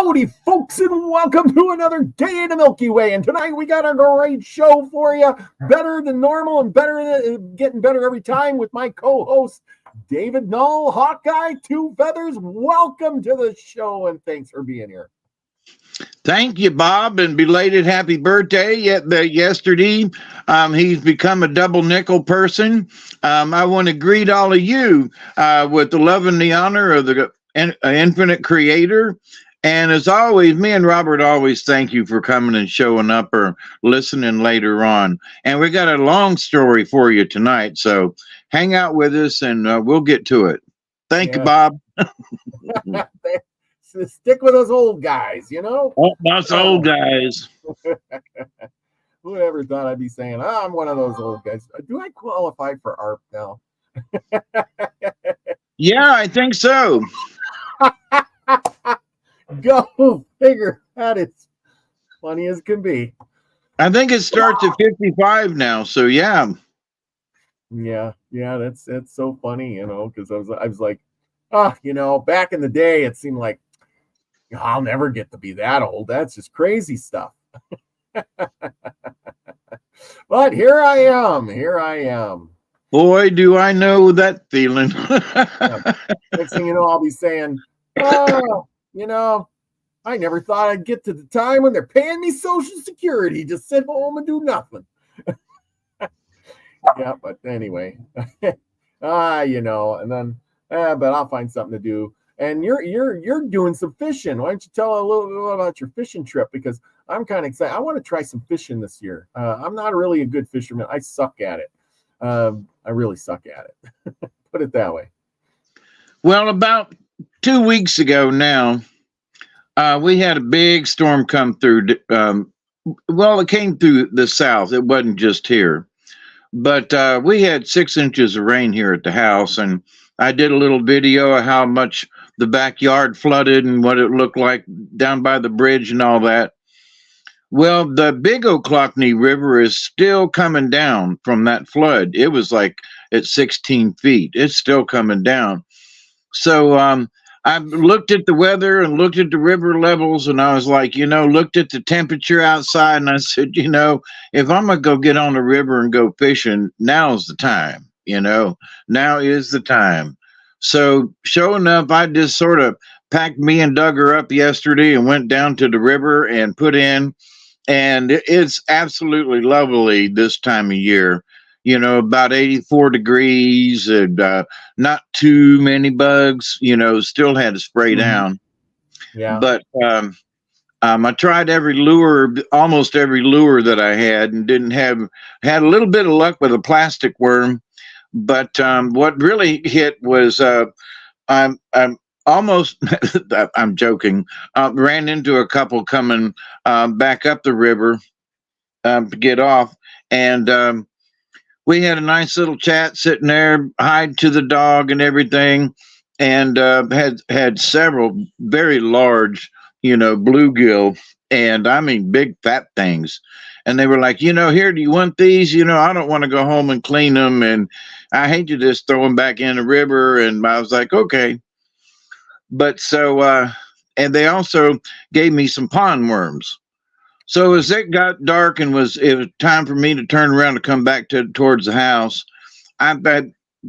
Howdy, folks, and welcome to another day in the Milky Way. And tonight we got a great show for you, better than normal and getting better every time with my co-host, David Null, Hawkeye Two Feathers. Welcome to the show, and thanks for being here. Thank you, Bob, and belated happy birthday yesterday. He's become a double nickel person. I want to greet all of you with the love and the honor of the infinite creator. And as always, me and Robert always thank you for coming and showing up or listening later on. And we got a long story for you tonight, so hang out with us and we'll get to it. Thank you, Bob. Stick with us old guys, you know? Us old guys. Whoever thought I'd be saying, I'm one of those old guys. Do I qualify for ARP now? Yeah, I think so. Go figure. That is funny as can be. I think it starts at 55 now, so yeah. Yeah, that's so funny, you know, because I was like, you know, back in the day, it seemed like I'll never get to be that old. That's just crazy stuff. But here I am. Boy, do I know that feeling. Next thing you know, I'll be saying, you know, I never thought I'd get to the time when they're paying me Social Security to sit home and do nothing. Yeah, but anyway, you know, and then, but I'll find something to do. And you're doing some fishing. Why don't you tell a little bit about your fishing trip? Because I'm kind of excited. I want to try some fishing this year. I'm not really a good fisherman. I suck at it. I really suck at it. Put it that way. Well, about 2 weeks ago now, we had a big storm come through. Well, it came through the south. It wasn't just here. But we had 6 inches of rain here at the house, and I did a little video of how much the backyard flooded and what it looked like down by the bridge and all that. Well, the Big Oclockney River is still coming down from that flood. It was like at 16 feet. It's still coming down. So I looked at the weather and looked at the river levels, and I was like, you know, looked at the temperature outside, and I said, you know, if I'm going to go get on the river and go fishing, now's the time, you know, now is the time. So sure enough, I just sort of packed me and Duggar up yesterday and went down to the river and put in, and it's absolutely lovely this time of year. You know, about 84 degrees and not too many bugs, you know, still had to spray down. Yeah. But I tried every lure, almost every lure that I had, and had a little bit of luck with a plastic worm. But what really hit was I'm almost, I'm joking, ran into a couple coming back up the river to get off. And we had a nice little chat sitting there, hide to the dog and everything, and had several very large, you know, bluegill, and I mean big fat things. And they were like, you know, here, do you want these? You know, I don't want to go home and clean them, and I hate to just throw them back in the river. And I was like, okay. But so, and they also gave me some pond worms. So as it got dark and it was time for me to turn around to come back towards the house, I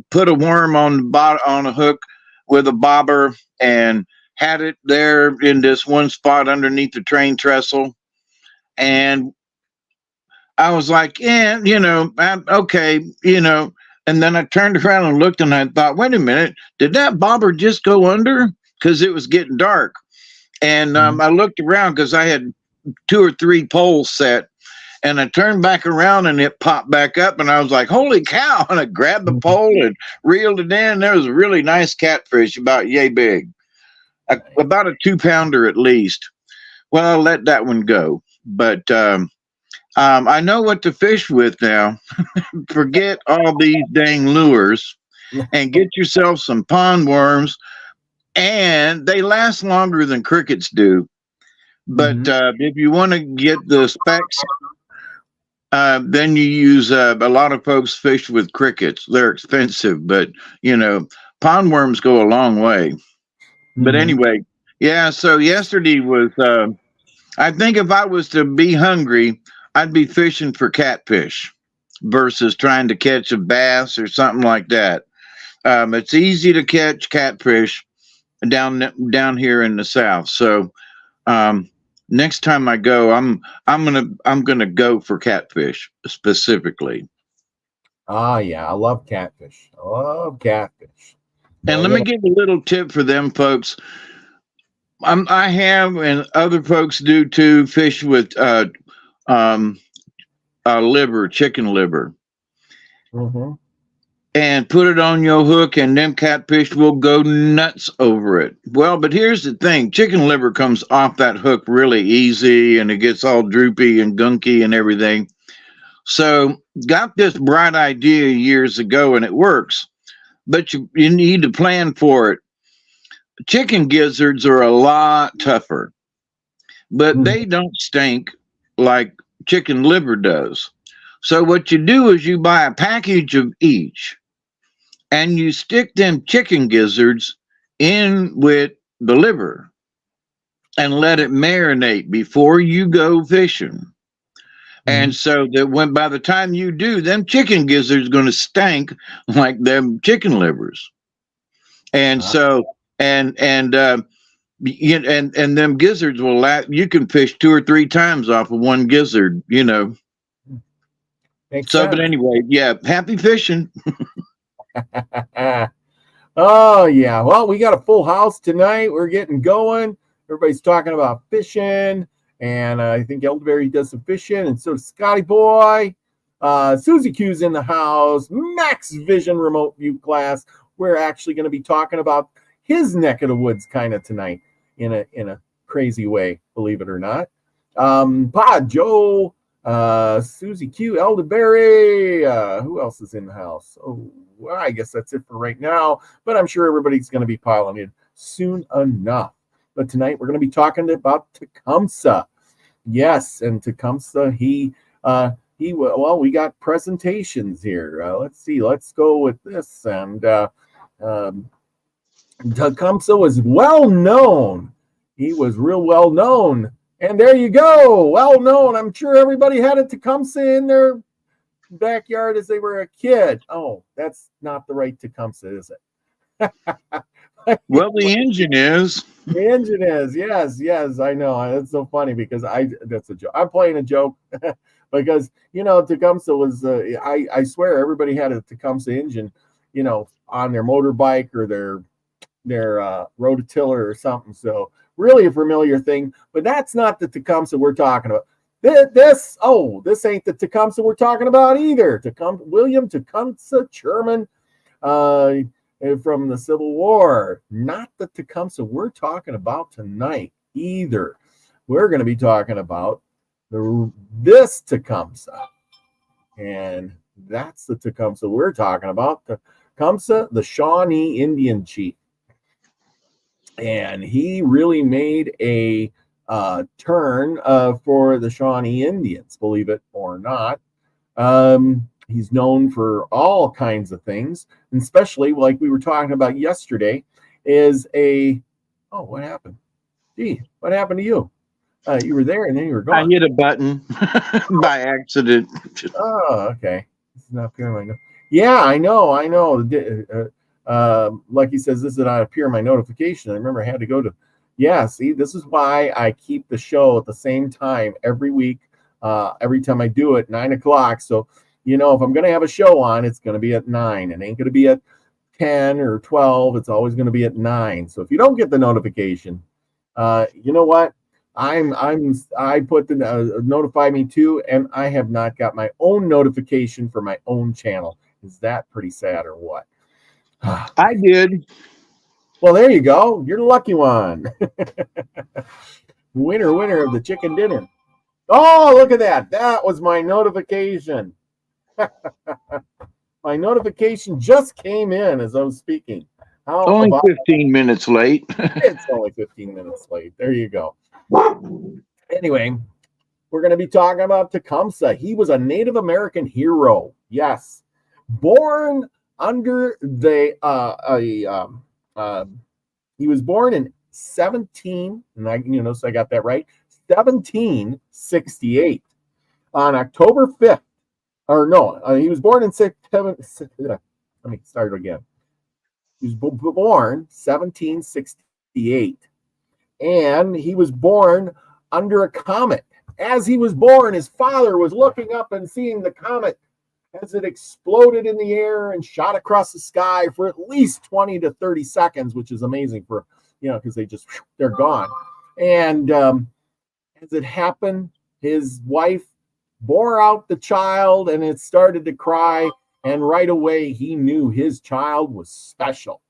put a worm on a hook with a bobber and had it there in this one spot underneath the train trestle. And I was like, yeah, you know, okay, you know. And then I turned around and looked, and I thought, wait a minute, did that bobber just go under? Because it was getting dark. And I looked around because I had 2 or 3 poles set, and I turned back around and it popped back up, and I was like, holy cow. And I grabbed the pole and reeled it in. There was a really nice catfish, about yay big, about a 2-pounder at least. Well, I let that one go, but I know what to fish with now. Forget all these dang lures and get yourself some pond worms, and they last longer than crickets do. But if you want to get the specs, then you use a lot of folks fish with crickets. They're expensive, but you know, pond worms go a long way. But anyway, Yeah, so yesterday was, I think if I was to be hungry, I'd be fishing for catfish versus trying to catch a bass or something like that. It's easy to catch catfish down here in the south. So um, next time I go, I'm gonna go for catfish specifically. Ah, yeah, I love catfish. I love catfish. And We're let me gonna. give a little tip for them folks. I have, and other folks do too, fish with um, liver, chicken liver, Mhm. and put it on your hook, and them catfish will go nuts over it. Well, but here's the thing: chicken liver comes off that hook really easy, and it gets all droopy and gunky and everything. So, got this bright idea years ago, and it works. But you need to plan for it. Chicken gizzards are a lot tougher, but Mhm. they don't stink like chicken liver does. So what you do is you buy a package of each and you stick them chicken gizzards in with the liver and let it marinate before you go fishing. And Mhm. so that when by the time you do, them chicken gizzards going to stink like them chicken livers. And Ah, so and them gizzards will last. You can fish 2 or 3 times off of one gizzard. makes So, but sense. anyway, yeah, happy fishing. Oh yeah. Well, we got a full house tonight. We're getting going. Everybody's talking about fishing, and I think Elderberry does some fishing, and so does Scotty Boy. Susie Q's in the house. Max Vision remote view class. We're actually going to be talking about his neck of the woods kind of tonight in a crazy way, believe it or not. Pod Joe, Susie Q, Elderberry. Who else is in the house? Oh, well, I guess that's it for right now, but I'm sure everybody's going to be piling in soon enough. But tonight we're going to be talking about Tecumseh. Yes, and Tecumseh, well, we got presentations here. Let's see, let's go with this. And um, Tecumseh was well known. He was real well known. And there you go, well known. I'm sure everybody had a Tecumseh in their backyard as they were a kid. Oh, that's not the right Tecumseh, is it? Well, the engine is. The engine is, yes, I know. It's so funny because that's a joke. I'm playing a joke because Tecumseh was. I swear everybody had a Tecumseh engine, on their motorbike or their rototiller or something. So really a familiar thing, but that's not the Tecumseh we're talking about. This ain't the Tecumseh we're talking about either. William Tecumseh Sherman, from the Civil War. Not the Tecumseh we're talking about tonight either. We're going to be talking about this Tecumseh, and that's the Tecumseh we're talking about. Tecumseh, the Shawnee Indian chief, and he really made a turn for the Shawnee Indians, believe it or not. He's known for all kinds of things, and especially like we were talking about yesterday, what happened? Gee, what happened to you? You were there and then you were I gone. hit a button by accident. Oh, okay. This is not appearing my Yeah, I know. Like he says, this did not appear in my notification. I remember I had to go to. Yeah, see, this is why I keep the show at the same time every week. Every time I do it, 9:00. So, if I'm going to have a show on, it's going to be at 9. It ain't going to be at 10 or 12. It's always going to be at 9. So if you don't get the notification, you know what? I put the notify me too, and I have not got my own notification for my own channel. Is that pretty sad or what? I did. Well, there you go. You're the lucky one. winner of the chicken dinner. Oh, look at that. That was my notification. My notification just came in as I was speaking. How Only about 15 minutes late. it's only 15 minutes late. There you go. Anyway, we're going to be talking about Tecumseh. He was a Native American hero. Yes. Born under he was born in 17, and so I got that right, 1768. On October 5th, or no, he was born in September. Let me start again. He was born 1768, and he was born under a comet. As he was born, his father was looking up and seeing the comet as it exploded in the air and shot across the sky for at least 20 to 30 seconds, which is amazing for, because they're gone. And as it happened, his wife bore out the child, and it started to cry. And right away, he knew his child was special.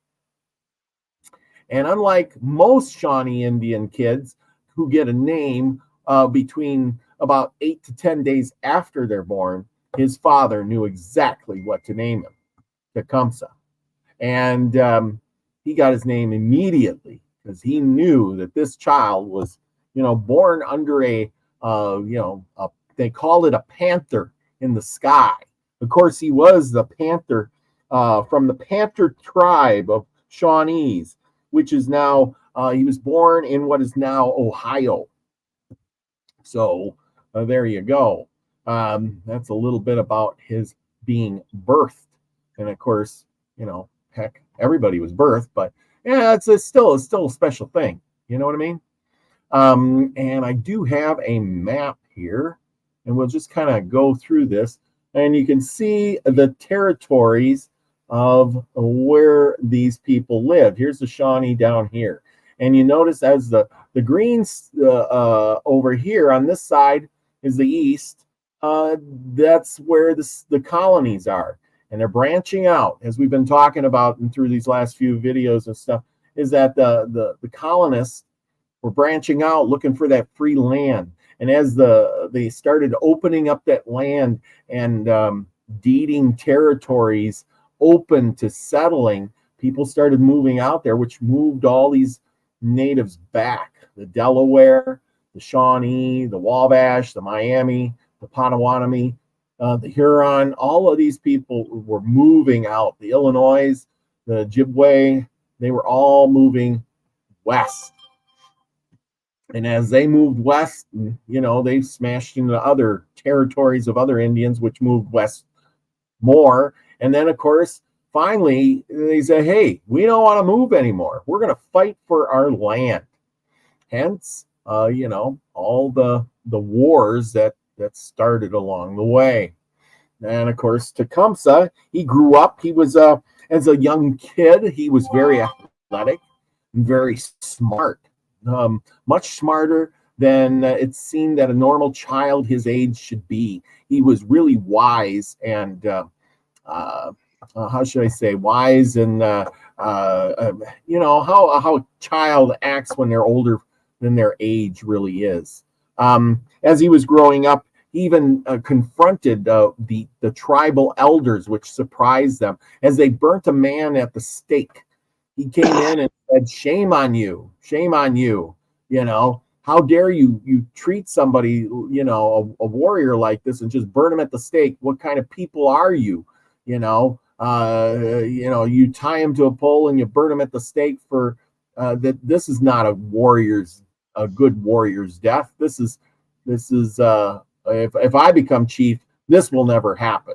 And unlike most Shawnee Indian kids who get a name between about 8 to 10 days after they're born, his father knew exactly what to name him, Tecumseh. And he got his name immediately because he knew that this child was, born under they called it a panther in the sky. Of course, he was the panther from the Panther tribe of Shawnees, which is now, he was born in what is now Ohio. So there you go. That's a little bit about his being birthed. And of course, heck, everybody was birthed, but yeah, it's still a special thing. You know what I mean? And I do have a map here, and we'll just kind of go through this, and you can see the territories of where these people lived. Here's the Shawnee down here. And you notice as the greens over here on this side is the east, that's where the colonies are. And they're branching out, as we've been talking about and through these last few videos and stuff, is that the colonists were branching out looking for that free land. And as they started opening up that land and deeding territories open to settling, people started moving out there, which moved all these natives back. The Delaware, the Shawnee, the Wabash, the Miami, the Potawatomi, the Huron, all of these people were moving out. The Illinois, the Ojibwe, they were all moving west. And as they moved west, they smashed into other territories of other Indians, which moved west more. And then, of course, finally, they said, hey, we don't want to move anymore. We're going to fight for our land. Hence, all the wars that started along the way. And, of course, Tecumseh, he grew up. He was, as a young kid, he was very athletic and very smart. Much smarter than it seemed that a normal child his age should be. He was really wise and how should I say, wise, and how a child acts when they're older than their age really is. As he was growing up, he even confronted the tribal elders, which surprised them as they burnt a man at the stake. He came in and said, shame on you, how dare you treat somebody, a warrior like this and just burn him at the stake? What kind of people are you? You tie him to a pole and you burn him at the stake for that. This is not a good warrior's death. This is if I become chief, this will never happen.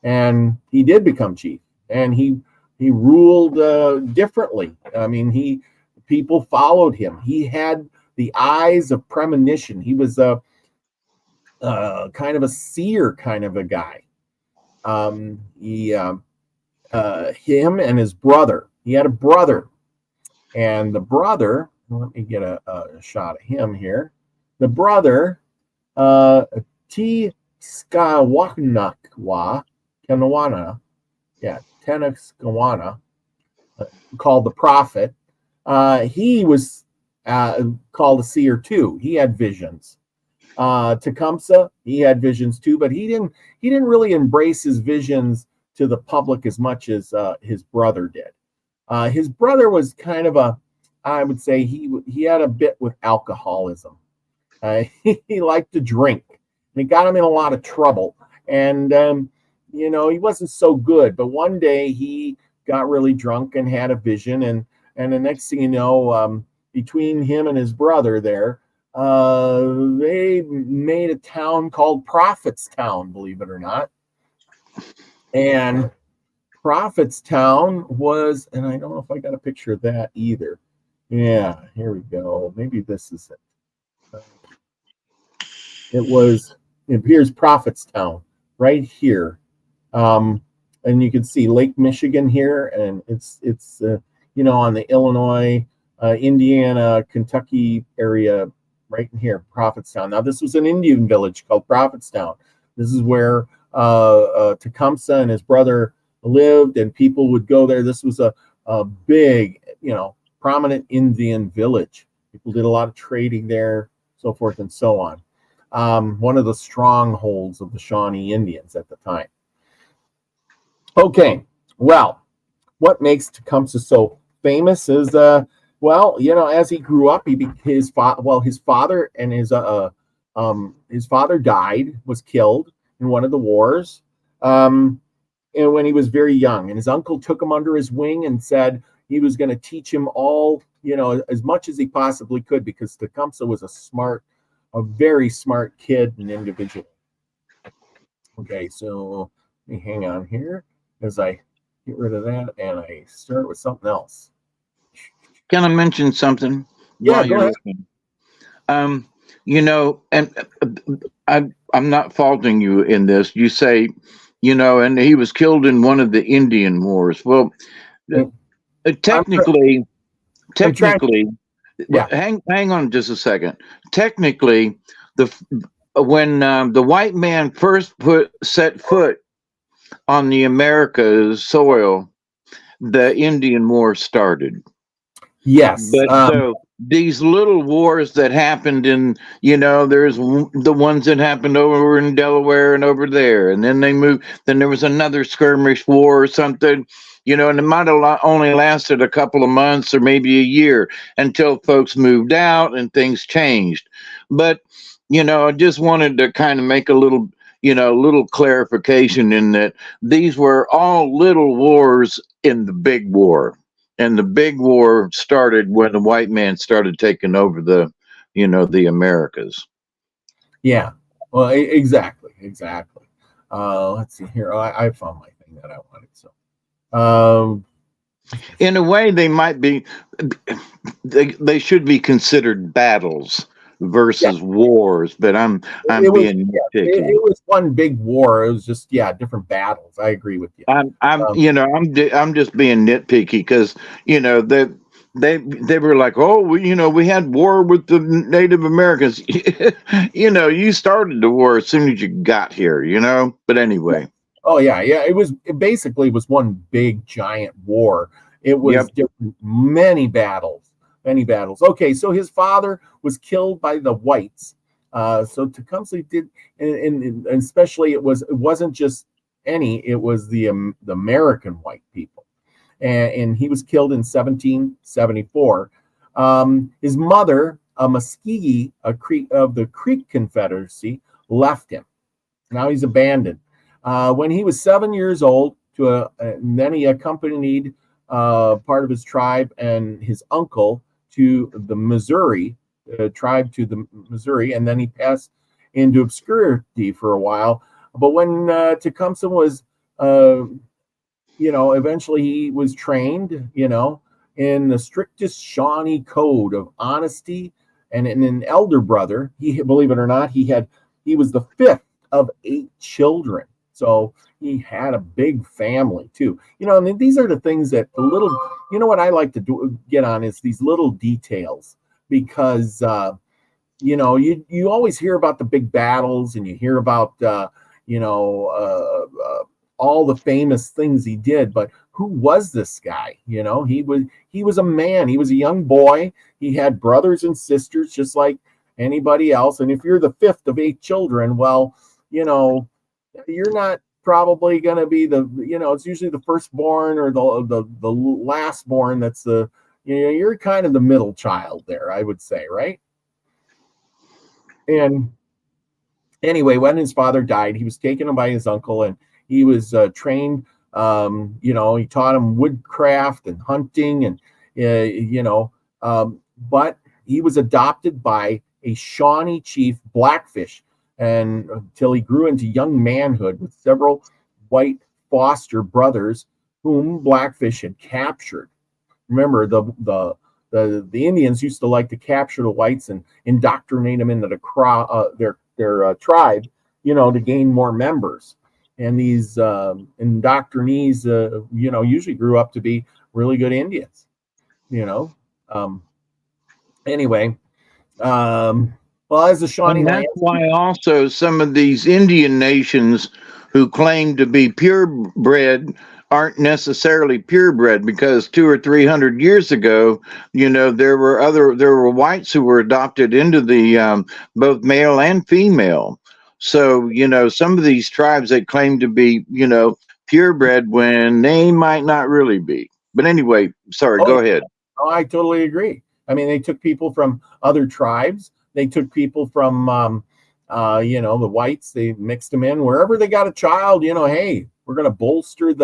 And he did become chief, and he ruled differently. I mean, people followed him. He had the eyes of premonition. He was a kind of a seer kind of a guy. Him and his brother. He had a brother, and the brother. Let me get a shot of him here. The brother, Tenowana, called the prophet. He was called a seer too. He had visions. Tecumseh, he had visions too, but he didn't really embrace his visions to the public as much as his brother did. His brother was kind of I would say he had a bit with alcoholism. He liked to drink, and it got him in a lot of trouble. And he wasn't so good. But one day he got really drunk and had a vision, and the next thing you know, between him and his brother there, they made a town called Prophetstown, believe it or not. And Prophetstown was, and I don't know if I got a picture of that either. Yeah, here we go. Maybe this is it. It appears Prophetstown right here. And you can see Lake Michigan here, and it's on the Illinois, Indiana, Kentucky area right in here, Prophetstown. Now, this was an Indian village called Prophetstown. This is where Tecumseh and his brother lived, and people would go there. This was a big, prominent Indian village. People did a lot of trading there, so forth and so on. One of the strongholds of the Shawnee Indians at the time. Okay, well, what makes Tecumseh so famous is, as he grew up, his father and his father died, was killed in one of the wars, and when he was very young, and his uncle took him under his wing and said he was going to teach him all, as much as he possibly could, because Tecumseh was a very smart kid and individual. Okay, so let me hang on here as I get rid of that and I start with something else. Can I mention something? Yeah, go ahead. And I'm not faulting you in this. You say, and he was killed in one of the Indian wars. Well, technically, yeah. Hang on just a second. Technically, when the white man first set foot on the America's soil, the Indian War started. Yes. But so these little wars that happened in, there's the ones that happened over in Delaware and over there, and then they moved. Then there was another skirmish war or something, and it might have only lasted a couple of months or maybe a year until folks moved out and things changed. But, I just wanted to kind of make a little clarification in that these were all little wars in the big war. And the big war started when the white man started taking over the Americas. Yeah, well, exactly. Let's see here. I found my thing that I wanted. So, in a way, they might be. They should be considered battles versus wars. But I'm being nitpicky. It was one big war. It was just different battles. I agree with you. I'm just being nitpicky because they were like, oh, we had war with the Native Americans. You started the war as soon as you got here. But anyway. Oh yeah. It basically was one big giant war. It was many battles. Okay, so his father was killed by the whites. So Tecumseh did, and especially it wasn't just any. It was the American white people, and he was killed in 1774. His mother, a Muskegee, of the Creek Confederacy, left him. Now he's abandoned. When he was 7 years old, and then he accompanied part of his tribe and his uncle to the Missouri tribe, to the Missouri, and then he passed into obscurity for a while. But when Tecumseh was, eventually he was trained, in the strictest Shawnee code of honesty, and in an elder brother. He, believe it or not, he was the fifth of 8 children. So he had a big family too. And these are the things that what I like to get on is these little details, because, you always hear about the big battles, and you hear about, all the famous things he did, but who was this guy? He was a man. He was a young boy. He had brothers and sisters just like anybody else. And if you're the fifth of 8 children, well, you're not probably going to be it's usually the firstborn or the lastborn. That's you're kind of the middle child there, I would say, right? And anyway, when his father died, he was taken by his uncle, and he was trained. He taught him woodcraft and hunting, and but he was adopted by a Shawnee chief, Blackfish, and until he grew into young manhood with several white foster brothers whom Blackfish had captured. Remember, the Indians used to like to capture the whites and indoctrinate them into their tribe, to gain more members. And these indoctrinees, usually grew up to be really good Indians. Anyway, well, as a Shawnee And that's why also some of these Indian nations who claim to be purebred aren't necessarily purebred, because 200 or 300 years ago, there were whites who were adopted into the both male and female. So, some of these tribes, they claim to be, purebred when they might not really be. But anyway, sorry, go ahead. Oh, I totally agree. I mean, they took people from other tribes. They took people from, the whites. They mixed them in wherever they got a child. Hey, we're going to bolster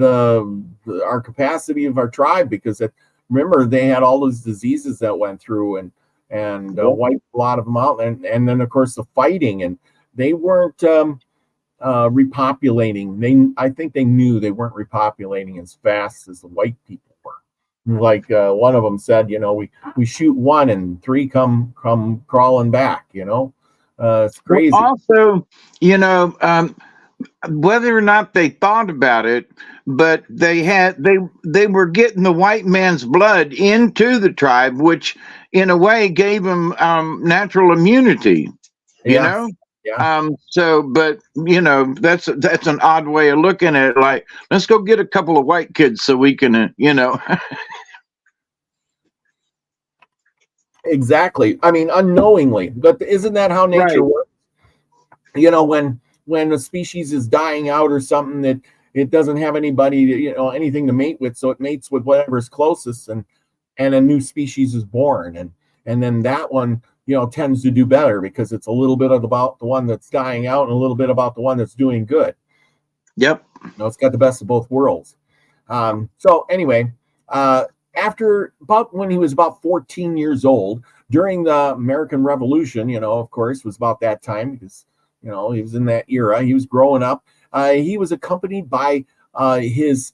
our capacity of our tribe, because remember, they had all those diseases that went through and wiped a lot of them out, and then of course the fighting, and they weren't repopulating. I think they knew they weren't repopulating as fast as the white people were. Like one of them said, we shoot one and three come crawling back. It's crazy. Well, also, whether or not they thought about it, but they were getting the white man's blood into the tribe, which in a way gave them natural immunity. Yeah. But that's an odd way of looking at it. Like, let's go get a couple of white kids so we can, Exactly. I mean, unknowingly, but isn't that how nature works? When a species is dying out or something, that it doesn't have anybody, anything to mate with, so it mates with whatever's closest, and a new species is born, and then that one, tends to do better because it's a little bit about the one that's dying out and a little bit about the one that's doing good. Yep. It's got the best of both worlds. So anyway, after when he was about 14 years old, during the American Revolution, of course, was about that time, because he was in that era. He was growing up. He was accompanied by his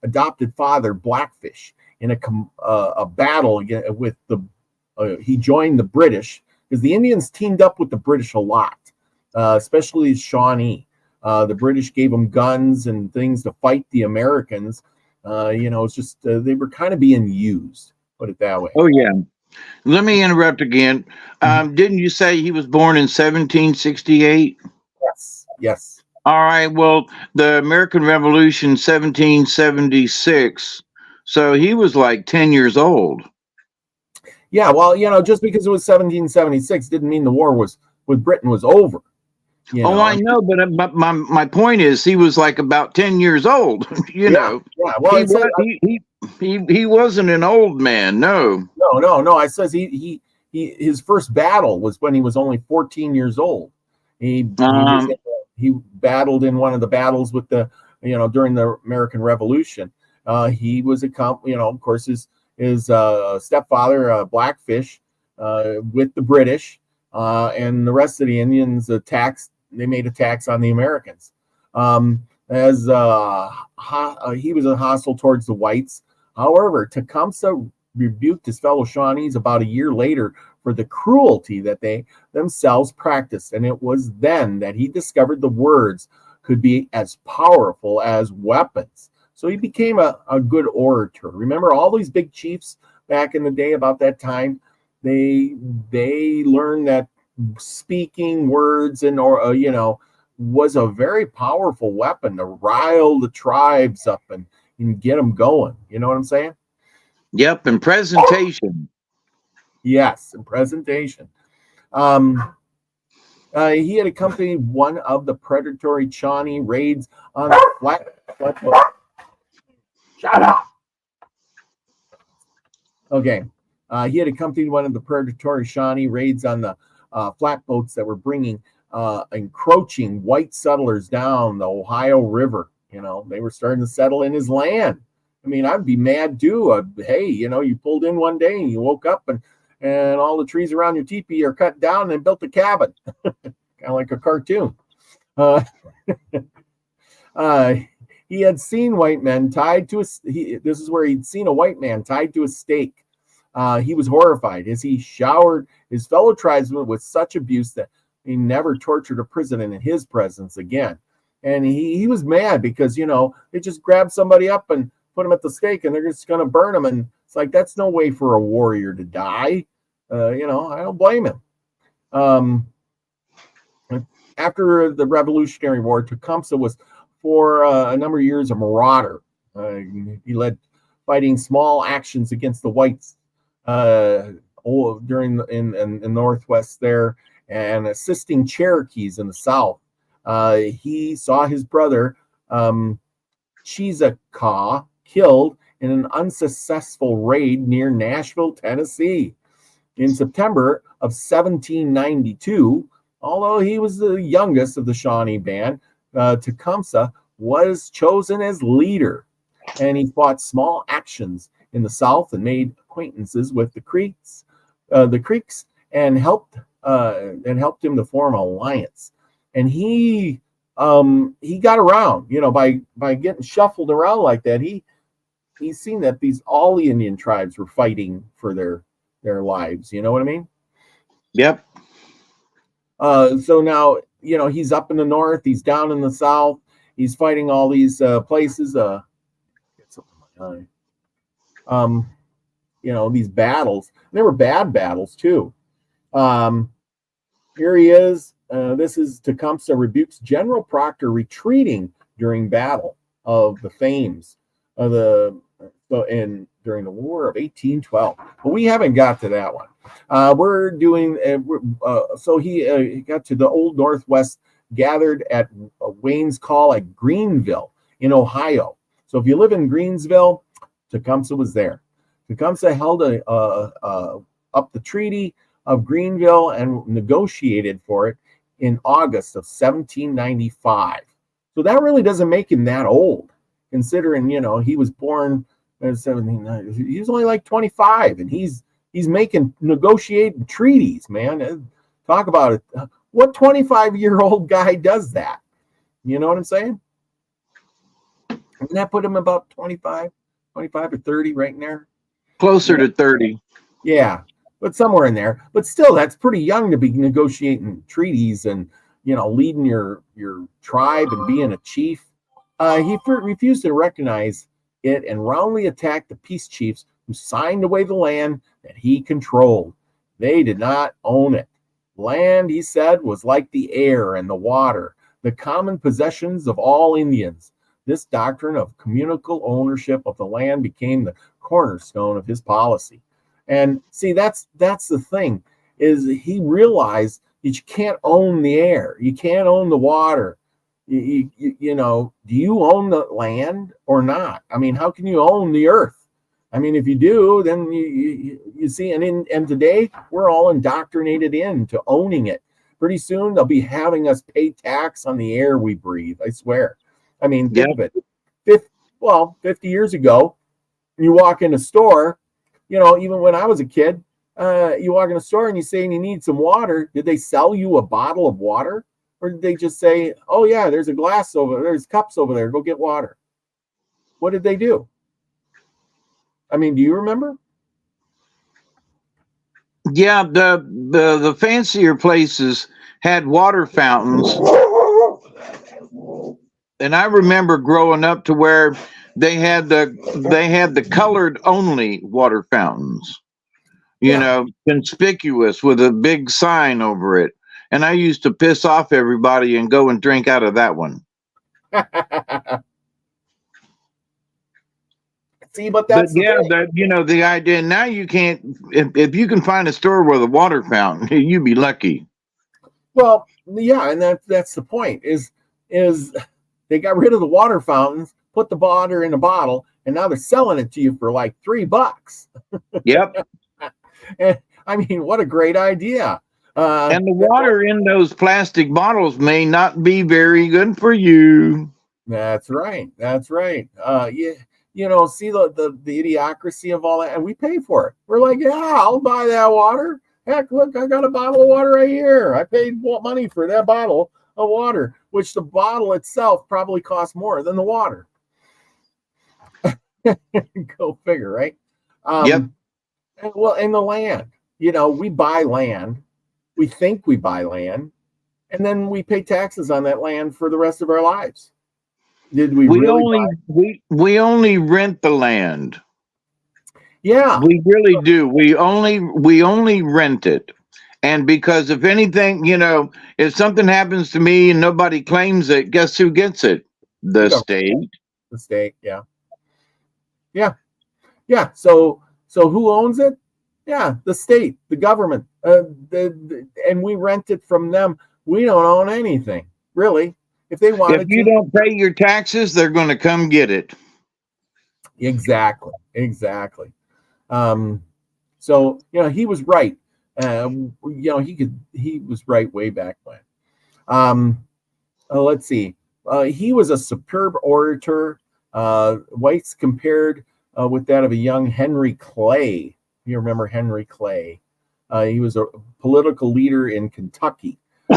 adopted father, Blackfish, in a battle with he joined the British, because the Indians teamed up with the British a lot, especially Shawnee. The British gave them guns and things to fight the Americans. It's just they were kind of being used, put it that way. Oh, yeah. Let me interrupt again. Didn't you say he was born in 1768? Yes. All right. Well, the American Revolution, 1776. So he was like 10 years old. Yeah. Well, just because it was 1776 didn't mean the war with Britain was over. I know, but my point is, he was like about 10 years old. Yeah. Well, he wasn't an old man. No. I says his first battle was when he was only 14 years old. He battled in one of the battles with during the American Revolution. He was of course, his stepfather, Blackfish, with the British, and the rest of the Indians they made attacks on the Americans. As he was hostile towards the whites. However, Tecumseh rebuked his fellow Shawnees about a year later for the cruelty that they themselves practiced, and it was then that he discovered the words could be as powerful as weapons. So he became a good orator. Remember, all these big chiefs back in the day about that time, they learned that speaking words was a very powerful weapon to rile the tribes up and get them going. You know what I'm saying? Yep, and presentation. Yes, and presentation. He had accompanied one of the predatory Shawnee raids on the flatboat. Shut up. Okay. He had accompanied one of the predatory Shawnee raids on the flatboats that were bringing encroaching white settlers down the Ohio River. They were starting to settle in his land. I mean, I'd be mad too. Hey, you pulled in one day and you woke up and all the trees around your teepee are cut down and built a cabin, kind of like a cartoon. Uh, he had seen white men tied to this is where he'd seen a white man tied to a stake. He was horrified as he showered his fellow tribesmen with such abuse that he never tortured a prisoner in his presence again. And he was mad because, they just grabbed somebody up and put him at the stake and they're just going to burn him. And it's like, that's no way for a warrior to die. I don't blame him. After the Revolutionary War, Tecumseh was for a number of years a marauder. He led fighting small actions against the whites during in the Northwest there, and assisting Cherokees in the South. He saw his brother Cheesecaw killed in an unsuccessful raid near Nashville, Tennessee. In September of 1792, although he was the youngest of the Shawnee band, Tecumseh was chosen as leader, and he fought small actions in the South and made acquaintances with the Creeks, and helped him to form an alliance. And he got around, by getting shuffled around like that. He's seen that all the Indian tribes were fighting for their lives. You know what I mean? Yep. So now, he's up in the north, he's down in the south, he's fighting all these places. Get something in my eye. These battles. They were bad battles too. Here he is. This is Tecumseh rebukes General Proctor retreating during battle of the Thames during the War of 1812. But we haven't got to that one. We're doing so he got to the Old Northwest, gathered at Wayne's Call at Greenville in Ohio. So if you live in Greensville, Tecumseh was there. Tecumseh held up the Treaty of Greenville and negotiated for it in August of 1795. So that really doesn't make him that old, considering he was born in 1790. He was only like 25, and he's negotiating treaties, man. Talk about it. What 25-year-old guy does that? You know what I'm saying? Wouldn't that put him about 25 or 30 right in there? Closer to 30. Yeah, but somewhere in there. But still, that's pretty young to be negotiating treaties and, leading your tribe and being a chief. He refused to recognize it and roundly attacked the peace chiefs who signed away the land that he controlled. They did not own it. Land, he said, was like the air and the water, the common possessions of all Indians. This doctrine of communal ownership of the land became the cornerstone of his policy. And see, that's the thing, is he realized that you can't own the air, you can't own the water. Do you own the land or not? I mean, how can you own the earth? I mean, if you do, then you see, and today we're all indoctrinated into owning it. Pretty soon they'll be having us pay tax on the air we breathe. I swear. I mean, think of it. 50 years ago, you walk in a store, even when I was a kid, you walk in a store and you say you need some water. Did they sell you a bottle of water? Or did they just say, oh yeah, there's a glass there's cups over there, go get water? What did they do? I mean, do you remember? Yeah, the fancier places had water fountains. And I remember growing up to where they had the colored only water fountains, conspicuous with a big sign over it. And I used to piss off everybody and go and drink out of that one. See, but that's the idea. Now you can't, if you can find a store with a water fountain, you'd be lucky. Well, yeah, and that's the point. Is they got rid of the water fountains, put the water in a bottle, and now they're selling it to you for like $3. Yep. And, I mean, what a great idea. And the water in those plastic bottles may not be very good for you. That's right. Yeah. see the idiocracy of all that, and we pay for it. We're like, yeah, I'll buy that water. Heck, look, I got a bottle of water right here. I paid money for that bottle of water, which the bottle itself probably costs more than the water. Go figure, right? Yep. Well, in the land, we buy land. We think we buy land, and then we pay taxes on that land for the rest of our lives. Did we really we only rent the land. Yeah. We really do. We only rent it. And because if anything, if something happens to me and nobody claims it, guess who gets it? The state. The state, yeah. Yeah. Yeah. So who owns it? Yeah, the state, the government. And we rent it from them. We don't own anything, really. If they wanted If you don't pay your taxes, they're going to come get it. Exactly. So he was right. He was right way back when. Let's see. He was a superb orator. White's compared with that of a young Henry Clay. You remember Henry Clay? He was a political leader in Kentucky. He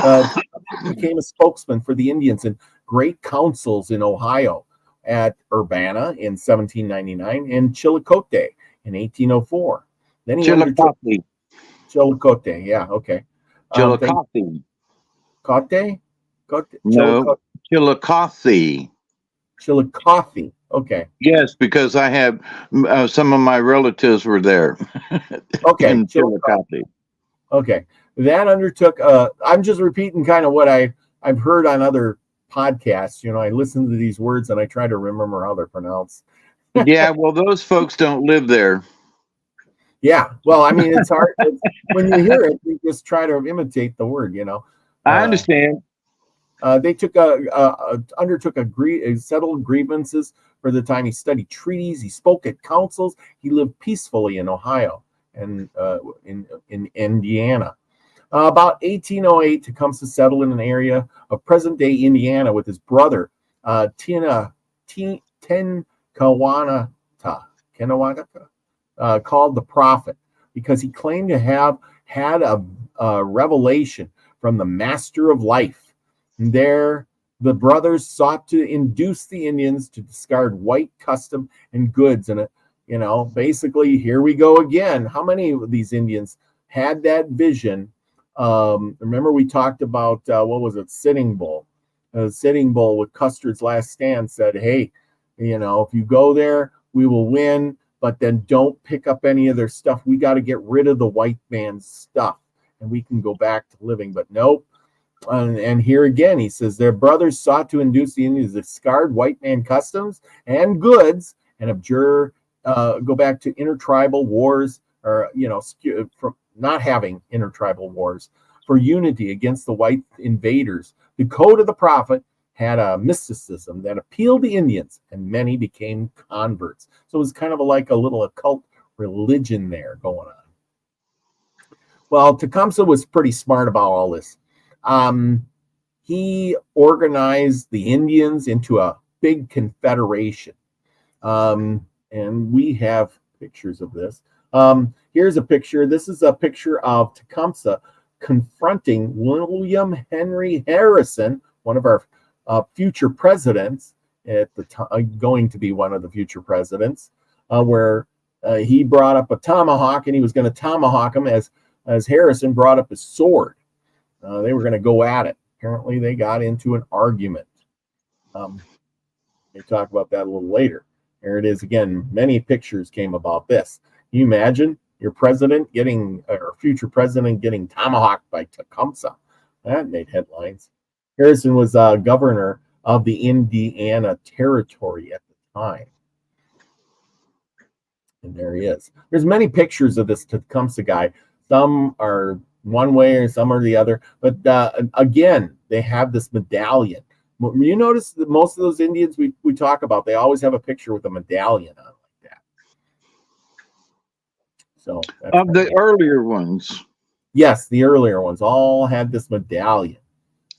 became a spokesman for the Indians in great councils in Ohio, at Urbana in 1799 and Chillicothe in 1804. Then he Chillicothe, yeah, okay. Chillicothe. No, Chillicothe. Chillicothe, okay. Yes, because I have some of my relatives were there. Okay, in Chillicothe. Okay, that undertook. I'm just repeating kind of what I've heard on other podcasts. I listen to these words and I try to remember how they're pronounced. Yeah, well, those folks don't live there. Yeah, well, I mean, it's hard when you hear it. You just try to imitate the word. I understand. They undertook settled grievances for the time. He studied treaties. He spoke at councils. He lived peacefully in Ohio and in Indiana. About 1808, Tecumseh settled in an area of present-day Indiana with his brother, Tenkawanata, called the Prophet, because he claimed to have had a revelation from the Master of Life. And there, the brothers sought to induce the Indians to discard white custom and goods. And, basically, here we go again. How many of these Indians had that vision? Remember we talked about what was it, Sitting Bull. Sitting Bull with Custer's Last Stand said, hey, if you go there, we will win, but then don't pick up any of their stuff. We got to get rid of the white man's stuff and we can go back to living. But nope. And here again, he says their brothers sought to induce the Indians to discard white man customs and goods and abjure, go back to intertribal wars, or from not having intertribal wars, for unity against the white invaders. The Code of the Prophet had a mysticism that appealed to Indians, and many became converts. So it was kind of like a little occult religion there going on. Well, Tecumseh was pretty smart about all this. He organized the Indians into a big confederation. And we have pictures of this. Here's a picture. This is a picture of Tecumseh confronting William Henry Harrison, one of our future presidents at the time, going to be one of the future presidents, where he brought up a tomahawk and he was going to tomahawk him as Harrison brought up his sword. They were going to go at it. Apparently, they got into an argument. They talk about that a little later. Here it is again. Many pictures came about this. Can you imagine your president or future president getting tomahawked by Tecumseh? That made headlines. Harrison was governor of the Indiana Territory at the time. And there he is. There's many pictures of this Tecumseh guy. Some are one way and some are the other. But again, they have this medallion. You notice that most of those Indians we talk about, they always have a picture with a medallion on like that. So of the earlier ones. Yes, the earlier ones all had this medallion.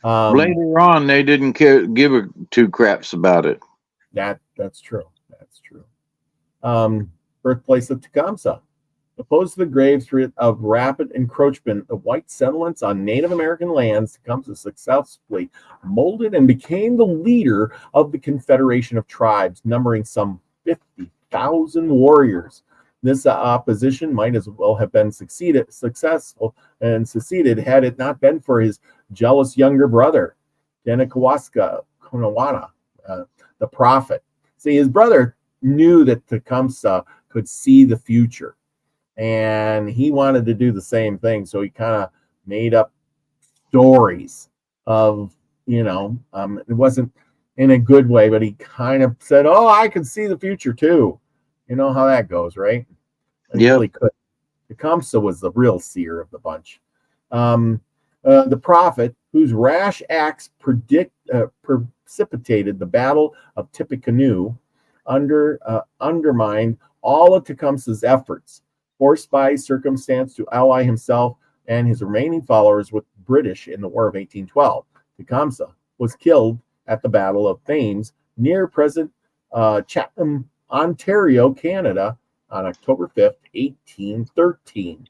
Later on, they didn't give two craps about it. That's true. That's true. birthplace of Tecumseh. Opposed to the grave threat of rapid encroachment of white settlements on Native American lands, Tecumseh successfully molded and became the leader of the Confederation of Tribes, numbering some 50,000 warriors. This opposition might as well have been successful and succeeded had it not been for his jealous younger brother, Denicawaska Kunawana, the prophet. See, his brother knew that Tecumseh could see the future, and he wanted to do the same thing. So he kind of made up stories of, it wasn't in a good way, but he kind of said, "Oh, I can see the future too." You know how that goes, right? He really could. Tecumseh was the real seer of the bunch. The prophet, whose rash acts precipitated the Battle of Tippecanoe, undermined all of Tecumseh's efforts, forced by circumstance to ally himself and his remaining followers with the British in the War of 1812. Tecumseh was killed at the Battle of Thames near present Chatham, Ontario, Canada, on October 5th, 1813.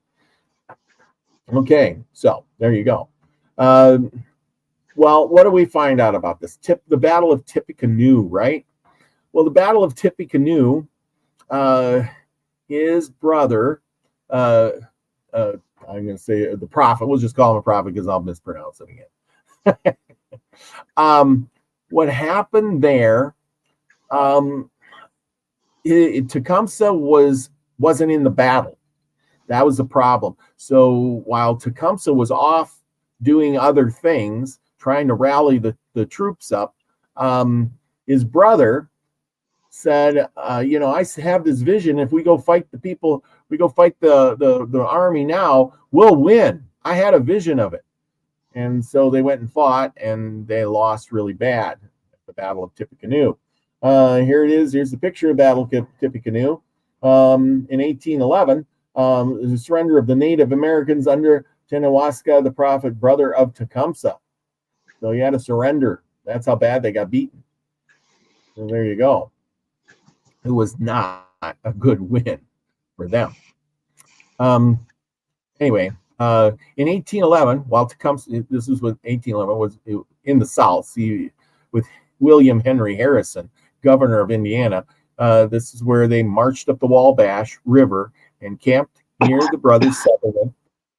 Okay, so there you go. Well, what do we find out about this? The Battle of Tippecanoe, right? Well, the Battle of Tippecanoe, his brother, I'm going to say the prophet, we'll just call him a prophet because I'll mispronounce it again. What happened there, Tecumseh wasn't in the battle. That was the problem. So while Tecumseh was off doing other things, trying to rally the troops up, his brother said, I have this vision. If we go fight the people, we go fight the army now, we'll win. I had a vision of it. And so they went and fought, and they lost really bad at the Battle of Tippecanoe. Here it is. Here's the picture of Battle of Tippecanoe. In 1811, the surrender of the Native Americans under Tenawaska, the prophet, brother of Tecumseh. So he had to surrender. That's how bad they got beaten. So there you go. It was not a good win for them. Anyway, in 1811, while Tecumseh, this is what 1811 was in the South, with William Henry Harrison, governor of Indiana. This is where they marched up the Wabash River and camped near the brothers' settlement.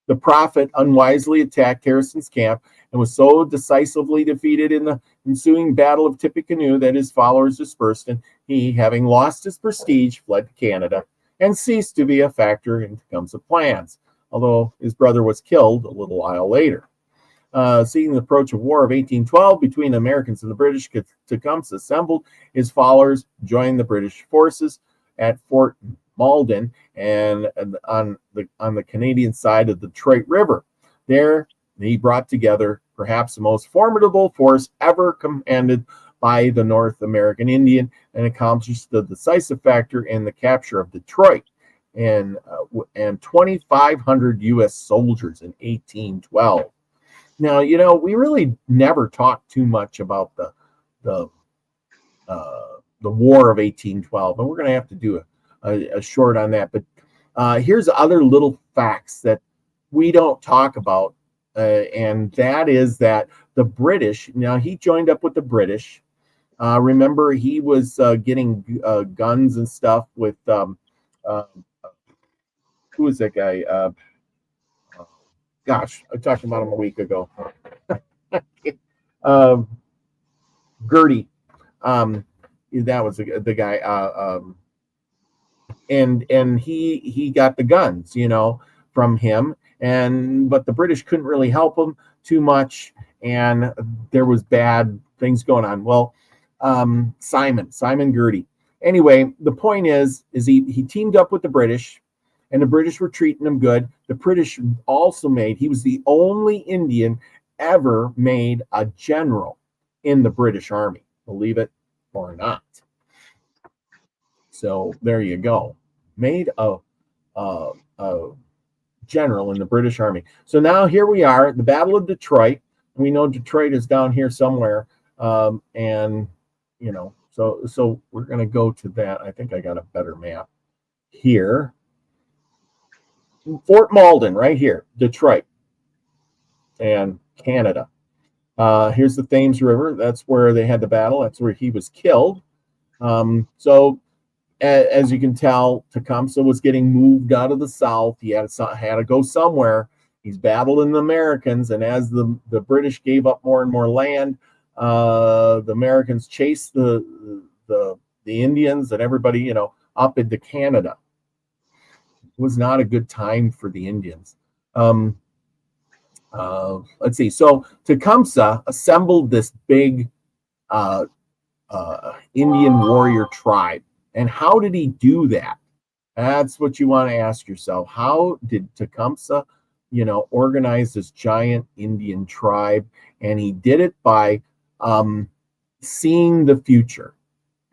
The prophet unwisely attacked Harrison's camp and was so decisively defeated in the ensuing Battle of Tippecanoe that his followers dispersed, and he, having lost his prestige, fled to Canada and ceased to be a factor in Tecumseh's plans, although his brother was killed a little while later. Seeing the approach of War of 1812 between the Americans and the British, Tecumseh assembled his followers, joined the British forces at Fort Malden and on the Canadian side of the Detroit River. There, he brought together perhaps the most formidable force ever commanded by the North American Indian and accomplished the decisive factor in the capture of Detroit and 2,500 U.S. soldiers in 1812. Now, we really never talked too much about the War of 1812, and we're going to have to do a short on that. But here's other little facts that we don't talk about, and that is that the British, now he joined up with the British. Remember, he was getting guns and stuff with, who was that guy? Gosh, I talked about him a week ago. Gertie. That was the guy. And he got the guns, from him. But the British couldn't really help him too much, and there was bad things going on. Well, Simon Gertie. Anyway, the point is he teamed up with the British, and the British were treating him good. The British also he was the only Indian ever made a general in the British Army, believe it or not. So there you go. Made a general in the British Army. So now here we are, the Battle of Detroit. We know Detroit is down here somewhere. So we're going to go to that. I think I got a better map here. Fort Malden, right here, Detroit and Canada. Here's the Thames River. That's where they had the battle. That's where he was killed. So as you can tell, Tecumseh was getting moved out of the South. He had to go somewhere. He's battling the Americans, and as the British gave up more and more land, the Americans chased the Indians and everybody, you know, up into Canada. It was not a good time for the Indians. Let's see. So Tecumseh assembled this big Indian warrior tribe. And how did he do that? That's what you want to ask yourself. How did Tecumseh, you know, organize this giant Indian tribe? And he did it by seeing the future.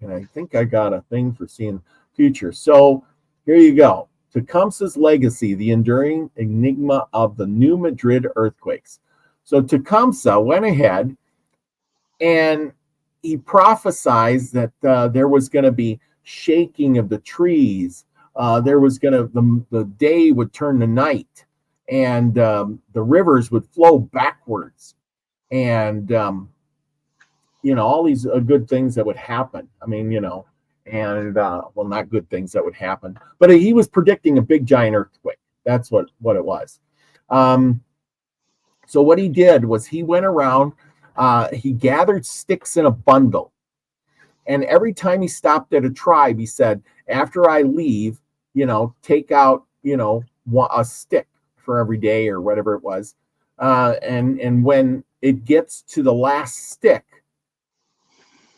And I think I got a thing for seeing future. So here you go. Tecumseh's legacy, the enduring enigma of the New Madrid earthquakes. So Tecumseh went ahead and he prophesied that there was going to be shaking of the trees. There was going to, the day would turn to night, and the rivers would flow backwards. And, you know, all these good things that would happen. I mean, you know, and well, not good things that would happen, but he was predicting a big giant earthquake. That's what it was. So what he did was he went around, he gathered sticks in a bundle, and every time he stopped at a tribe, he said, after I leave, you know, take out, you know, a stick for every day or whatever it was, and when it gets to the last stick,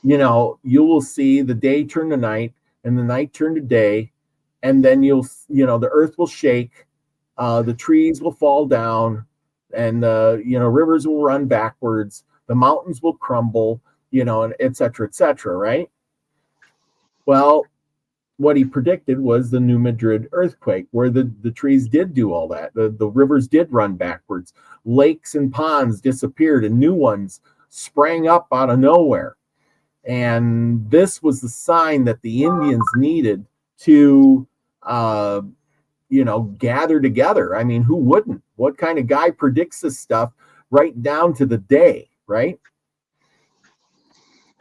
you know, you will see the day turn to night and the night turn to day. And then you know, the earth will shake, the trees will fall down, and, you know, rivers will run backwards, the mountains will crumble, you know, and et cetera, right? Well, what he predicted was the New Madrid earthquake, where the trees did do all that. The rivers did run backwards. Lakes and ponds disappeared and new ones sprang up out of nowhere. And this was the sign that the Indians needed to, you know, gather together. I mean, who wouldn't? What kind of guy predicts this stuff right down to the day, right?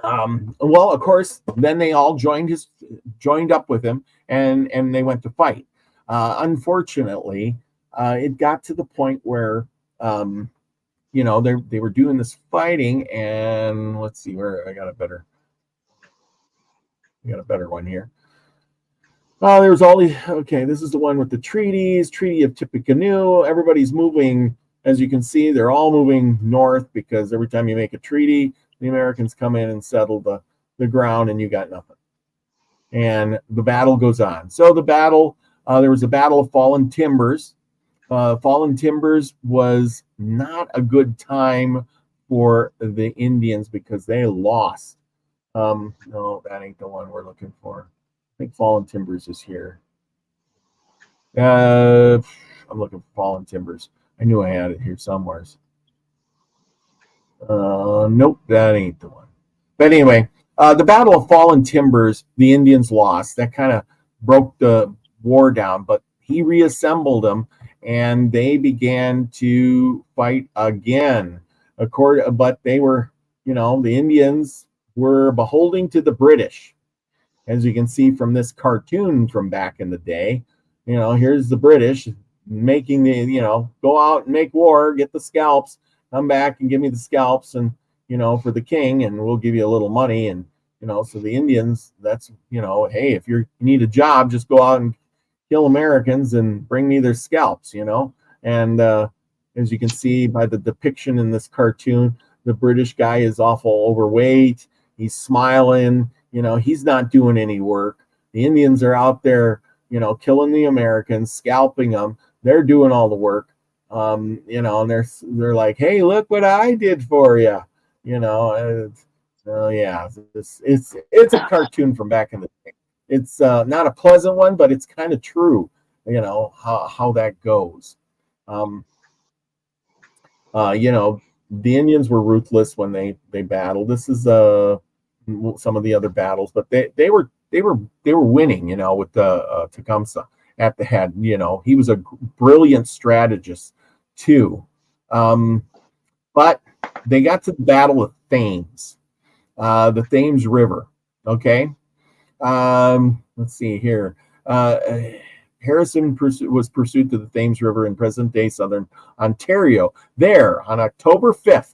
Well, of course, then they all joined up with him, and they went to fight. Unfortunately, it got to the point where, you know, they were doing this fighting, and let's see where I got a better one here. There was all these. Okay, this is the one with the Treaty of Tippecanoe. Everybody's moving, as you can see, they're all moving north, because every time you make a treaty, the Americans come in and settle the ground, and you got nothing. And the battle goes on. So the battle, there was a battle of Fallen Timbers. Fallen Timbers was not a good time for the Indians because they lost. No, that ain't the one we're looking for. I think Fallen Timbers is here. I'm looking for Fallen Timbers. I knew I had it here somewhere. Nope, that ain't the one. But anyway, the Battle of Fallen Timbers, the Indians lost. That kind of broke the war down, but he reassembled them, and they began to fight again. But they were, you know, the Indians were beholden to the British. As you can see from this cartoon from back in the day, you know, here's the British making the, you know, go out and make war, get the scalps, come back and give me the scalps, and, you know, for the king, and we'll give you a little money. And, you know, so the Indians, that's, you know, hey, if you need a job, just go out and kill Americans and bring me their scalps, you know. And as you can see by the depiction in this cartoon, the British guy is awful overweight. He's smiling, you know, he's not doing any work. The Indians are out there, you know, killing the Americans, scalping them. They're doing all the work. You know, and they're like, hey, look what I did for you, you know. So yeah, it's a cartoon from back in the day. It's not a pleasant one, but it's kind of true, you know, how that goes. You know, the Indians were ruthless when they battled. This is some of the other battles, but they were winning, with the Tecumseh at the head. He was a brilliant strategist too. But they got to the Battle of Thames, the Thames River. Okay. Let's see here. Harrison was pursued to the Thames River in present-day southern Ontario. There, on October 5th,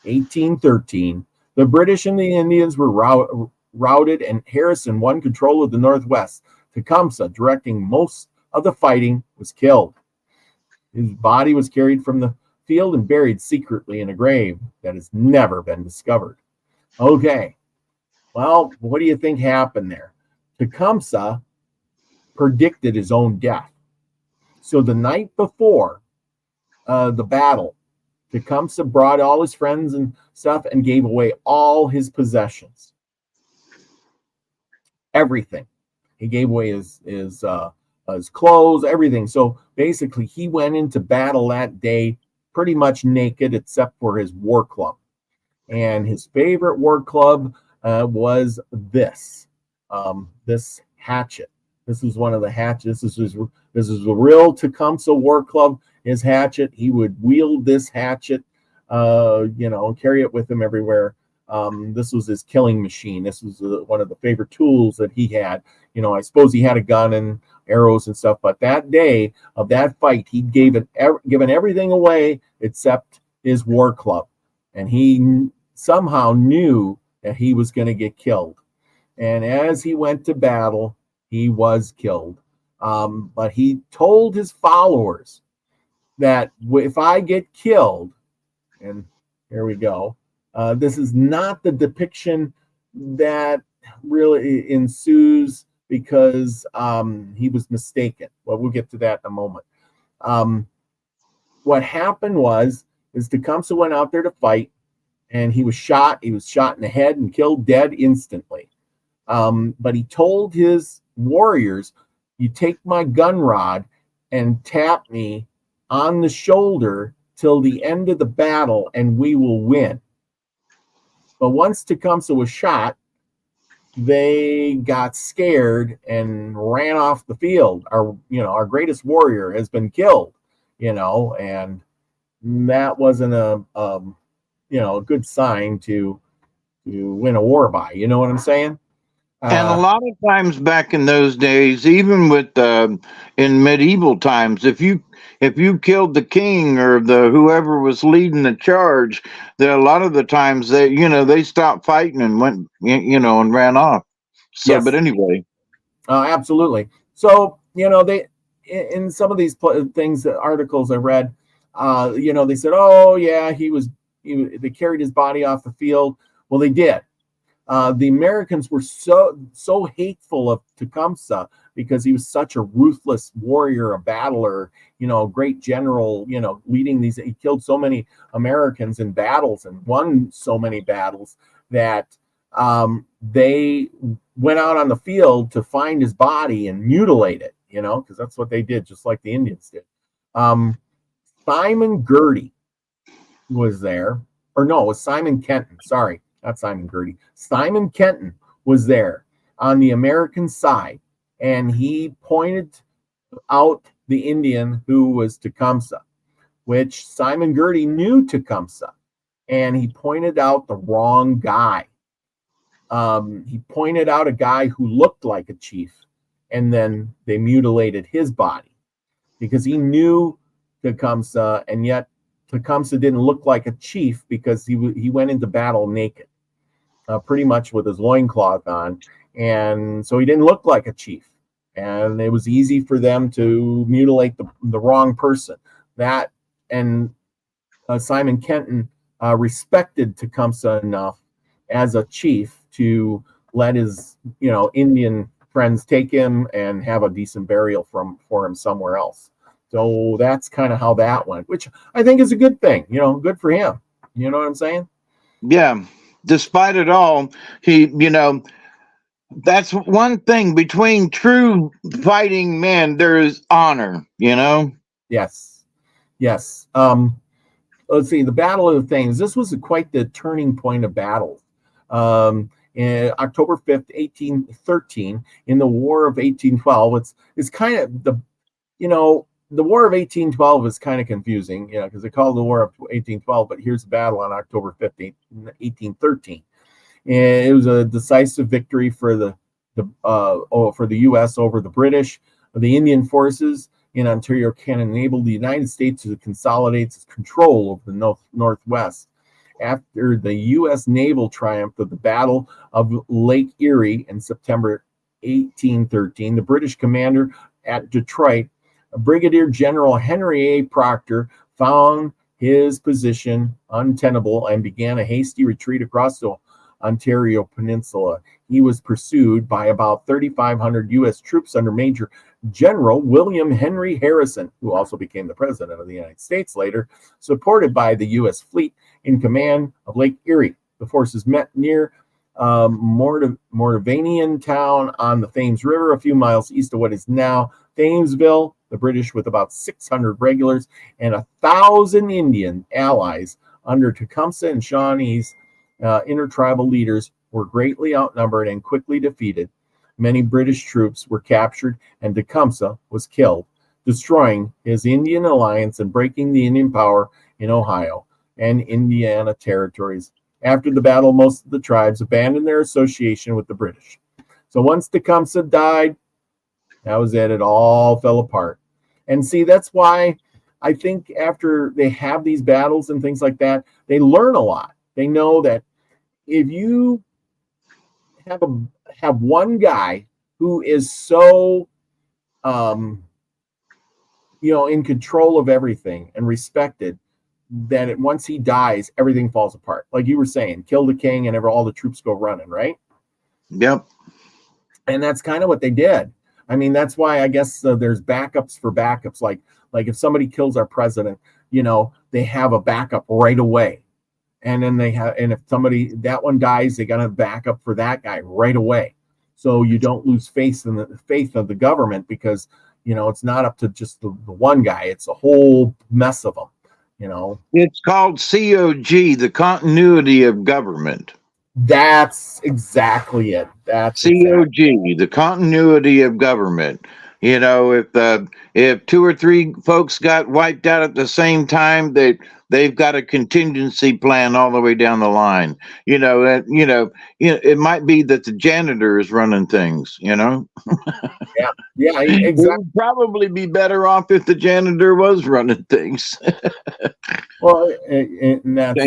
1813, the British and the Indians were routed, and Harrison won control of the Northwest. Tecumseh, directing most of the fighting, was killed. His body was carried from the field and buried secretly in a grave that has never been discovered. Okay. Well, what do you think happened there? Tecumseh predicted his own death. So the night before the battle, Tecumseh brought all his friends and stuff and gave away all his possessions. Everything. He gave away his clothes, everything. So basically, he went into battle that day pretty much naked, except for his war club. And his favorite war club was this hatchet. This is one of the hatchets. This is the real Tecumseh war club. His hatchet. He would wield this hatchet, carry it with him everywhere. This was his killing machine. This was one of the favorite tools that he had. I suppose he had a gun and arrows and stuff, but that day of that fight, he'd given everything away except his war club. And he somehow knew that he was going to get killed. And as he went to battle, he was killed. But he told his followers that if I get killed, and here we go, this is not the depiction that really ensues, because he was mistaken. Well, we'll get to that in a moment. What happened is Tecumseh went out there to fight, and he was shot. He was shot in the head and killed dead instantly. But he told his warriors, you take my gun rod and tap me on the shoulder till the end of the battle, and we will win. But once Tecumseh was shot, they got scared and ran off the field. Our greatest warrior has been killed, and that wasn't a good sign to win a war by. You know what I'm saying? And a lot of times back in those days, even with in medieval times, if you killed the king or the whoever was leading the charge, there a lot of the times they stopped fighting and went and ran off. So, yes. But anyway, absolutely. So they in some of these things, articles I read, they said, oh yeah, they carried his body off the field. Well, they did. The Americans were so hateful of Tecumseh because he was such a ruthless warrior, a battler, a great general, leading these. He killed so many Americans in battles and won so many battles that they went out on the field to find his body and mutilate it, because that's what they did, just like the Indians did. Simon Girty was there, or no, it was Simon Kenton. Sorry. Not Simon Girty. Simon Kenton was there on the American side, and he pointed out the Indian who was Tecumseh, which Simon Girty knew Tecumseh, and he pointed out the wrong guy. He pointed out a guy who looked like a chief, and then they mutilated his body because he knew Tecumseh, and yet Tecumseh didn't look like a chief because he went into battle naked. Pretty much with his loincloth on, and so he didn't look like a chief, and it was easy for them to mutilate the wrong person. That and Simon Kenton respected Tecumseh enough as a chief to let his Indian friends take him and have a decent burial for him somewhere else. So that's kind of how that went, which I think is a good thing. Good for him. You know what I'm saying? Yeah. Despite it all, that's one thing between true fighting men, there is honor, Yes. Let's see, the Battle of the Thames. This was quite the turning point of battles. October 5th, 1813, in the War of 1812. It's kind of the War of 1812 is kind of confusing, because they call it the War of 1812, but here's the battle on October 15th, 1813. And it was a decisive victory for the U.S. over the British. The Indian forces in Ontario, Canada, enabled the United States to consolidate its control over the Northwest. After the U.S. naval triumph of the Battle of Lake Erie in September 1813, the British commander at Detroit, Brigadier General Henry A. Proctor, found his position untenable and began a hasty retreat across the Ontario Peninsula. He was pursued by about 3,500 U.S. troops under Major General William Henry Harrison, who also became the President of the United States later, supported by the U.S. fleet in command of Lake Erie. The forces met near Moravian town on the Thames River, a few miles east of what is now Thamesville. The British, with about 600 regulars and 1,000 Indian allies under Tecumseh and Shawnee's intertribal leaders, were greatly outnumbered and quickly defeated. Many British troops were captured, and Tecumseh was killed, destroying his Indian alliance and breaking the Indian power in Ohio and Indiana territories. After the battle, most of the tribes abandoned their association with the British. So once Tecumseh died, that was it. It all fell apart. And see, that's why I think after they have these battles and things like that, they learn a lot. They know that if you have one guy who is so in control of everything and respected, that once he dies, everything falls apart. Like you were saying, kill the king and all the troops go running, right? Yep. And that's kind of what they did. I mean, that's why I guess there's backups for backups. Like if somebody kills our president, they have a backup right away. And then and if that one dies, they got a backup for that guy right away. So you don't lose faith in the faith of the government, because, it's not up to just the one guy. It's a whole mess of them, It's called COG, the continuity of government. That's exactly it. That's COG, the continuity of government. If two or three folks got wiped out at the same time, they've got a contingency plan all the way down the line. It might be that the janitor is running things. Yeah, exactly. It would probably be better off if the janitor was running things. Well, and that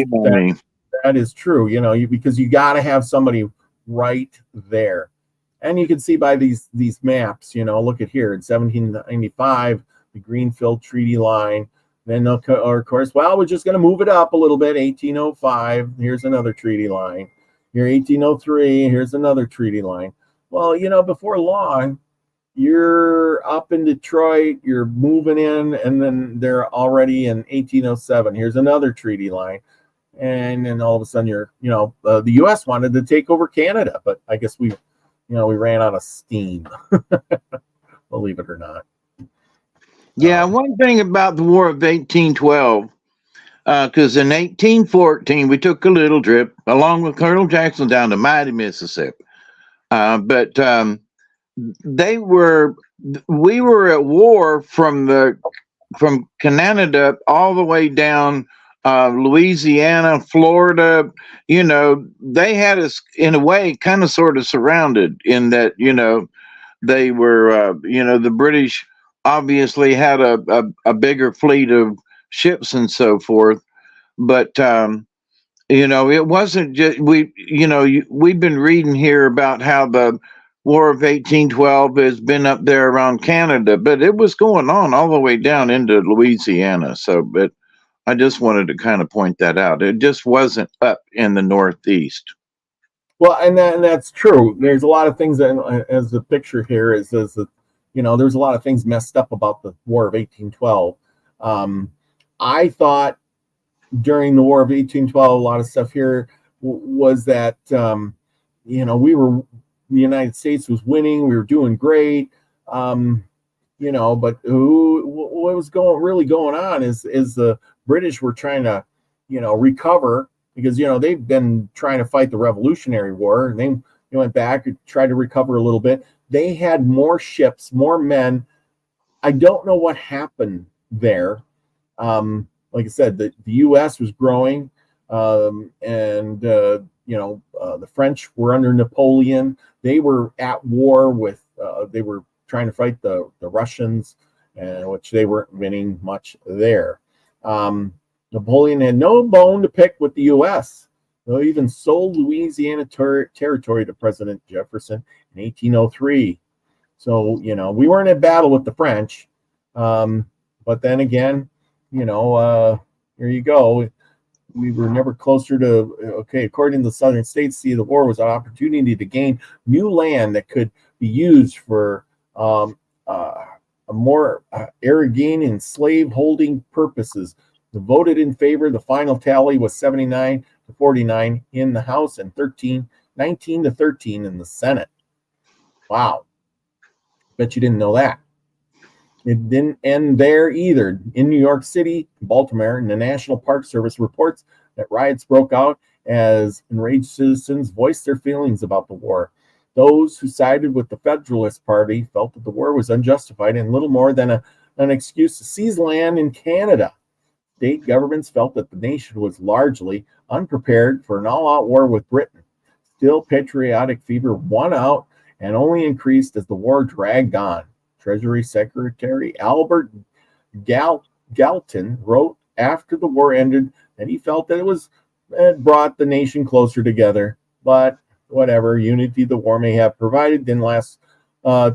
is true. Because you got to have somebody right there. And you can see by these maps, look at here in 1795, the Greenfield Treaty Line. Then, of course, we're just going to move it up a little bit. 1805, here's another treaty line. Here, 1803, here's another treaty line. Well, before long, you're up in Detroit, you're moving in, and then they're already in 1807. Here's another treaty line. And then all of a sudden the U.S. wanted to take over Canada, but I guess we ran out of steam, believe it or not. Yeah, one thing about the War of 1812, because in 1814 we took a little trip along with Colonel Jackson down to mighty Mississippi, but we were at war from Canada all the way down Louisiana, Florida. They had us in a way kind of sort of surrounded, in that they were the British obviously had a bigger fleet of ships and so forth, but it wasn't just we've been reading here about how the War of 1812 has been up there around Canada, but it was going on all the way down into Louisiana. So, but I just wanted to kind of point that out. It just wasn't up in the Northeast. Well, and that's true. There's a lot of things that, as the picture here is that, there's a lot of things messed up about the War of 1812. I thought during the War of 1812, a lot of stuff here was that, the United States was winning. We were doing great. But what was really going on is the British were trying to, recover, because, they've been trying to fight the Revolutionary War, and they went back and tried to recover a little bit. They had more ships, more men. I don't know what happened there. Like I said, the U.S. was growing, and the French were under Napoleon. They were at war with, they were trying to fight the Russians, which they weren't winning much there. Napoleon had no bone to pick with the U.S., though he even sold Louisiana territory to President Jefferson in 1803. So, we weren't at battle with the French. But then again, here you go. We were never closer to, according to the Southern states, the war was an opportunity to gain new land that could be used for a more irrigating and slave holding purposes. The voted in favor. The final tally was 79 to 49 in the House and 19 to 13 in the Senate. Wow. Bet you didn't know that. It didn't end there either. In New York City, Baltimore, and the National Park Service reports that riots broke out as enraged citizens voiced their feelings about the war. Those who sided with the Federalist Party felt that the war was unjustified and little more than an excuse to seize land in Canada. State governments felt that the nation was largely unprepared for an all-out war with Britain. Still, patriotic fever won out and only increased as the war dragged on. Treasury Secretary Albert Galton wrote after the war ended that he felt that it brought the nation closer together. But whatever unity the war may have provided didn't last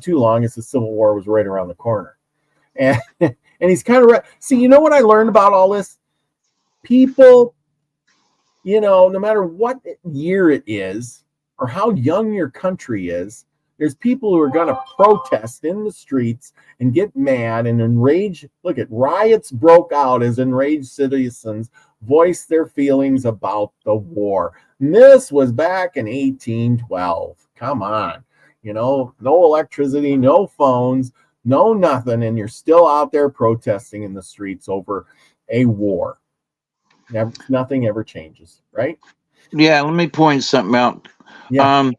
too long, as the Civil War was right around the corner. And he's kind of right. See, you know what I learned about all this? People, no matter what year it is or how young your country is, there's people who are going to protest in the streets and get mad and enrage. Look at riots broke out as enraged citizens voiced their feelings about the war. And this was back in 1812. Come on. No electricity, no phones, no nothing. And you're still out there protesting in the streets over a war. Nothing ever changes, right? Yeah, let me point something out. Yeah.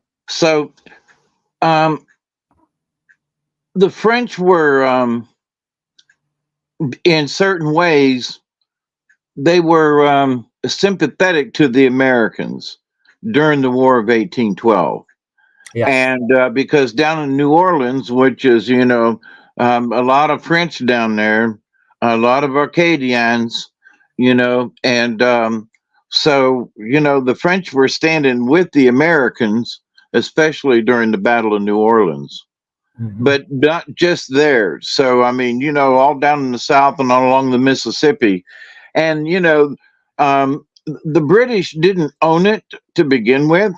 The French were, in certain ways, they were sympathetic to the Americans during the War of 1812. Yes. And because down in New Orleans, which is, a lot of French down there, a lot of Acadians, and so, the French were standing with the Americans, especially during the Battle of New Orleans, but not just there. So, all down in the South and all along the Mississippi. And, the British didn't own it to begin with,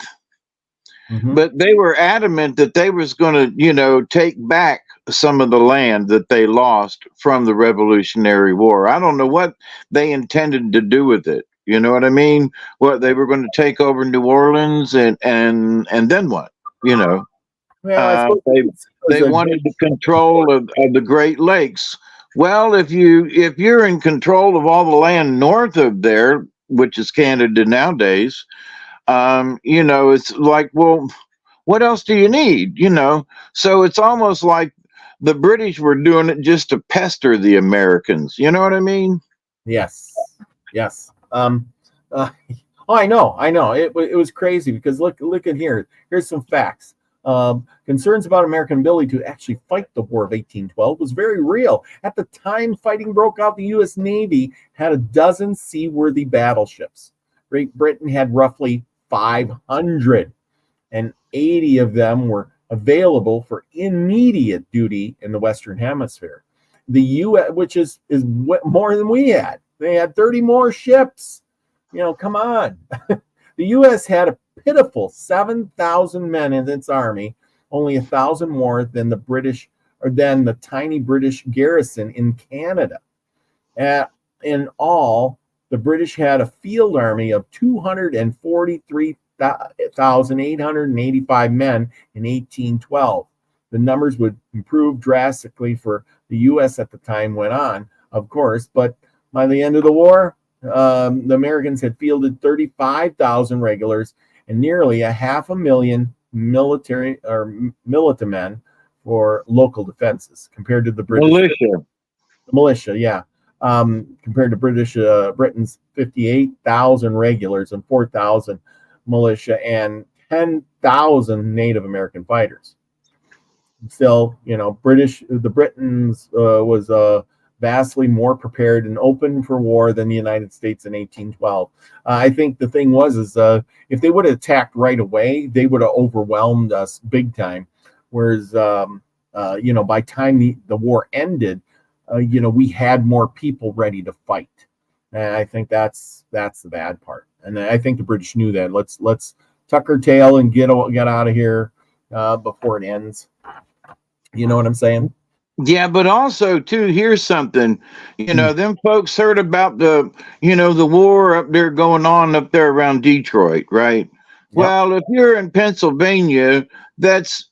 but they were adamant that they was going to, take back some of the land that they lost from the Revolutionary War. I don't know what they intended to do with it. You know what I mean? What, they were going to take over New Orleans and then what? Well, they wanted the control of the Great Lakes. Well, if you're in control of all the land north of there, which is Canada nowadays, it's like, well, what else do you need? So it's almost like the British were doing it just to pester the Americans. You know what I mean? Yes. I know. It was crazy because look at here. Here's some facts. Concerns about American ability to actually fight the War of 1812 was very real. At the time fighting broke out, the U.S. Navy had a dozen seaworthy battleships. Great Britain had roughly 500, and 80 of them were available for immediate duty in the Western Hemisphere. The U.S., which is more than we had. They had 30 more ships. Come on. The U.S. had a pitiful 7,000 men in its army, only 1,000 more than the tiny British garrison in Canada. In all, the British had a field army of 243,885 men in 1812. The numbers would improve drastically for the U.S. at the time went on, of course, but by the end of the war, the Americans had fielded 35,000 regulars and nearly 500,000 military or militia men for local defenses, compared to the British militia, yeah. Compared to Britain's 58,000 regulars and 4,000 militia and 10,000 Native American fighters. Still, the Britons was vastly more prepared and open for war than the United States in 1812. I think the thing was if they would have attacked right away, they would have overwhelmed us big time. Whereas, by time the war ended, we had more people ready to fight. And I think that's the bad part. And I think the British knew that. Let's tuck our tail and get out of here before it ends. You know what I'm saying? Yeah, but also too, here's something. Them folks heard about the war up there going on up there around Detroit, right? Yep. Well, if you're in Pennsylvania, that's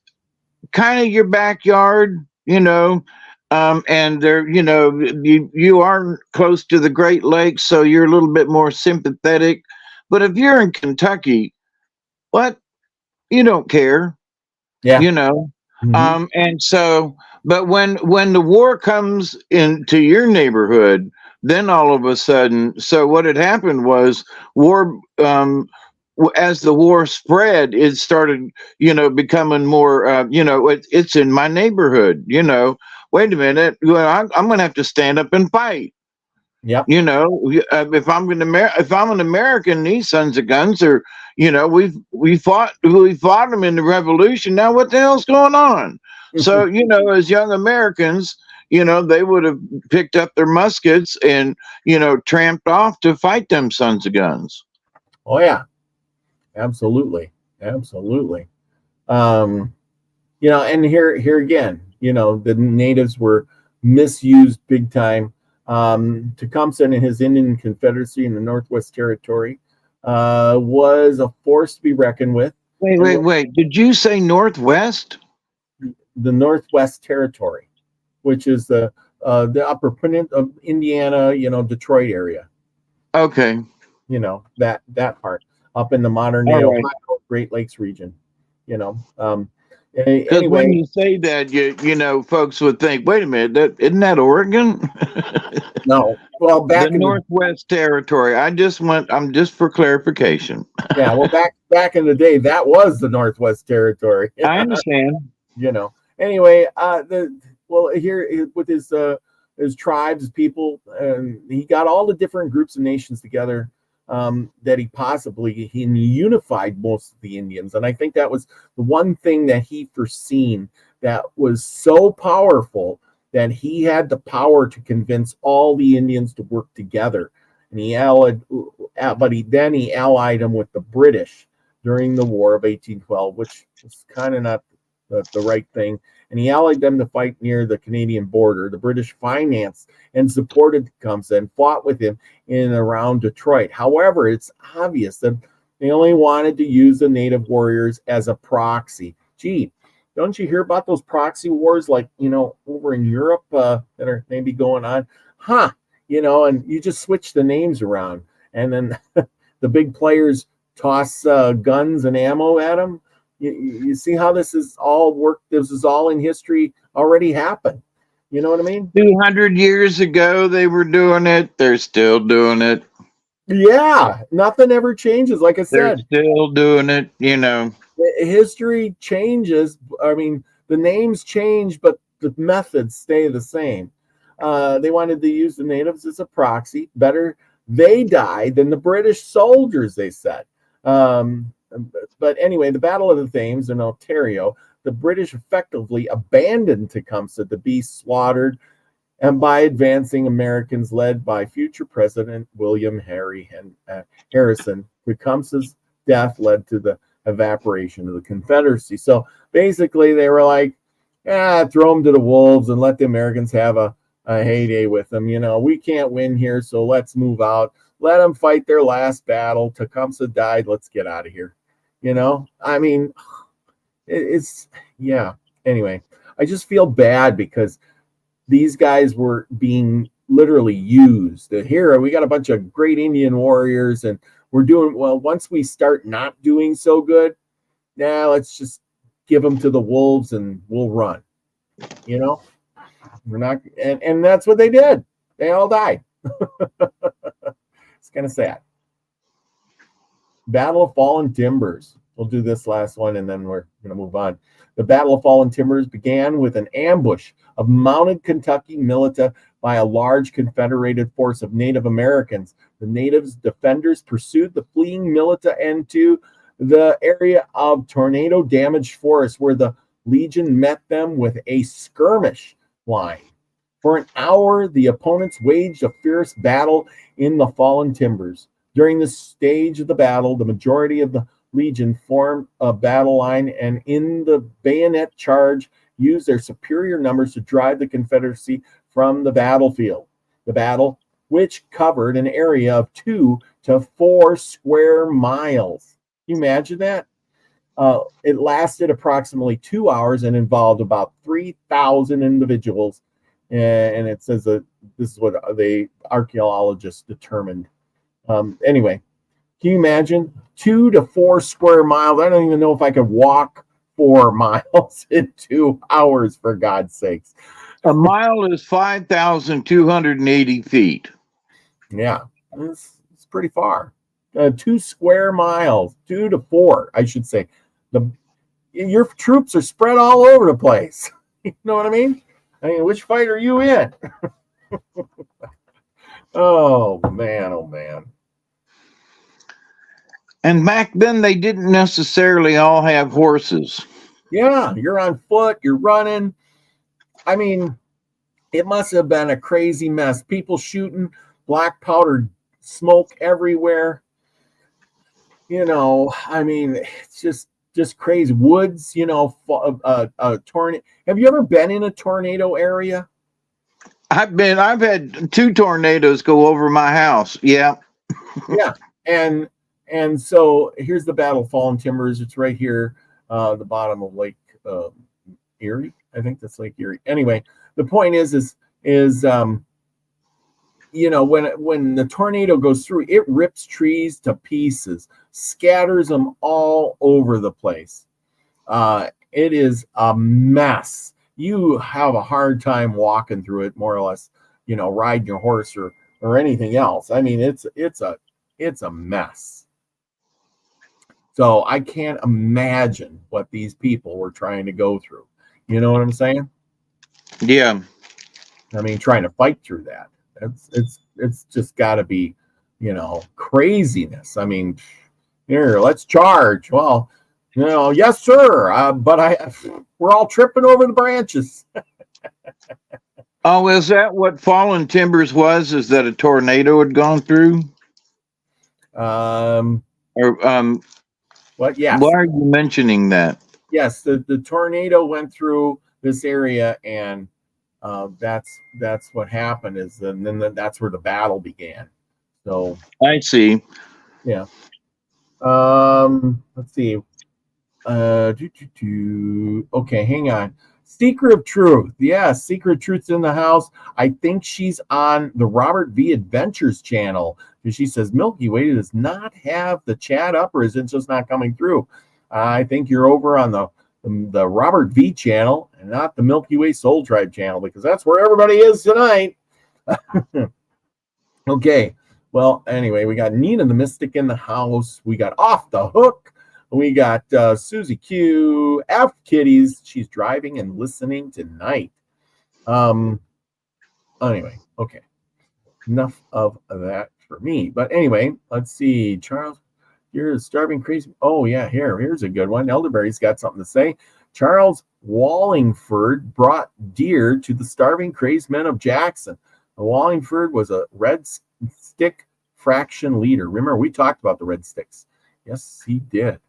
kind of your backyard, and there, you are close to the Great Lakes, so you're a little bit more sympathetic. But if you're in Kentucky, what? You don't care. Yeah. Mm-hmm. And so, but when the war comes into your neighborhood, then all of a sudden, so what had happened was war, as the war spread, it started, becoming more, it's in my neighborhood, wait a minute, I'm going to have to stand up and fight. Yeah. If I'm an American, these sons of guns are, we fought them in the Revolution. Now what the hell's going on? So, as young Americans, they would have picked up their muskets and, tramped off to fight them sons of guns. Oh yeah, absolutely. And here again, the natives were misused big time. Tecumseh and his Indian Confederacy in the Northwest Territory was a force to be reckoned with. Wait. Did you say Northwest? The Northwest Territory, which is the upper peninsula of Indiana, Detroit area. Okay. That part up in the modern day Ohio, Great Lakes region. Anyway, when you say that, folks would think, wait a minute, isn't that Oregon? No. Well, back the Northwest Territory. I'm just for clarification. Yeah, well, back in the day, that was the Northwest Territory. I understand. Anyway, here with his tribes, his people, he got all the different groups of nations together that he unified most of the Indians. And I think that was the one thing that he foreseen that was so powerful, that he had the power to convince all the Indians to work together. And he allied them with the British during the War of 1812, which was kind of not the right thing. And he allied them to fight near the Canadian border. The British financed and supported Tecumseh and fought with him in and around Detroit. However, it's obvious that they only wanted to use the native warriors as a proxy. Gee, don't you hear about those proxy wars like, over in Europe that are maybe going on? And you just switch the names around. And then the big players toss guns and ammo at them. You see how this is all worked? This is all in history, already happened. You know what I mean? 200 years ago, they were doing it. They're still doing it. Yeah, nothing ever changes. Like I said, they're still doing it. History changes. I mean, the names change, but the methods stay the same. They wanted to use the natives as a proxy. Better they died than the British soldiers, they said. But anyway, the Battle of the Thames in Ontario, the British effectively abandoned Tecumseh to be slaughtered, and by advancing Americans led by future President William Harrison, Tecumseh's death led to the evaporation of the Confederacy. So basically, they were like, throw them to the wolves and let the Americans have a heyday with them. We can't win here, so let's move out. Let them fight their last battle. Tecumseh died. Let's get out of here. I mean, Anyway, I just feel bad because these guys were being literally used. Here we got a bunch of great Indian warriors, and we're doing well. Once we start not doing so good, now let's just give them to the wolves and we'll run. You know, we're not, and that's what they did. They all died. It's kind of sad. Battle of Fallen Timbers. We'll do this last one and then we're going to move on. The Battle of Fallen Timbers began with an ambush of mounted Kentucky militia by a large Confederated force of Native Americans. The natives defenders pursued the fleeing militia into the area of tornado-damaged forest, where the Legion met them with a skirmish line. For an hour, the opponents waged a fierce battle in the Fallen Timbers. During this stage of the battle, the majority of the Legion formed a battle line, and in the bayonet charge, used their superior numbers to drive the Confederacy from the battlefield. The battle, which covered an area of 2 to 4 square miles. Can you imagine that? It lasted approximately 2 hours and involved about 3,000 individuals. And it says that this is what the archaeologists determined. Anyway, can you imagine 2 to 4 square miles? I don't even know if I could walk 4 miles in 2 hours, for God's sakes. A mile is 5,280 feet. Yeah, it's pretty far. 2 square miles, 2 to 4, I should say. Your troops are spread all over the place. You know what I mean? Which fight are you in? Oh, man, oh, man. And back then, they didn't necessarily all have horses. Yeah, you're on foot, you're running. I mean, it must have been a crazy mess. People shooting, black powder smoke everywhere. You know, I mean, it's just crazy. Woods, you know, a tornado. Have you ever been in a tornado area? I've had 2 tornadoes go over my house. Yeah. Yeah. And so here's the Battle of Fallen Timbers. It's right here, the bottom of Lake Erie. I think that's Lake Erie. Anyway, the point is you know, when the tornado goes through, it rips trees to pieces, scatters them all over the place. It is a mess. You have a hard time walking through it, more or less, you know, riding your horse or anything else. I mean, it's a mess. So I can't imagine what these people were trying to go through. You know what I'm saying? Yeah. I mean, trying to fight through that. It's just got to be, you know, craziness. I mean, here, let's charge. Well, you know, yes, sir. But we're all tripping over the branches. Oh, is that what Fallen Timbers was? Is that a tornado had gone through? What? Yes. Why are you mentioning that? Yes, the tornado went through this area, and that's what happened. And then that's where the battle began. So I see. Yeah. Let's see. Okay, hang on. Secret of Truth. Yes, Secret of Truth's in the house. I think she's on the Robert V Adventures channel, because she says Milky Way does not have the chat up, or is it just not coming through? I think you're over on the Robert V channel and not the Milky Way Soul Tribe channel, because that's where everybody is tonight. Okay. Well, anyway, we got Nina the Mystic in the house. We got Off the Hook. We got Susie Q, F Kitties. She's driving and listening tonight. Anyway, okay. Enough of that for me. But anyway, let's see. Charles, you're starving crazy. Oh, yeah, here's a good one. Elderberry's got something to say. Charles Wallingford brought deer to the starving crazed men of Jackson. Wallingford was a Red Stick fraction leader. Remember, we talked about the Red Sticks. Yes, he did.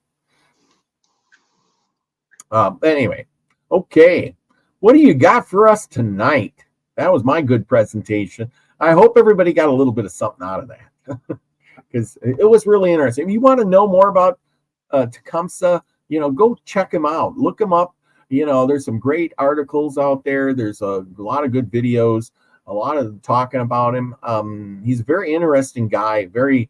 Anyway, okay. What do you got for us tonight? That was my good presentation. I hope everybody got a little bit of something out of that, because it was really interesting. If you want to know more about Tecumseh, you know, go check him out. Look him up. You know, there's some great articles out there. There's a lot of good videos. a lot of talking about him. He's a very interesting guy, very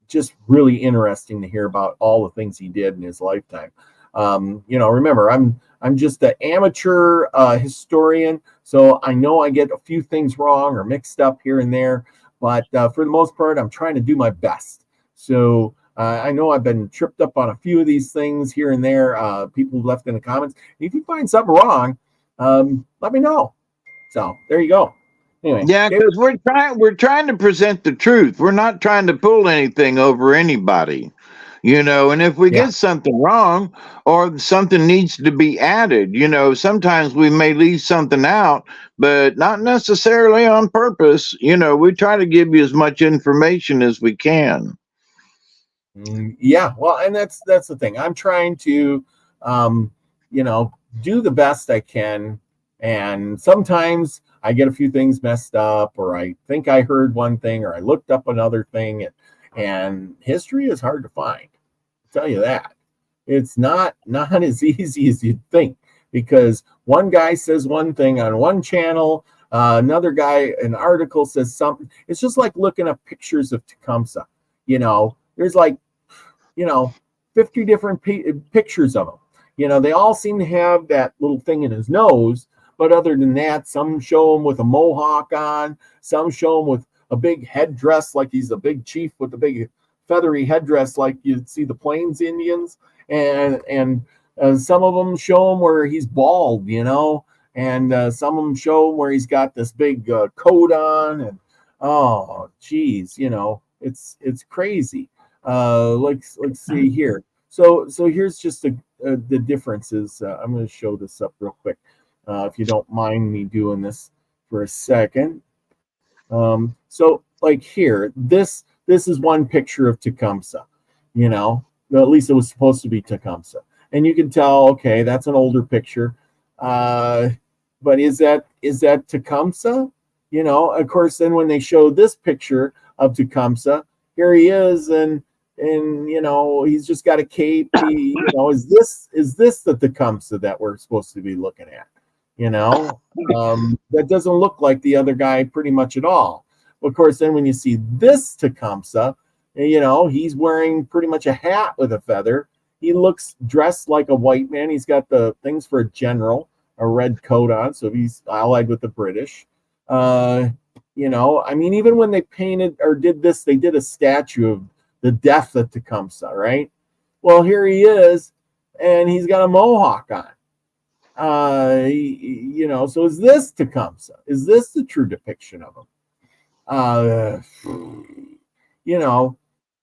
just really interesting to hear about all the things he did in his lifetime. Remember, I'm just an amateur historian, so I know I get a few things wrong or mixed up here and there, but for the most part, I'm trying to do my best. So I know I've been tripped up on a few of these things here and there. People left in the comments. If you find something wrong, let me know. So there you go. Anyway, Yeah, because we're trying to present the truth. We're not trying to pull anything over anybody, and if we get something wrong or something needs to be added, sometimes we may leave something out, but not necessarily on purpose. We try to give you as much information as we can. Yeah, well, and that's the thing. I'm trying to do the best I can, and sometimes I get a few things messed up, or I think I heard one thing, or I looked up another thing, and history is hard to find. I'll tell you that. It's not as easy as you'd think, because one guy says one thing on one channel, another guy, an article says something. It's just like looking up pictures of Tecumseh. There's like 50 different pictures of him. They all seem to have that little thing in his nose. But other than that, some show him with a mohawk on. Some show him with a big headdress, like he's a big chief with a big feathery headdress, like you'd see the Plains Indians. And some of them show him where he's bald, and some of them show him where he's got this big coat on. And oh, geez, it's crazy. Let's see here. So here's just the differences. I'm going to show this up real quick. If you don't mind me doing this for a second. So like here, this is one picture of Tecumseh, at least it was supposed to be Tecumseh. And you can tell, okay, that's an older picture. But is that Tecumseh? Of course, then when they show this picture of Tecumseh, here he is, and he's just got a cape. Is this the Tecumseh that we're supposed to be looking at? That doesn't look like the other guy pretty much at all. Of course, then when you see this Tecumseh, he's wearing pretty much a hat with a feather. He looks dressed like a white man. He's got the things for a general, a red coat on, so he's allied with the British. Even when they painted or did this, they did a statue of the death of Tecumseh, right? Well, here he is, and he's got a mohawk on. So is this Tecumseh? Is this the true depiction of him?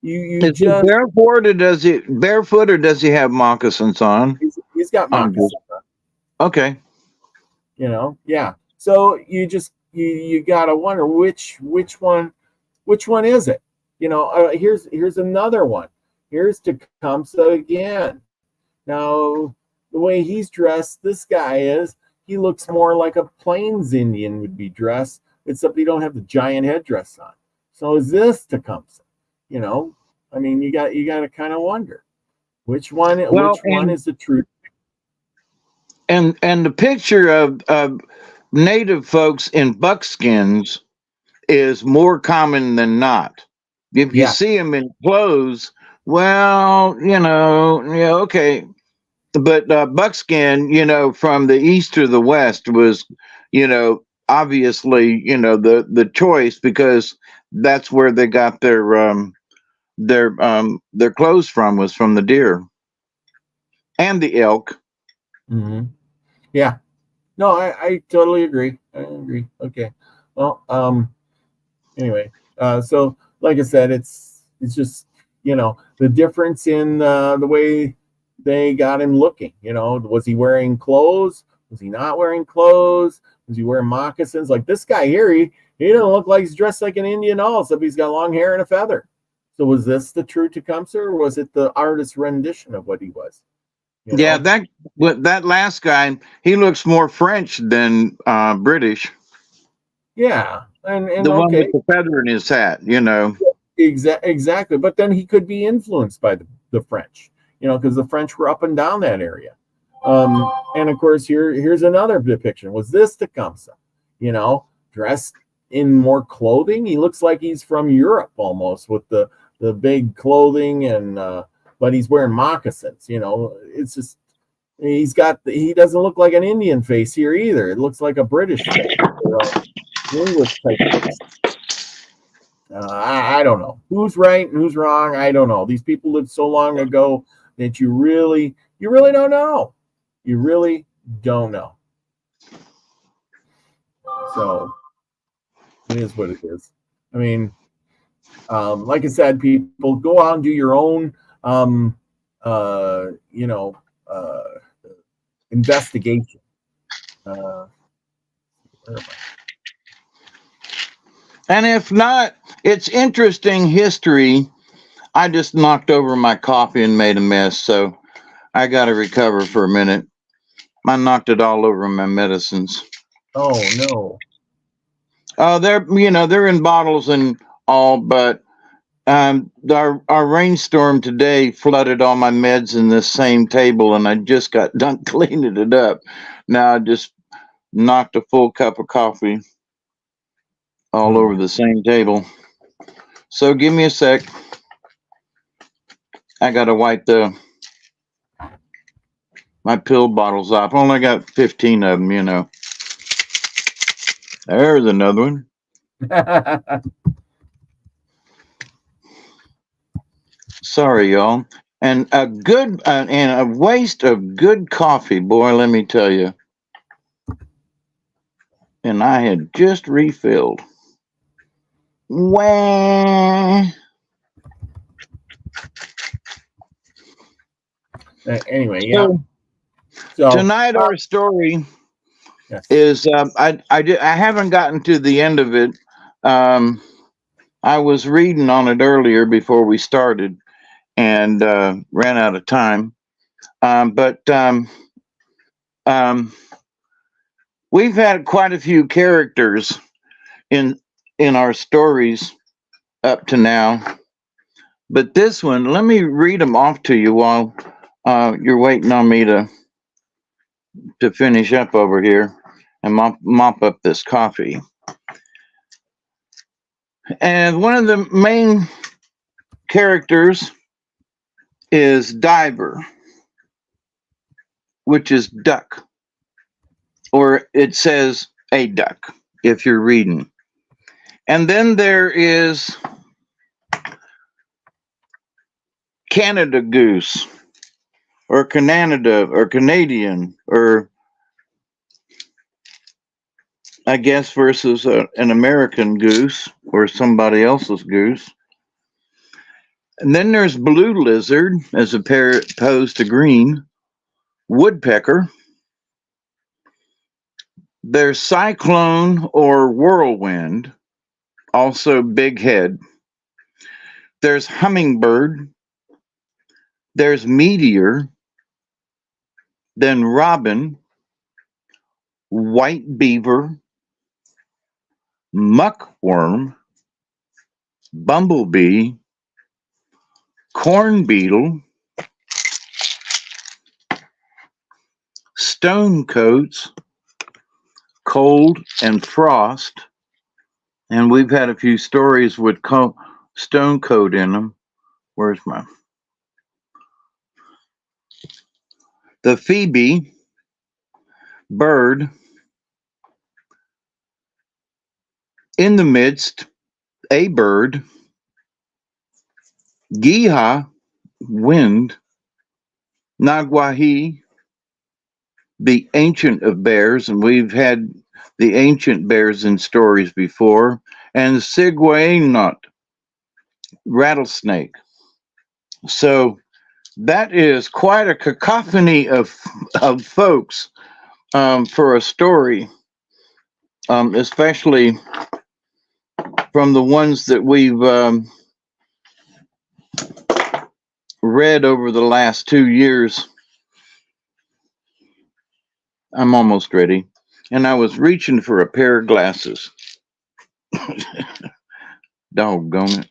Is he barefoot, or does he have moccasins on? He's got moccasins on. Okay. Yeah. So you gotta wonder which one is it? Here's another one. Here's Tecumseh again. Now, the way he's dressed, this guy he looks more like a Plains Indian would be dressed, except he don't have the giant headdress on. So is this Tecumseh? You got to kind of wonder which one is the truth. And the picture of native folks in buckskins is more common than not. If you see them in clothes, well, okay. But buckskin, from the east or the west was, obviously, the choice, because that's where they got their clothes from, was from the deer and the elk. Mm-hmm. Yeah. No, I totally agree. I agree. Okay. Well, anyway, so like I said, it's just, the difference in the way they got him looking. Was he wearing clothes? Was he not wearing clothes? Was he wearing moccasins? Like this guy here, he doesn't look like he's dressed like an Indian at all, except he's got long hair and a feather. So was this the true Tecumseh, or was it the artist's rendition of what he was? Yeah, that last guy, he looks more French than British. Yeah, and the one with the feather in his hat, Exactly, but then he could be influenced by the French, because the French were up and down that area. And of course, here's another depiction. Was this Tecumseh? you know, dressed in more clothing. He looks like he's from Europe almost with the big clothing and but he's wearing moccasins, you know. It's just he doesn't look like an Indian face here either. It looks like a British face or English type face. I don't know who's right and who's wrong. I don't know. These people lived so long ago that you really don't know. You really don't know. So it is what it is. I mean, like I said, people go out and do your own, you know, investigation. And if not, it's interesting history. I just knocked over my coffee and made a mess, so I got to recover for a minute. I knocked it all over my medicines. Oh no! They're in bottles and all, but our rainstorm today flooded all my meds in this same table, and I just got done cleaning it up. Now I just knocked a full cup of coffee all over the same table. So give me a sec. I gotta wipe my pill bottles off. I only got 15 of them, you know. There's another one. Sorry, y'all. And a waste of good coffee, boy. Let me tell you. And I had just refilled. Wah. Anyway, yeah. So tonight our story yes. is I haven't gotten to the end of it. I was reading on it earlier before we started and ran out of time. But we've had quite a few characters in our stories up to now. But this one, let me read them off to you while you're waiting on me to finish up over here and mop up this coffee. And one of the main characters is Diver, which is duck, or it says a duck if you're reading. And then there is Canada Goose, or Canada, or Canadian, or I guess versus an American goose or somebody else's goose. And then there's blue lizard as opposed to green, woodpecker. There's cyclone or whirlwind, also big head. There's hummingbird. There's meteor. Then robin, white beaver, muckworm, bumblebee, corn beetle, stone coats, cold and frost. And we've had a few stories with stone coat in them. Where's my... The phoebe, bird, in the midst, a bird, Giha, wind, Nagwahi, the ancient of bears, and we've had the ancient bears in stories before, and Sigwainot, rattlesnake. So that is quite a cacophony of folks for a story, especially from the ones that we've read over the last 2 years. I'm almost ready. And I was reaching for a pair of glasses. Doggone it.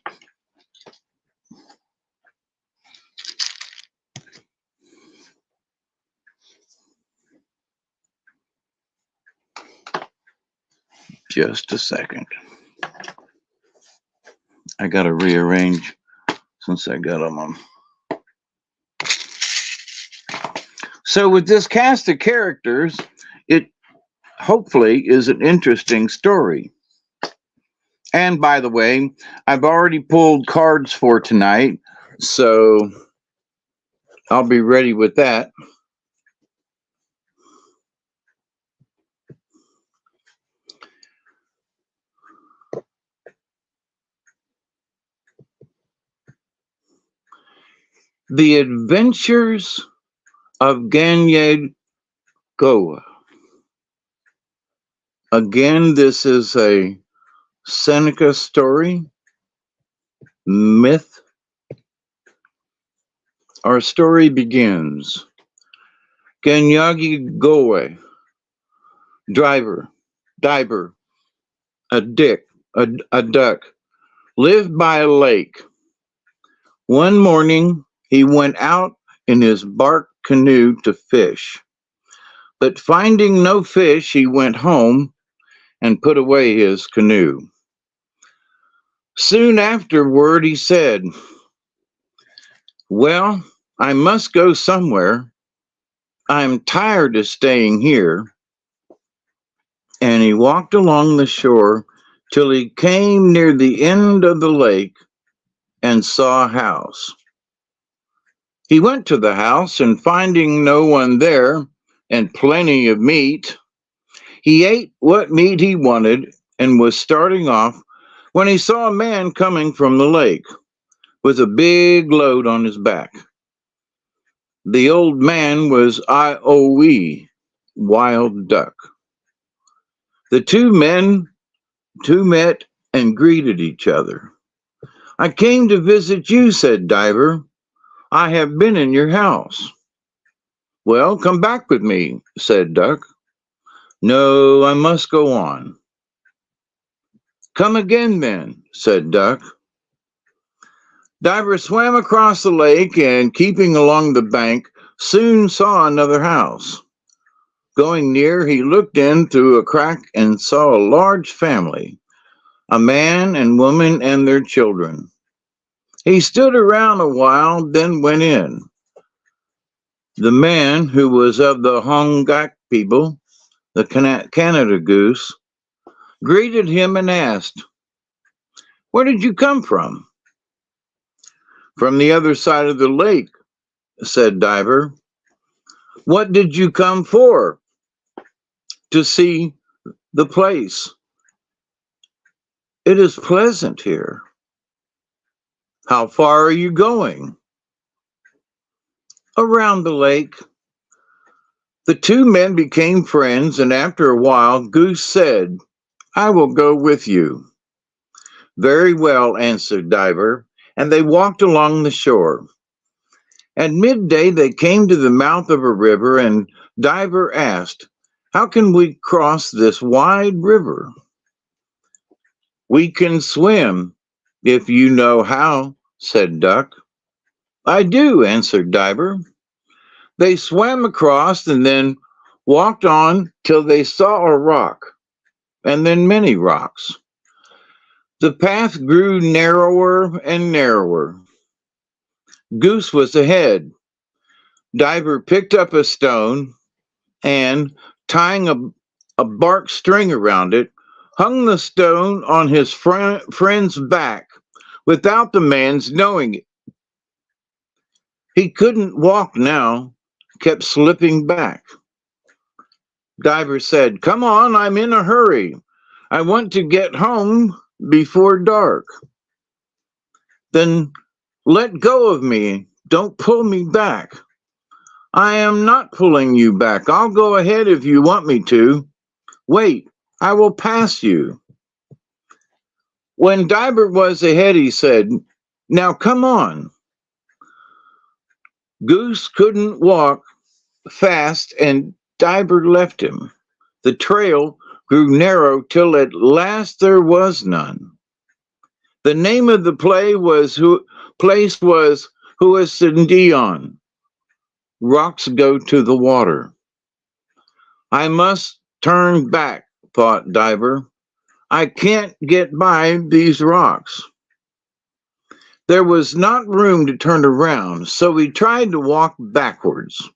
just a second. I got to rearrange since I got them on. So with this cast of characters, it hopefully is an interesting story. And by the way, I've already pulled cards for tonight, so I'll be ready with that. The Adventures of Ganyed Goa. Again, this is a Seneca story, myth. Our story begins. Ganyagi Goa, diver, a duck, lived by a lake. One morning, he went out in his bark canoe to fish. But finding no fish, he went home and put away his canoe. Soon afterward, he said, "Well, I must go somewhere. I'm tired of staying here." And he walked along the shore till he came near the end of the lake and saw a house. He went to the house, and finding no one there and plenty of meat, he ate what meat he wanted and was starting off when he saw a man coming from the lake with a big load on his back. The old man was Ioe, wild duck. The two met and greeted each other. "I came to visit you," said Diver. "I have been in your house." "Well, come back with me," said Duck. "No, I must go on." "Come again then," said Duck. Diver swam across the lake and, keeping along the bank, soon saw another house. Going near, he looked in through a crack and saw a large family, a man and woman and their children. He stood around a while, then went in. The man, who was of the Hongak people, the Canada goose, greeted him and asked, "Where did you come from?" "From the other side of the lake," said Diver. "What did you come for?" "To see the place. It is pleasant here." "How far are you going?" "Around the lake." The two men became friends, and after a while, Goose said, "I will go with you." "Very well," answered Diver, and they walked along the shore. At midday, they came to the mouth of a river, and Diver asked, "How can we cross this wide river?" "We can swim, if you know how," said Duck. "I do," answered Diver. They swam across and then walked on till they saw a rock, and then many rocks. The path grew narrower and narrower. Goose was ahead. Diver picked up a stone and, tying a bark string around it, hung the stone on his friend's back without the man's knowing it. He couldn't walk now, kept slipping back. Diver said, "Come on, I'm in a hurry. I want to get home before dark." "Then let go of me. Don't pull me back." "I am not pulling you back. I'll go ahead if you want me to. Wait, I will pass you." When Diver was ahead, he said, "Now come on." Goose couldn't walk fast, and Diver left him. The trail grew narrow till at last there was none. The name of the place was Huasindion. Rocks go to the water. "I must turn back," thought Diver. I can't get by these rocks. There was not room to turn around, so he tried to walk backwards.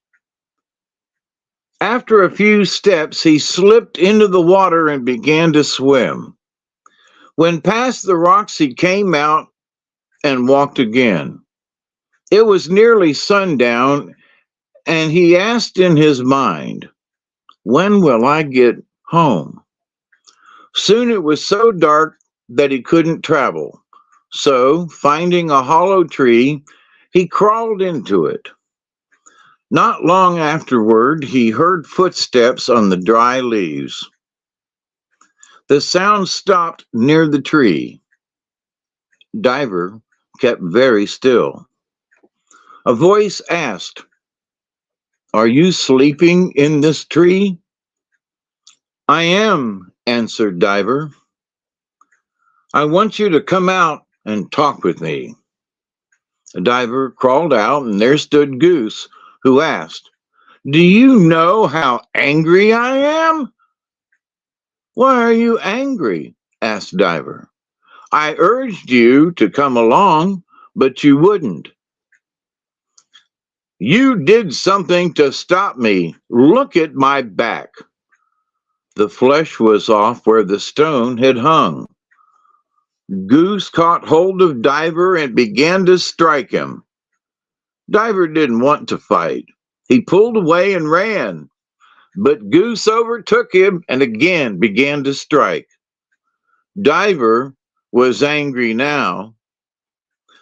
After a few steps, he slipped into the water and began to swim. When past the rocks, he came out and walked again. It was nearly sundown, and he asked in his mind, "When will I get home?" Soon it was so dark that he couldn't travel. So, finding a hollow tree, he crawled into it. Not long afterward, he heard footsteps on the dry leaves. The sound stopped near the tree. Diver kept very still. A voice asked, "Are you sleeping in this tree?" "I am," answered Diver. "I want you to come out and talk with me." The diver crawled out, and there stood Goose, who asked, "Do you know how angry I am?" "Why are you angry?" asked Diver. "I urged you to come along, but you wouldn't." "You did something to stop me. Look at my back." The flesh was off where the stone had hung. Goose caught hold of Diver and began to strike him. Diver didn't want to fight. He pulled away and ran, but Goose overtook him and again began to strike. Diver was angry now.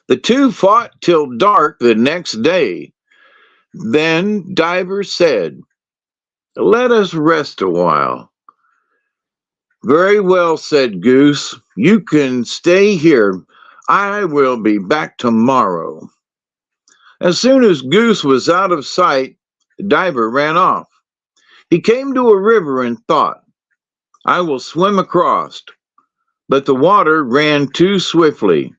The two fought till dark the next day. Then Diver said, "Let us rest a while." "Very well," said Goose. "You can stay here. I will be back tomorrow." As soon as Goose was out of sight, Diver ran off. He came to a river and thought, "I will swim across." But the water ran too swiftly.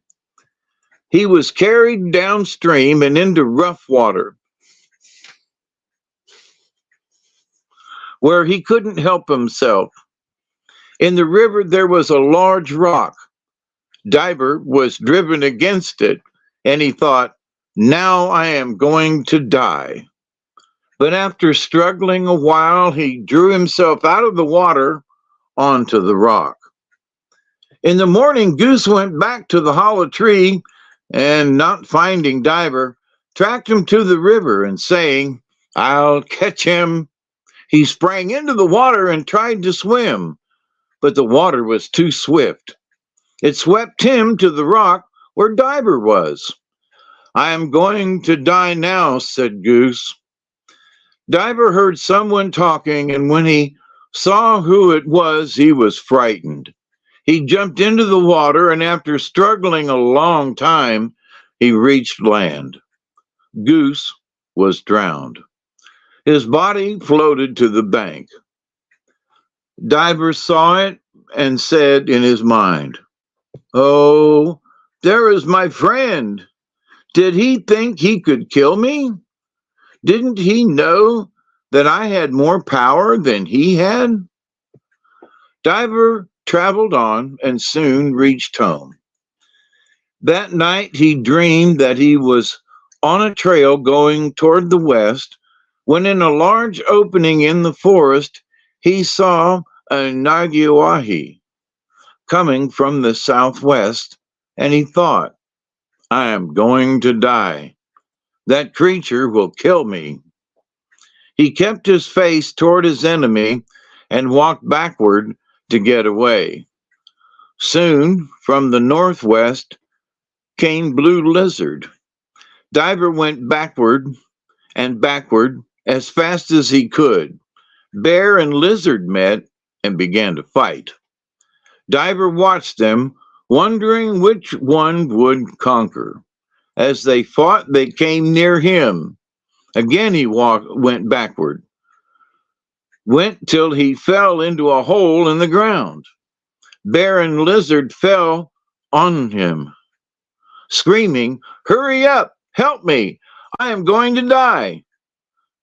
He was carried downstream and into rough water, where he couldn't help himself. In the river there was a large rock. Diver was driven against it, and he thought, "Now I am going to die." But after struggling a while, he drew himself out of the water onto the rock. In the morning, Goose went back to the hollow tree and, not finding Diver, tracked him to the river and saying, "I'll catch him." He sprang into the water and tried to swim, but the water was too swift. It swept him to the rock where Diver was. "I am going to die now," said Goose. Diver heard someone talking, and when he saw who it was, he was frightened. He jumped into the water, and after struggling a long time, he reached land. Goose was drowned. His body floated to the bank. Diver saw it and said in his mind, "Oh, there is my friend. Did he think he could kill me? Didn't he know that I had more power than he had?" Diver traveled on and soon reached home. That night he dreamed that he was on a trail going toward the west, when in a large opening in the forest he saw a nagiwahi coming from the southwest, and he thought, "I am going to die. That creature will kill me." He kept his face toward his enemy and walked backward to get away. Soon, from the northwest, came Blue Lizard. Diver went backward and backward as fast as he could. Bear and Lizard met and began to fight. Diver watched them, wondering which one would conquer. As they fought, they came near him. Again he went backward, went till he fell into a hole in the ground. Bear and Lizard fell on him, screaming, "Hurry up! Help me! I am going to die!"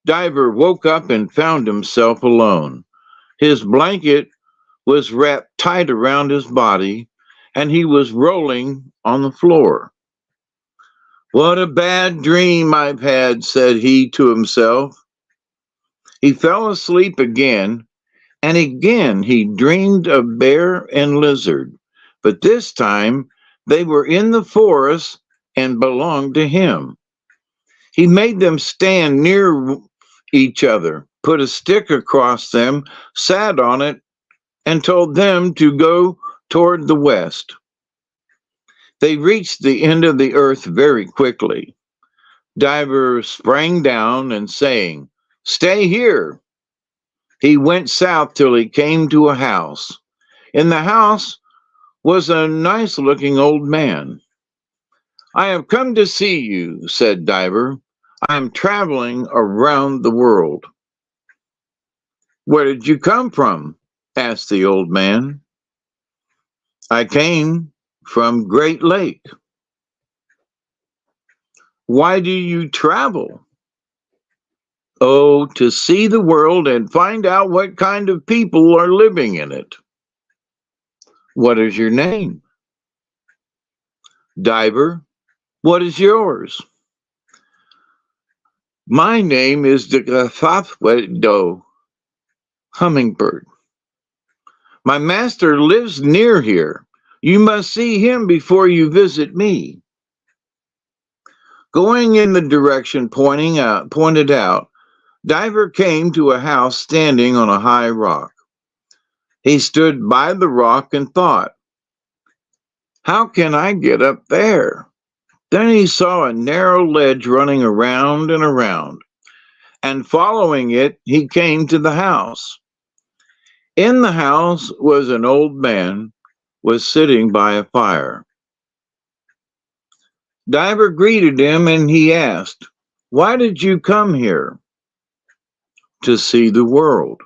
Diver woke up and found himself alone. His blanket was wrapped tight around his body, and he was rolling on the floor. "What a bad dream I've had," said he to himself. He fell asleep again, and again he dreamed of bear and lizard, but this time they were in the forest and belonged to him. He made them stand near each other, put a stick across them, sat on it, and told them to go toward the west. They reached the end of the earth very quickly. Diver sprang down and saying, "Stay here." He went south till he came to a house. In the house was a nice looking old man. "I have come to see you," said Diver. "I am traveling around the world." "Where did you come from?" asked the old man. "I came from Great Lake." "Why do you travel?" "Oh, to see the world and find out what kind of people are living in it." "What is your name?" "Diver." "What is yours?" "My name is the Gafafwedo, hummingbird. My master lives near here. You must see him before you visit me." Going in the direction pointed out, Diver came to a house standing on a high rock. He stood by the rock and thought, "How can I get up there?" Then he saw a narrow ledge running around and around, and following it, he came to the house. In the house was an old man, was sitting by a fire. Diver greeted him and he asked, "Why did you come here?" "To see the world."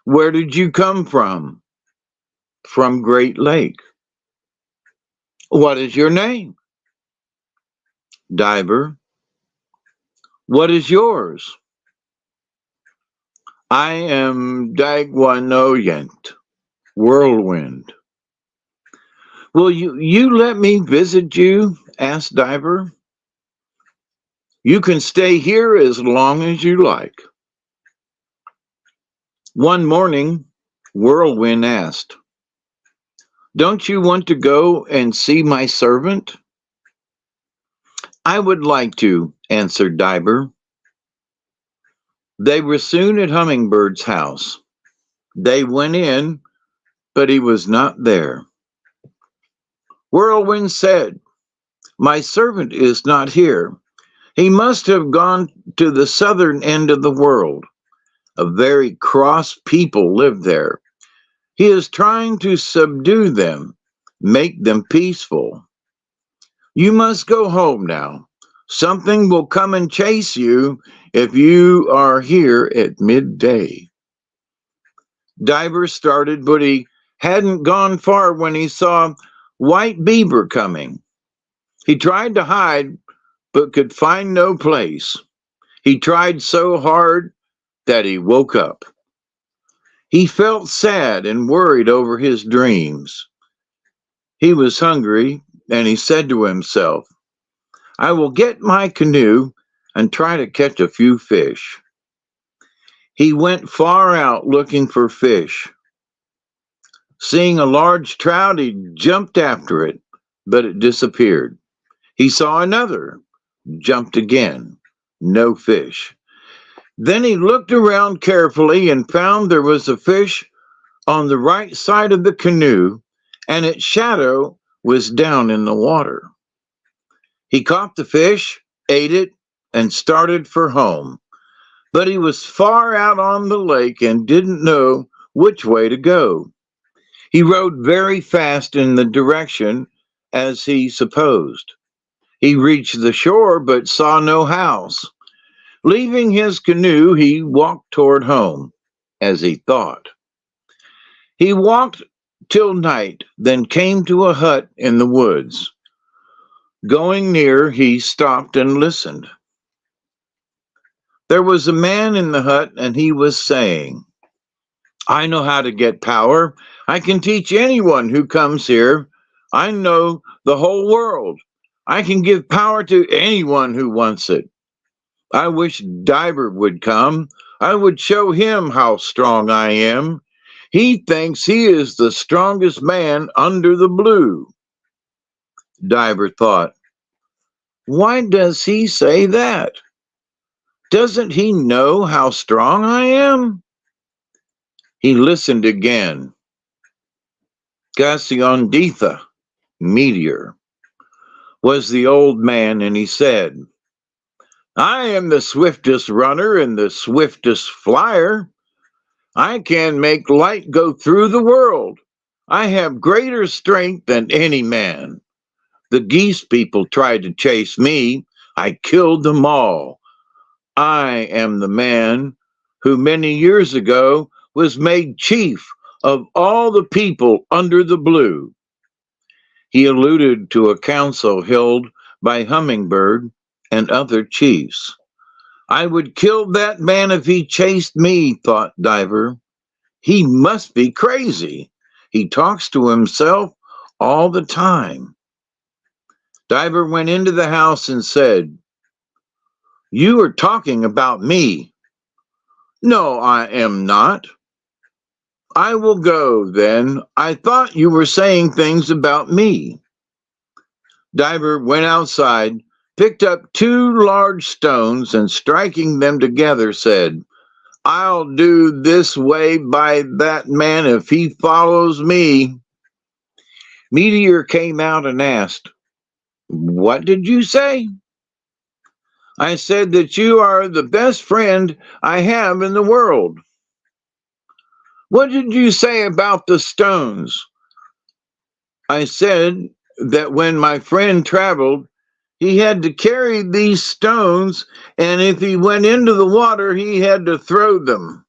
"Where did you come from?" "From Great Lake." "What is your name?" "Diver." "What is yours?" "I am Dagwanoyent, whirlwind." "Will you let me visit you?" asked Diver. "You can stay here as long as you like." One morning, Whirlwind asked, "Don't you want to go and see my servant?" "I would like to," answered Diver. They were soon at Hummingbird's house. They went in, but he was not there. Whirlwind said, "My servant is not here. He must have gone to the southern end of the world. A very cross people live there. He is trying to subdue them, make them peaceful. You must go home now. Something will come and chase you if you are here at midday." Diver started, but he hadn't gone far when he saw White Beaver coming. He tried to hide, but could find no place. He tried so hard that he woke up. He felt sad and worried over his dreams. He was hungry, and he said to himself, "I will get my canoe and try to catch a few fish." He went far out looking for fish. Seeing a large trout, he jumped after it, but it disappeared. He saw another, jumped again, no fish. Then he looked around carefully and found there was a fish on the right side of the canoe, and its shadow was down in the water. He caught the fish, ate it, and started for home. But he was far out on the lake and didn't know which way to go. He rowed very fast in the direction as he supposed. He reached the shore but saw no house. Leaving his canoe, he walked toward home, as he thought. He walked till night, then came to a hut in the woods. Going near, he stopped and listened. There was a man in the hut, and he was saying, I know how to get power. I can teach anyone who comes here. I know the whole world. I can give power to anyone who wants it. I wish Diver would come. I would show him how strong I am. He thinks he is the strongest man under the blue. Diver thought, why does he say that? Doesn't he know how strong I am? He listened again. Gassionditha, Meteor, was the old man, and he said, I am the swiftest runner and the swiftest flyer. I can make light go through the world. I have greater strength than any man. The geese people tried to chase me. I killed them all. I am the man who many years ago was made chief of all the people under the blue. He alluded to a council held by Hummingbird and other chiefs. I would kill that man if he chased me, thought Diver. He must be crazy. He talks to himself all the time. Diver went into the house and said, You are talking about me. No, I am not. I will go then. I thought you were saying things about me. Diver went outside, picked up 2 large stones, and striking them together said, I'll do this way by that man if he follows me. Meteor came out and asked, What did you say? I said that you are the best friend I have in the world. What did you say about the stones? I said that when my friend traveled, he had to carry these stones, and if he went into the water, he had to throw them.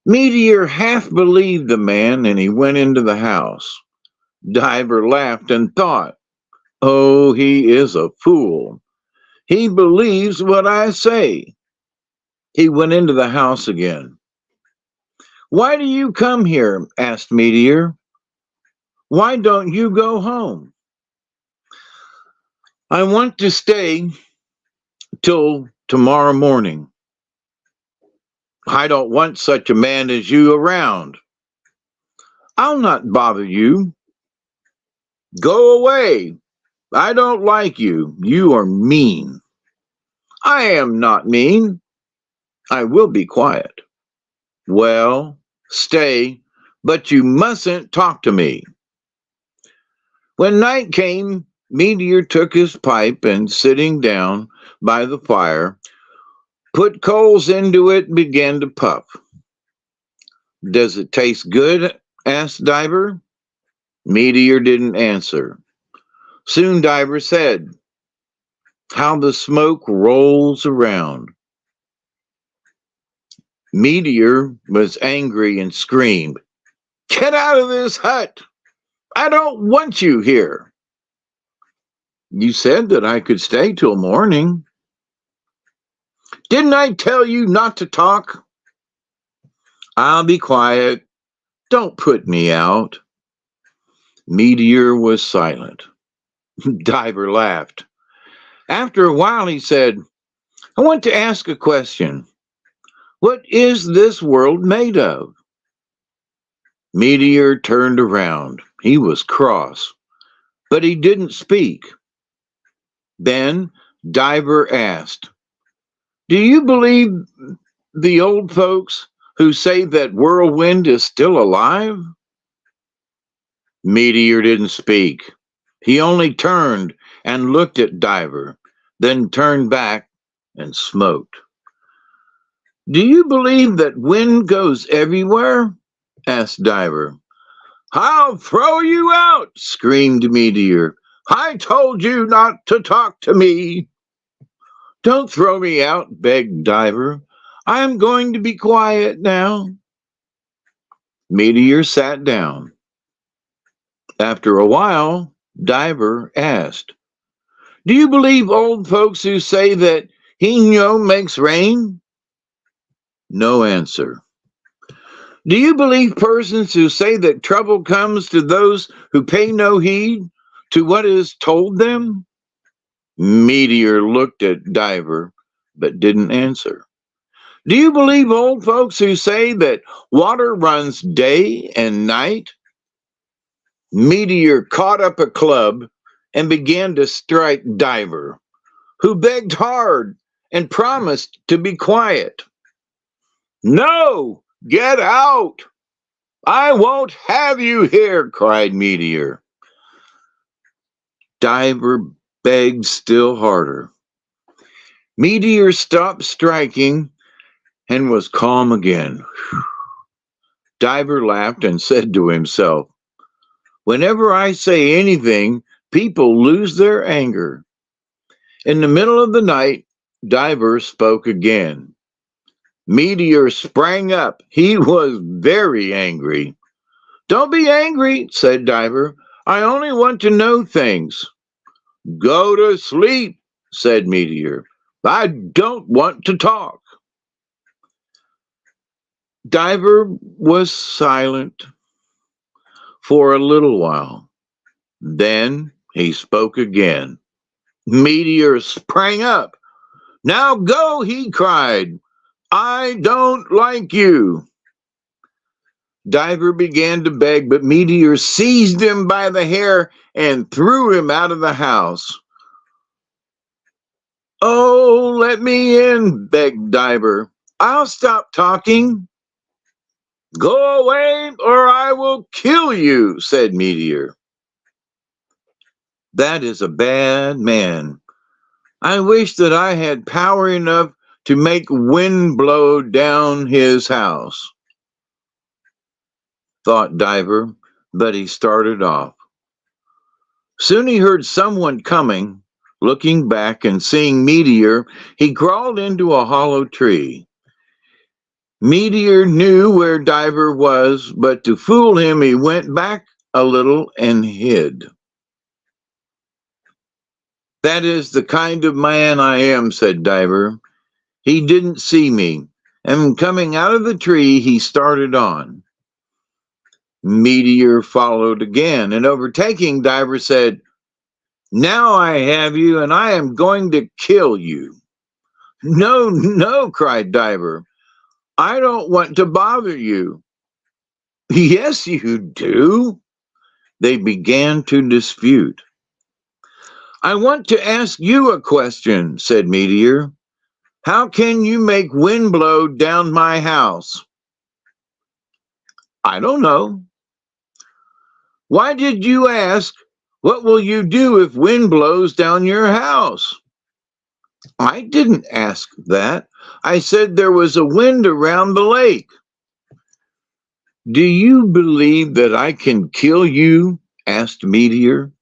Meteor half believed the man, and he went into the house. Diver laughed and thought, Oh, he is a fool. He believes what I say. He went into the house again. Why do you come here? Asked Meteor. Why don't you go home? I want to stay till tomorrow morning. I don't want such a man as you around. I'll not bother you. Go away. I don't like you. You are mean. I am not mean. I will be quiet. Well, stay, but you mustn't talk to me. When night came, Meteor took his pipe and, sitting down by the fire, put coals into it and began to puff. Does it taste good? Asked Diver. Meteor didn't answer. Soon Diver said, How the smoke rolls around. Meteor was angry and screamed, Get out of this hut! I don't want you here. You said that I could stay till morning. Didn't I tell you not to talk? I'll be quiet. Don't put me out. Meteor was silent. Diver laughed. After a while he said, I want to ask a question. What is this world made of? Meteor turned around. He was cross, but he didn't speak. Then Diver asked, Do you believe the old folks who say that Whirlwind is still alive? Meteor didn't speak. He only turned and looked at Diver, then turned back and smoked. Do you believe that wind goes everywhere? Asked Diver. I'll throw you out, screamed Meteor. I told you not to talk to me. Don't throw me out, begged Diver. I'm going to be quiet now. Meteor sat down. After a while, Diver asked, Do you believe old folks who say that Hino makes rain? No answer. Do you believe persons who say that trouble comes to those who pay no heed to what is told them? Meteor looked at Diver, but didn't answer. Do you believe old folks who say that water runs day and night? Meteor caught up a club and began to strike Diver, who begged hard and promised to be quiet. No, get out! I won't have you here, cried Meteor. Diver begged still harder. Meteor stopped striking and was calm again. Diver laughed and said to himself, whenever I say anything, people lose their anger. In the middle of the night, Diver spoke again. Meteor sprang up. He was very angry. Don't be angry, said Diver. I only want to know things. Go to sleep, said Meteor. I don't want to talk. Diver was silent for a little while. Then he spoke again. Meteor sprang up. Now go, he cried. I don't like you. Diver began to beg, but Meteor seized him by the hair and threw him out of the house. Oh, let me in, begged Diver. I'll stop talking. Go away or I will kill you, said Meteor. That is a bad man. I wish that I had power enough to make wind blow down his house, thought Diver, but he started off. Soon he heard someone coming. Looking back and seeing Meteor, he crawled into a hollow tree. Meteor knew where Diver was, but to fool him, he went back a little and hid. That is the kind of man I am, said Diver. He didn't see me, and coming out of the tree, he started on. Meteor followed again, and overtaking Diver said, now I have you, and I am going to kill you. No, no, cried Diver. I don't want to bother you. Yes, you do. They began to dispute. I want to ask you a question, said Meteor. How can you make wind blow down my house? I don't know. Why did you ask, what will you do if wind blows down your house? I didn't ask that. I said there was a wind around the lake. Do you believe that I can kill you? Asked Meteor.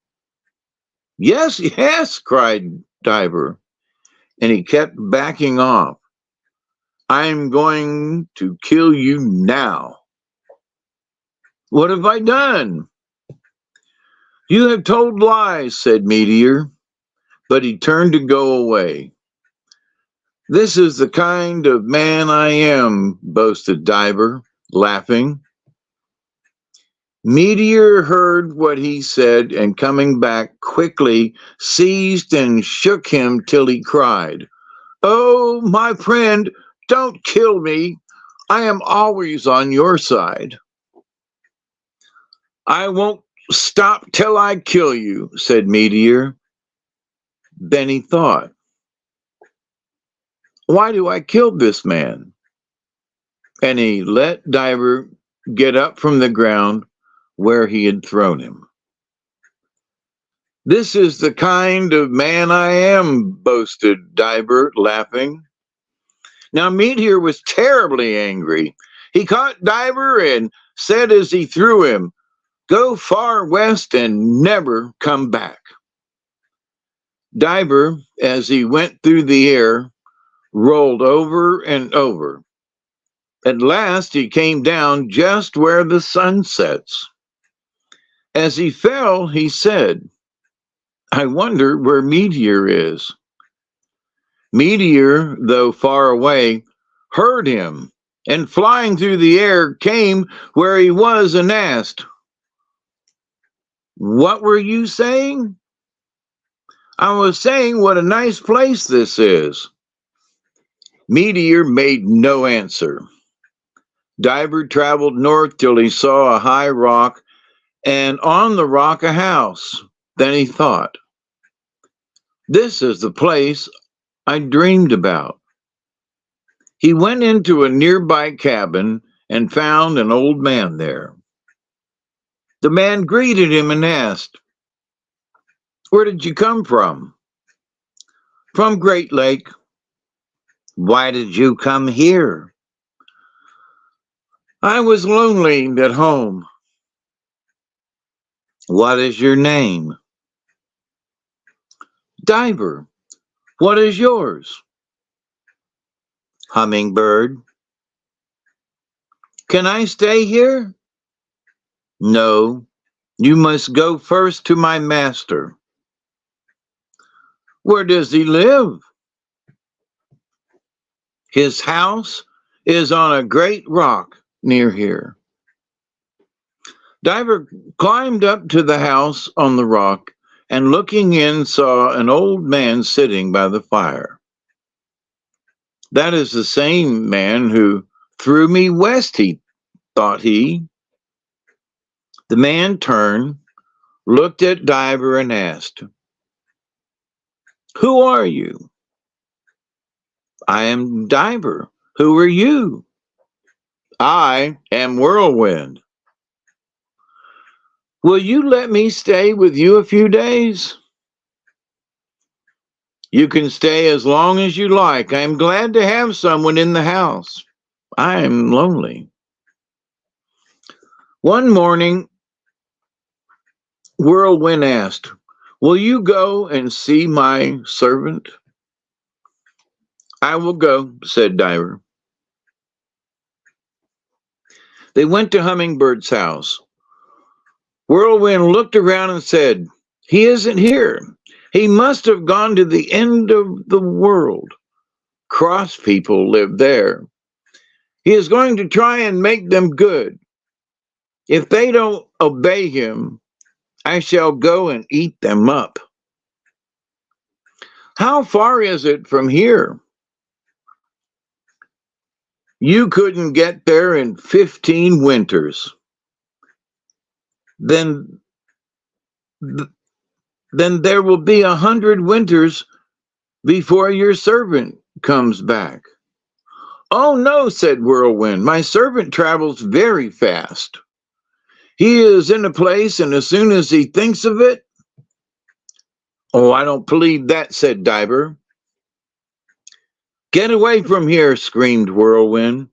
Yes, yes, cried Diver, and he kept backing off. I'm going to kill you now. What have I done? You have told lies, said Meteor, but he turned to go away. This is the kind of man I am, boasted Diver, laughing. Meteor heard what he said, and coming back quickly, seized and shook him till he cried, Oh, my friend, don't kill me. I am always on your side. I won't stop till I kill you, said Meteor. Then he thought, why do I kill this man? And he let Diver get up from the ground where he had thrown him. This is the kind of man I am, boasted Diver, laughing. Now Meteor was terribly angry. He caught Diver and said as he threw him, Go far west and never come back. Diver, as he went through the air, rolled over and over. At last he came down just where the sun sets. As he fell, he said, I wonder where Meteor is. Meteor, though far away, heard him and flying through the air came where he was and asked, "What were you saying?" "I was saying what a nice place this is." Meteor made no answer. Diver traveled north till he saw a high rock, and on the rock a house. Then he thought, "This is the place I dreamed about." He went into a nearby cabin and found an old man there. The man greeted him and asked, "Where did you come from?" "From Great Lake." "Why did you come here?" "I was lonely at home." "What is your name?" "Diver." "What is yours?" "Hummingbird." "Can I stay here?" "No, you must go first to my master." "Where does he live?" "His house is on a great rock near here." Diver climbed up to the house on the rock and looking in saw an old man sitting by the fire. "That is the same man who threw me west," thought he. The man turned, looked at Diver and asked, "Who are you?" "I am Diver. Who are you?" "I am Whirlwind." "Will you let me stay with you a few days?" "You can stay as long as you like. I am glad to have someone in the house. I am lonely." One morning, Whirlwind asked, "Will you go and see my servant?" "I will go," said Diver. They went to Hummingbird's house. Whirlwind looked around and said, "He isn't here. He must have gone to the end of the world. Cross people live there. He is going to try and make them good. If they don't obey him, I shall go and eat them up." "How far is it from here?" "You couldn't get there in 15 winters. Then there will be 100 winters before your servant comes back." "Oh no," said Whirlwind. "My servant travels very fast. He is in a place, and as soon as he thinks of it—" "Oh, I don't believe that," said Diver. "Get away from here," screamed Whirlwind.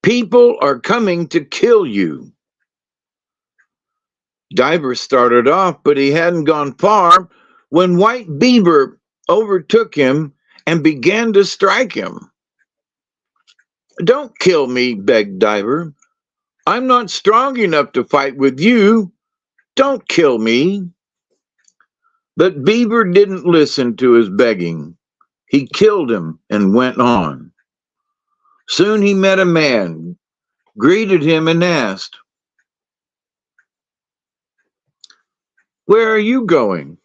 "People are coming to kill you." Diver started off, but he hadn't gone far when White Beaver overtook him and began to strike him. "Don't kill me," begged Diver. "I'm not strong enough to fight with you. Don't kill me." But Beaver didn't listen to his begging. He killed him and went on. Soon he met a man, greeted him and asked, "Where are you going?"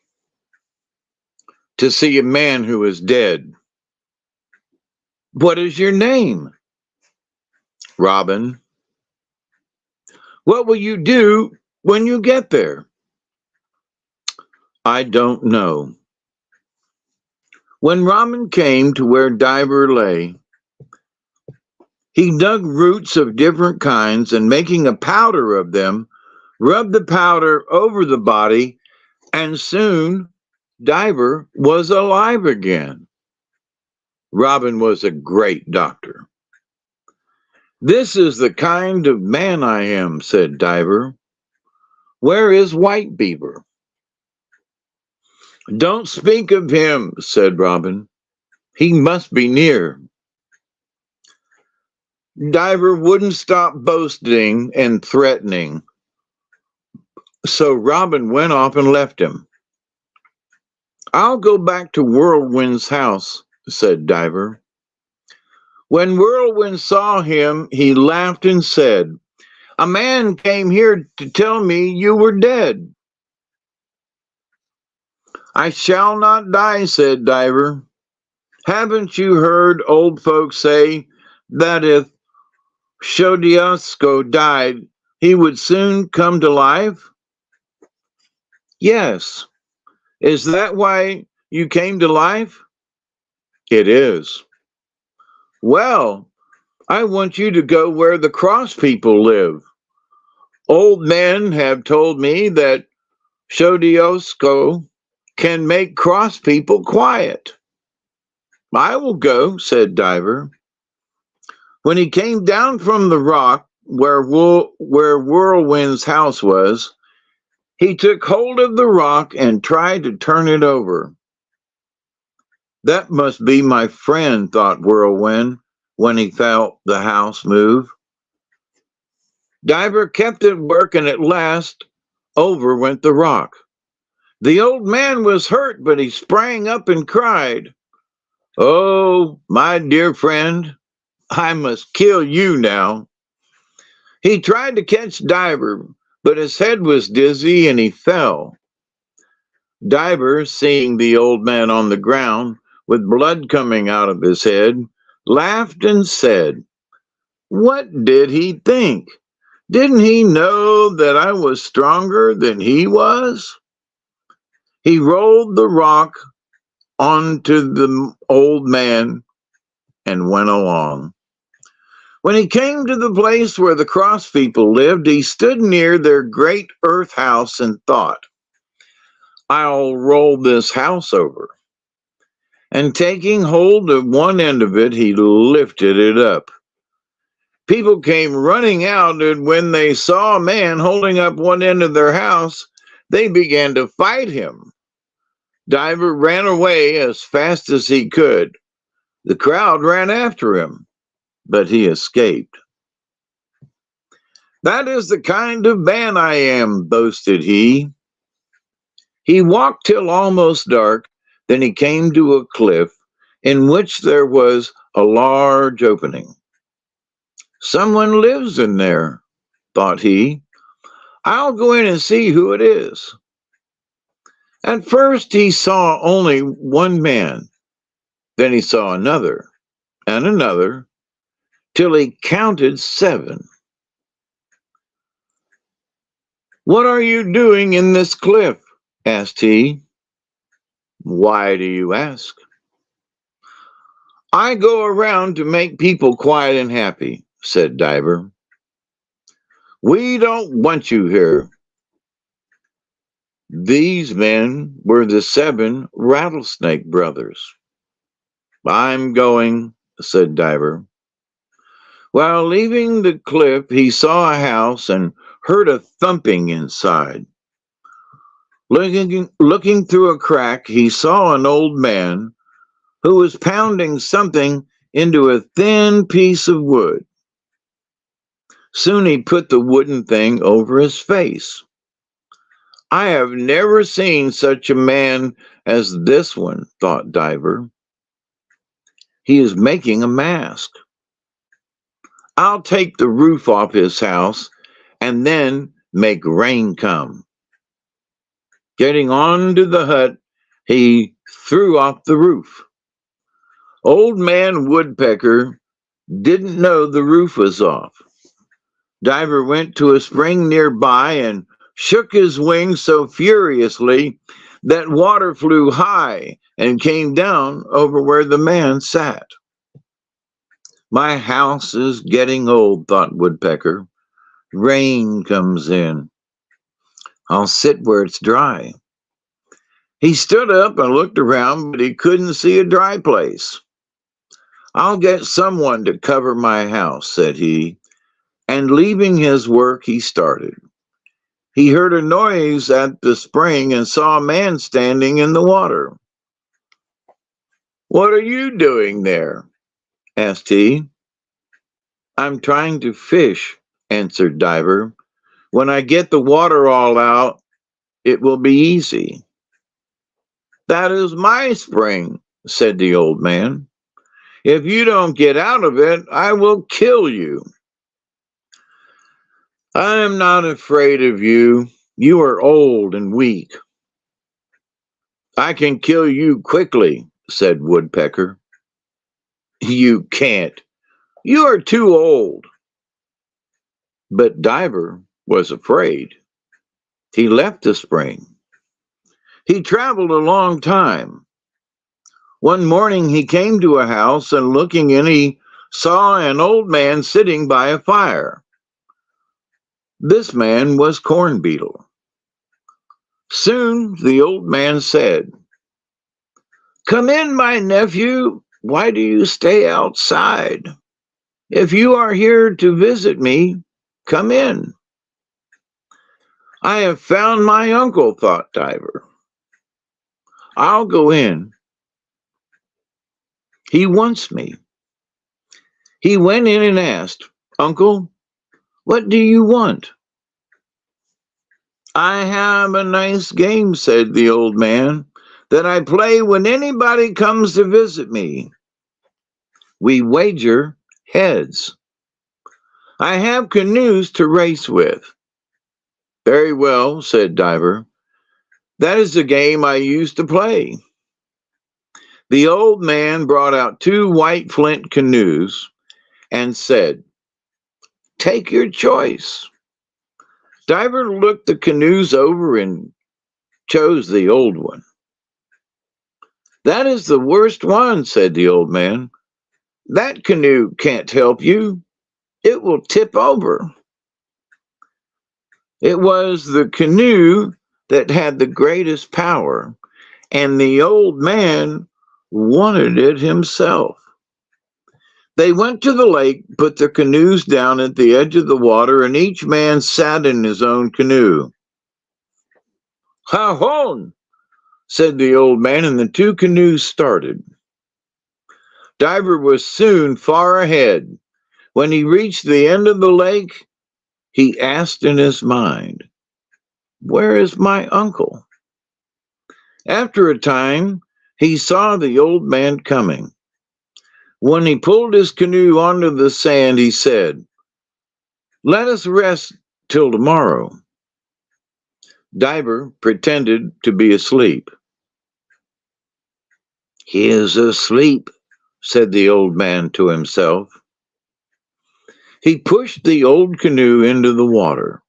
"To see a man who is dead." "What is your name?" "Robin." "What will you do when you get there?" "I don't know." When Robin came to where Diver lay, he dug roots of different kinds and making a powder of them, rubbed the powder over the body, and soon Diver was alive again. Robin was a great doctor. "This is the kind of man I am," said Diver. "Where is White Beaver?" "Don't speak of him," said Robin. "He must be near." Diver wouldn't stop boasting and threatening, so Robin went off and left him. "I'll go back to Whirlwind's house," said Diver. When Whirlwind saw him, he laughed and said, "A man came here to tell me you were dead." "I shall not die," said Diver. "Haven't you heard old folks say that if Shodiasko died, he would soon come to life?" "Yes." "Is that why you came to life?" "It is." "Well, I want you to go where the cross people live. Old men have told me that Shodiasko can make cross people quiet." "I will go," said Diver. When he came down from the rock where Whirlwind's house was, he took hold of the rock and tried to turn it over. "That must be my friend," thought Whirlwind when he felt the house move. Diver kept at work, and at last over went the rock. The old man was hurt, but he sprang up and cried, "Oh, my dear friend, I must kill you now." He tried to catch Diver, but his head was dizzy and he fell. Diver, seeing the old man on the ground with blood coming out of his head, laughed and said, "What did he think? Didn't he know that I was stronger than he was?" He rolled the rock onto the old man and went along. When he came to the place where the cross people lived, he stood near their great earth house and thought, "I'll roll this house over." And taking hold of one end of it, he lifted it up. People came running out, and when they saw a man holding up one end of their house, they began to fight him. Diver ran away as fast as he could. The crowd ran after him, but he escaped. "That is the kind of man I am," boasted he. He walked till almost dark, then he came to a cliff in which there was a large opening. "Someone lives in there," thought he. "I'll go in and see who it is." At first he saw only one man, then he saw another and another, till he counted 7. "What are you doing in this cliff?" asked he. "Why do you ask?" "I go around to make people quiet and happy," said Diver. "We don't want you here." These men were the 7 rattlesnake brothers. "I'm going," said Diver. While leaving the cliff, he saw a house and heard a thumping inside. Looking through a crack, he saw an old man who was pounding something into a thin piece of wood. Soon he put the wooden thing over his face. "I have never seen such a man as this one," thought Diver. "He is making a mask. I'll take the roof off his house and then make rain come." Getting onto the hut, he threw off the roof. Old Man Woodpecker didn't know the roof was off. Diver went to a spring nearby and shook his wings so furiously that water flew high and came down over where the man sat. "My house is getting old," thought Woodpecker. "Rain comes in. I'll sit where it's dry." He stood up and looked around, but he couldn't see a dry place. "I'll get someone to cover my house," said he, and leaving his work, he started. He heard a noise at the spring and saw a man standing in the water. "What are you doing there?" asked he. "I'm trying to fish," answered Diver. "When I get the water all out, it will be easy." "That is my spring," said the old man. If you don't get out of it, I will kill you. I am not afraid of you. You are old and weak. I can kill you quickly, said Woodpecker. You can't. You are too old. But Diver was afraid. He left the spring. He traveled a long time. One morning he came to a house, and looking in, he saw an old man sitting by a fire. This man was Corn Beetle. Soon the old man said, "Come in, my nephew. Why do you stay outside? If you are here to visit me, come in." I have found my uncle, thought Diver. I'll go in. He wants me. He went in and asked, "Uncle, what do you want?" "I have a nice game," said the old man, "that I play when anybody comes to visit me. We wager heads. I have canoes to race with." "Very well," said Diver. "That is the game I used to play." The old man brought out 2 white flint canoes and said, "Take your choice." Diver looked the canoes over and chose the old one. "That is the worst one," said the old man. "That canoe can't help you. It will tip over." It was the canoe that had the greatest power, and the old man wanted it himself. They went to the lake, put their canoes down at the edge of the water, and each man sat in his own canoe. "Ha hon!" said the old man, and the 2 canoes started. Diver was soon far ahead. When he reached the end of the lake, he asked in his mind, "Where is my uncle?" After a time, he saw the old man coming. When he pulled his canoe onto the sand, he said, "Let us rest till tomorrow." Diver pretended to be asleep. "He is asleep," said the old man to himself. He pushed the old canoe into the water,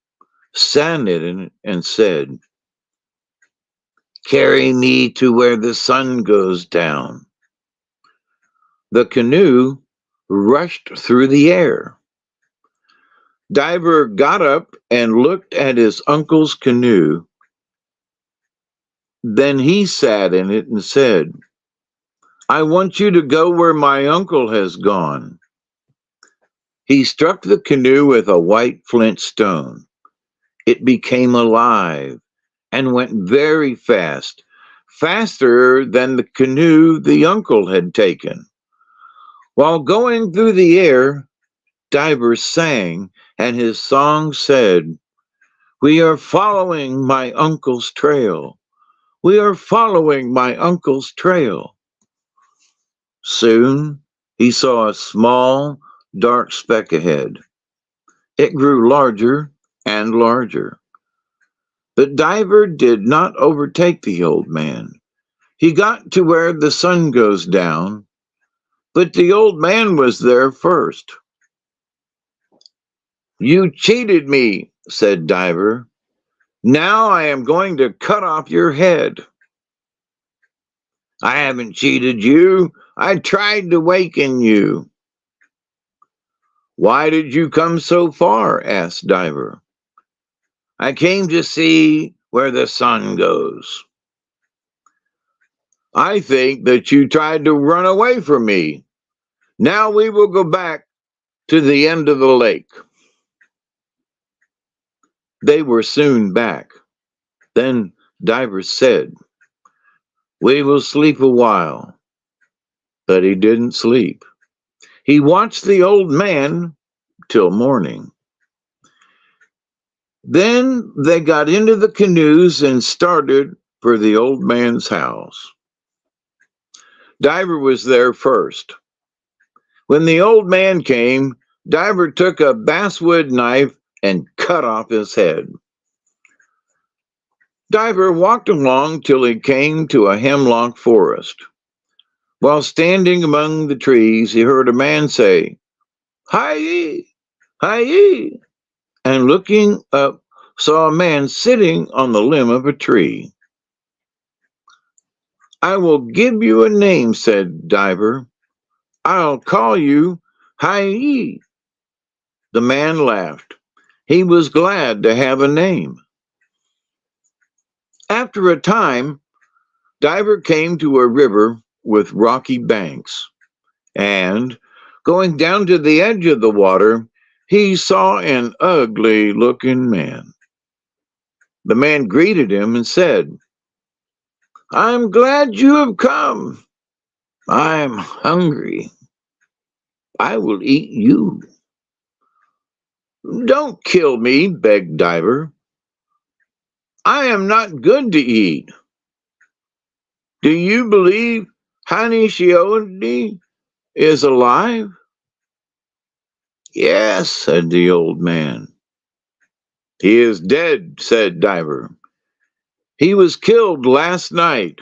sat in it, and said, "Carry me to where the sun goes down." The canoe rushed through the air. Diver got up and looked at his uncle's canoe. Then he sat in it and said, "I want you to go where my uncle has gone." He struck the canoe with a white flint stone. It became alive and went very fast, faster than the canoe the uncle had taken. While going through the air, Diver sang, and his song said, "We are following my uncle's trail. We are following my uncle's trail." Soon he saw a small, dark speck ahead. It grew larger and larger. But Diver did not overtake the old man. He got to where the sun goes down, but the old man was there first. "You cheated me," said Diver. "Now I am going to cut off your head." "I haven't cheated you. I tried to waken you." "Why did you come so far?" asked Diver. "I came to see where the sun goes." "I think that you tried to run away from me. Now we will go back to the end of the lake." They were soon back. Then Diver said, "We will sleep a while." But he didn't sleep. He watched the old man till morning. Then they got into the canoes and started for the old man's house. Diver was there first. When the old man came, Diver took a basswood knife and cut off his head. Diver walked along till he came to a hemlock forest. While standing among the trees, he heard a man say, "Hi-yi! Hi-yi!" And looking up, saw a man sitting on the limb of a tree. "I will give you a name," said Diver. "I'll call you Hi-yi." The man laughed. He was glad to have a name. After a time, Diver came to a river with rocky banks, and going down to the edge of the water, he saw an ugly-looking man. The man greeted him and said, "I'm glad you have come. I'm hungry. I will eat you." "Don't kill me," begged Diver. "I am not good to eat." "Do you believe Hanishioni is alive?" "Yes," said the old man. "He is dead," said Diver. "He was killed last night."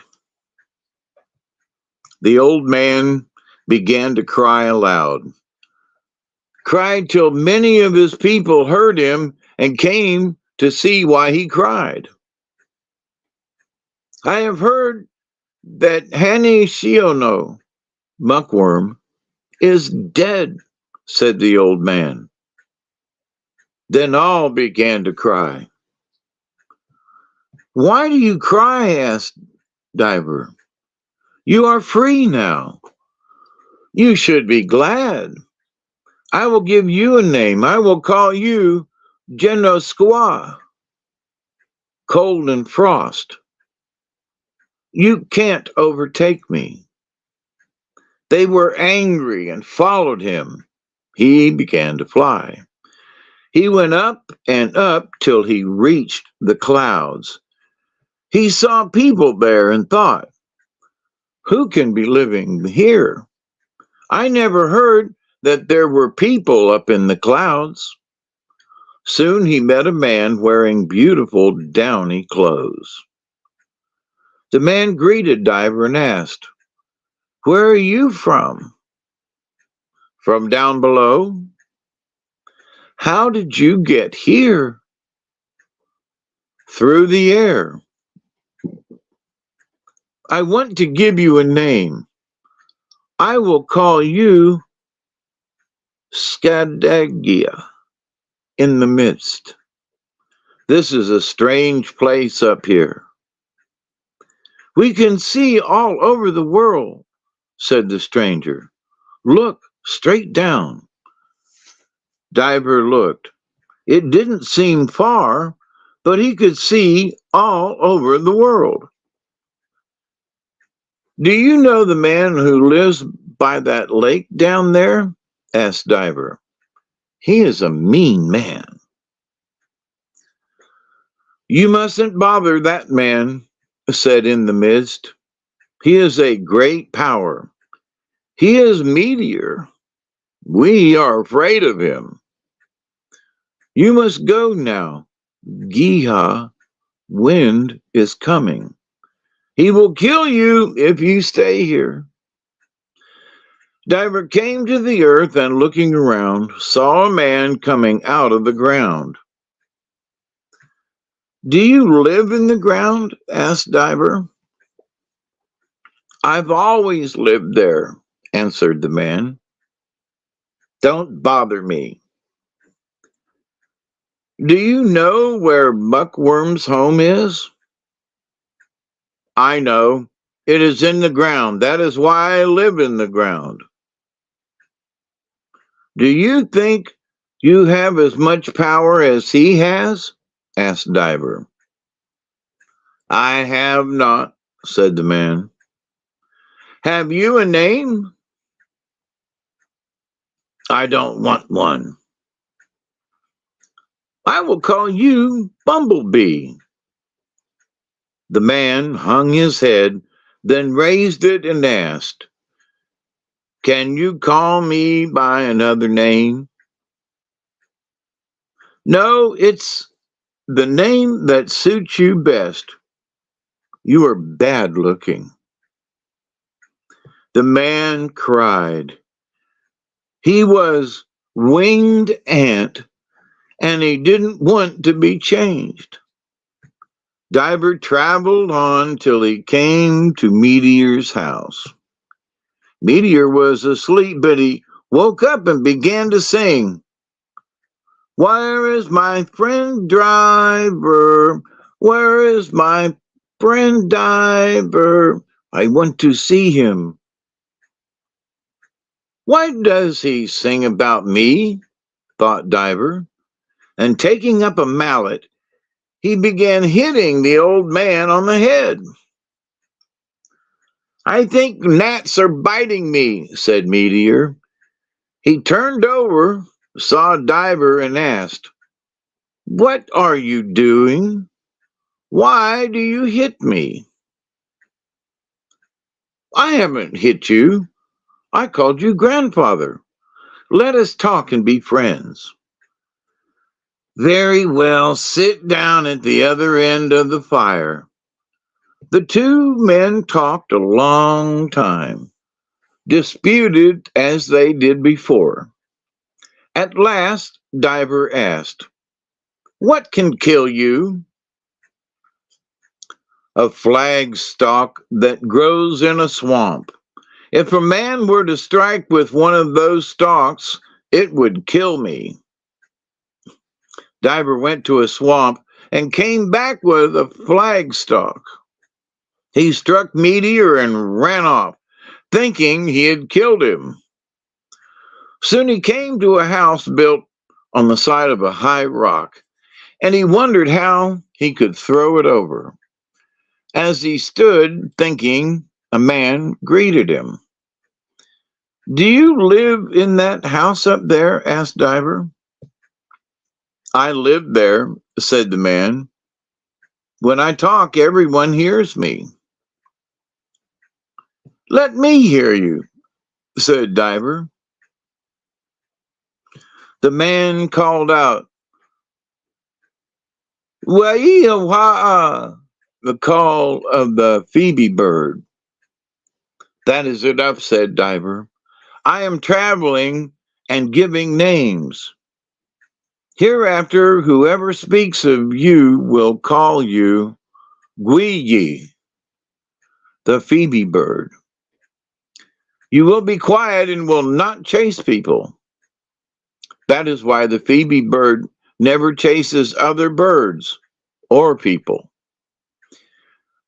The old man began to cry aloud. Cried till many of his people heard him and came to see why he cried. "I have heard that Hanishiono, Muckworm, is dead," said the old man. Then all began to cry. "Why do you cry?" asked Diver. "You are free now. You should be glad. I will give you a name. I will call you Genosqua, Cold and Frost. You can't overtake me." They were angry and followed him. He began to fly. He went up and up till he reached the clouds. He saw people there and thought, "Who can be living here? I never heard that there were people up in the clouds." Soon he met a man wearing beautiful downy clothes. The man greeted Diver and asked, "Where are you from?" "From down below." "How did you get here?" "Through the air." "I want to give you a name. I will call you Skadagia in the midst. This is a strange place up here." "We can see all over the world," said the stranger. "Look straight down." Diver looked. It didn't seem far, but he could see all over the world. "Do you know the man who lives by that lake down there?" asked Diver. "He is a mean man." "You mustn't bother that man," said In the Midst. "He is a great power. He is Meteor. We are afraid of him. You must go now. Giha, Wind, is coming. He will kill you if you stay here." Diver came to the earth and looking around, saw a man coming out of the ground. "Do you live in the ground?" asked Diver. "I've always lived there," answered the man. "Don't bother me." "Do you know where Muckworm's home is?" "I know. It is in the ground. That is why I live in the ground." "Do you think you have as much power as he has?" asked Diver. "I have not," said the man. "Have you a name?" "I don't want one." "I will call you Bumblebee." The man hung his head, then raised it and asked, Can you call me by another name? No, it's the name that suits you best. You are bad looking. The man cried. He was winged ant, and he didn't want to be changed. Diver traveled on till he came to Meteor's house. Meteor was asleep, but he woke up and began to sing. Where is my friend Driver? Where is my friend Diver? I want to see him. Why does he sing about me? Thought Diver, and taking up a mallet, he began hitting the old man on the head. I think gnats are biting me, said Meteor. He turned over, saw Diver, and asked, What are you doing? Why do you hit me? I haven't hit you. I called you grandfather. Let us talk and be friends. Very well, sit down at the other end of the fire. The two men talked a long time, disputed as they did before. At last, Diver asked, What can kill you? A flag stalk that grows in a swamp. If a man were to strike with one of those stalks, it would kill me. Diver went to a swamp and came back with a flagstaff. He struck Meteor and ran off, thinking he had killed him. Soon he came to a house built on the side of a high rock, and he wondered how he could throw it over. As he stood thinking, a man greeted him. Do you live in that house up there? Asked Diver. I live there, said the man. When I talk, everyone hears me. Let me hear you, said Diver. The man called out, Wai-ha-ha, the call of the Phoebe bird. That is enough, said Diver. I am traveling and giving names. Hereafter, whoever speaks of you will call you Gwiyi, the Phoebe bird. You will be quiet and will not chase people. That is why the Phoebe bird never chases other birds or people.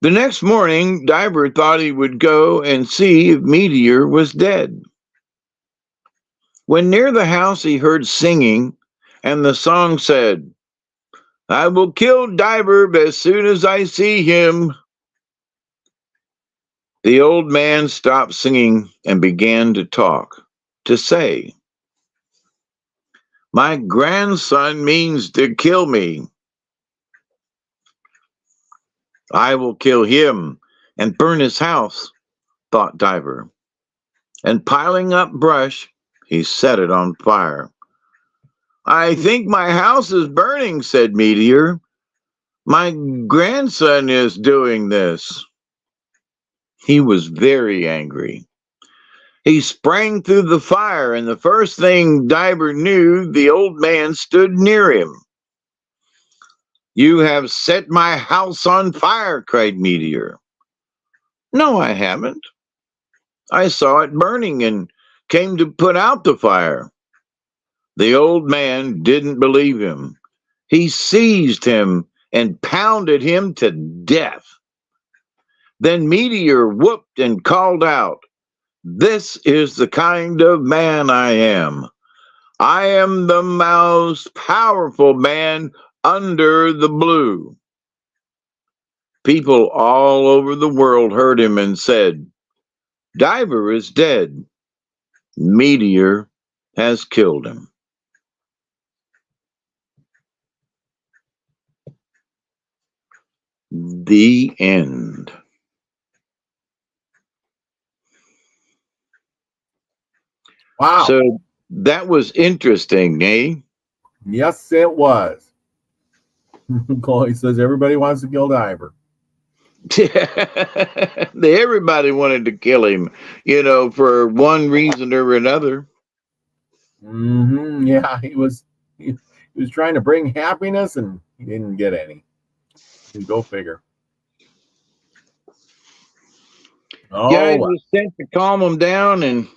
The next morning, Diver thought he would go and see if Meteor was dead. When near the house, he heard singing, and the song said, I will kill Diver as soon as I see him. The old man stopped singing and began to talk, to say, My grandson means to kill me. I will kill him and burn his house, thought Diver. And piling up brush, he set it on fire. I think my house is burning, said Meteor. My grandson is doing this. He was very angry. He sprang through the fire, and the first thing Diver knew, the old man stood near him. You have set my house on fire, cried Meteor. No, I haven't. I saw it burning and came to put out the fire. The old man didn't believe him. He seized him and pounded him to death. Then Meteor whooped and called out, This is the kind of man I am. I am the most powerful man under the blue. People all over the world heard him and said, Diver is dead. Meteor has killed him. The end. Wow. So that was interesting, eh? Yes, it was. Chloe says everybody wants to kill Diver. Everybody wanted to kill him, for one reason or another. Yeah, he was trying to bring happiness and he didn't get any. Go figure. Yeah, he Oh, was sent to calm him down, and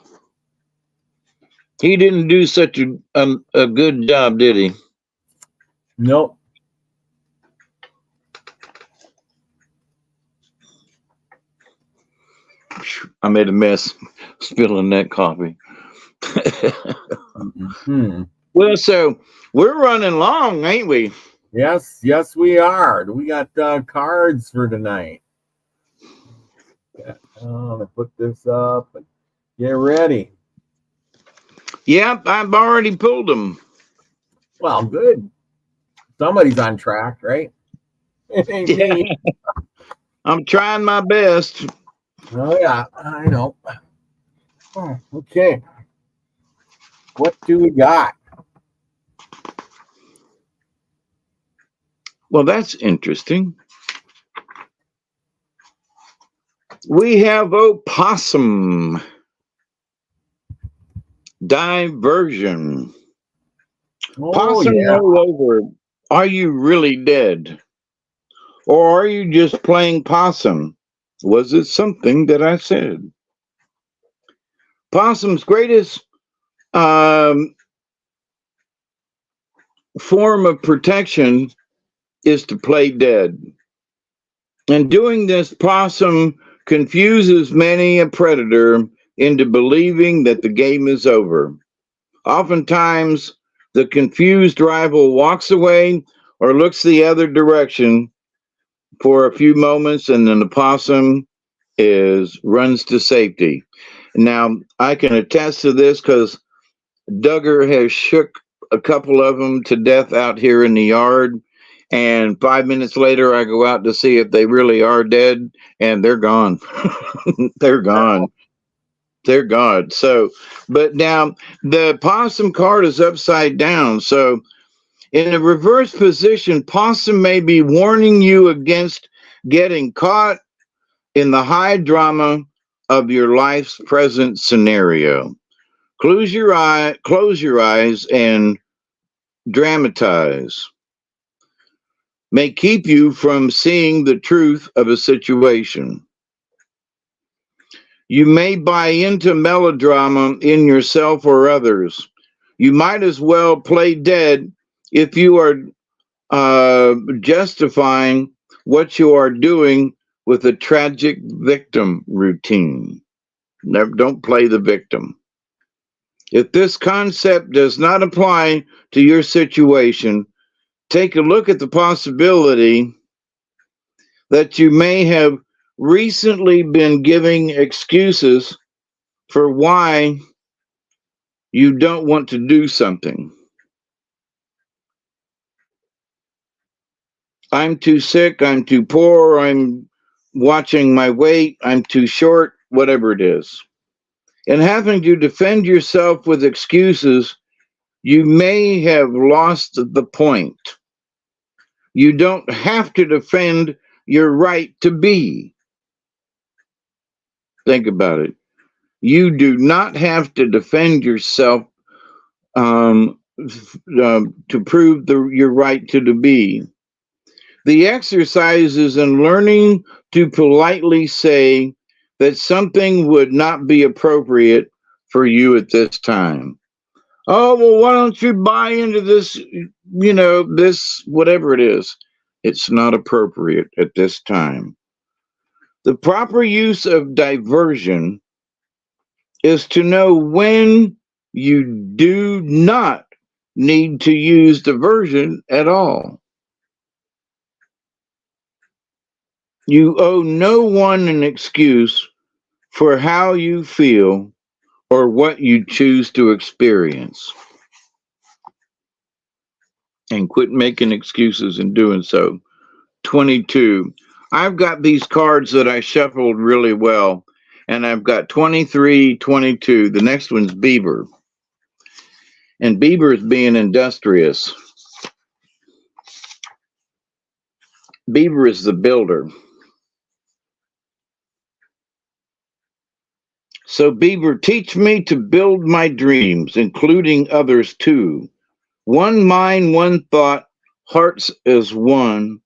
he didn't do such a good job, did he? nope. I made a mess spilling that coffee. Well, so we're running long, ain't we? Yes, we are. We got cards for tonight. I'm gonna put this up and get ready. Yep, I've already pulled them. Well, good. Somebody's on track, right? Yeah. I'm trying my best. Oh yeah, I know. Oh, okay. What do we got? Well, that's interesting. We have opossum. Diversion. Oh, Possum yeah. roll over. Are you really dead? Or are you just playing possum? Was it something that I said? Possum's greatest form of protection is to play dead. And doing this, possum confuses many a predator into believing that the game is over. Oftentimes, the confused rival walks away or looks the other direction for a few moments, and then the possum runs to safety. Now, I can attest to this because Duggar has shook a couple of them to death out here in the yard. And 5 minutes later, I go out to see if they really are dead, and they're gone. They're gone. They're gone. So, but now the possum card is upside down. So, in a reverse position, possum may be warning you against getting caught in the high drama of your life's present scenario. Close your eyes and dramatize. May keep you from seeing the truth of a situation. You may buy into melodrama in yourself or others. You might as well play dead if you are justifying what you are doing with a tragic victim routine. Never, don't play the victim. If this concept does not apply to your situation, take a look at the possibility that you may have recently been giving excuses for why you don't want to do something. I'm too sick, I'm too poor, I'm watching my weight, I'm too short, whatever it is. And having to defend yourself with excuses, you may have lost the point. You don't have to defend your right to be. Think about it. You do not have to defend yourself to prove your right to be. The exercise is in learning to politely say that something would not be appropriate for you at this time. Oh, well, why don't you buy into this, this, whatever it is? It's not appropriate at this time. The proper use of diversion is to know when you do not need to use diversion at all. You owe no one an excuse for how you feel or what you choose to experience. And quit making excuses in doing so. 22. I've got these cards that I shuffled really well, and I've got 23, 22. The next one's Beaver. and beaver is being industrious. Beaver is the builder. So beaver, teach me to build my dreams, including others too. One mind, one thought, hearts as one,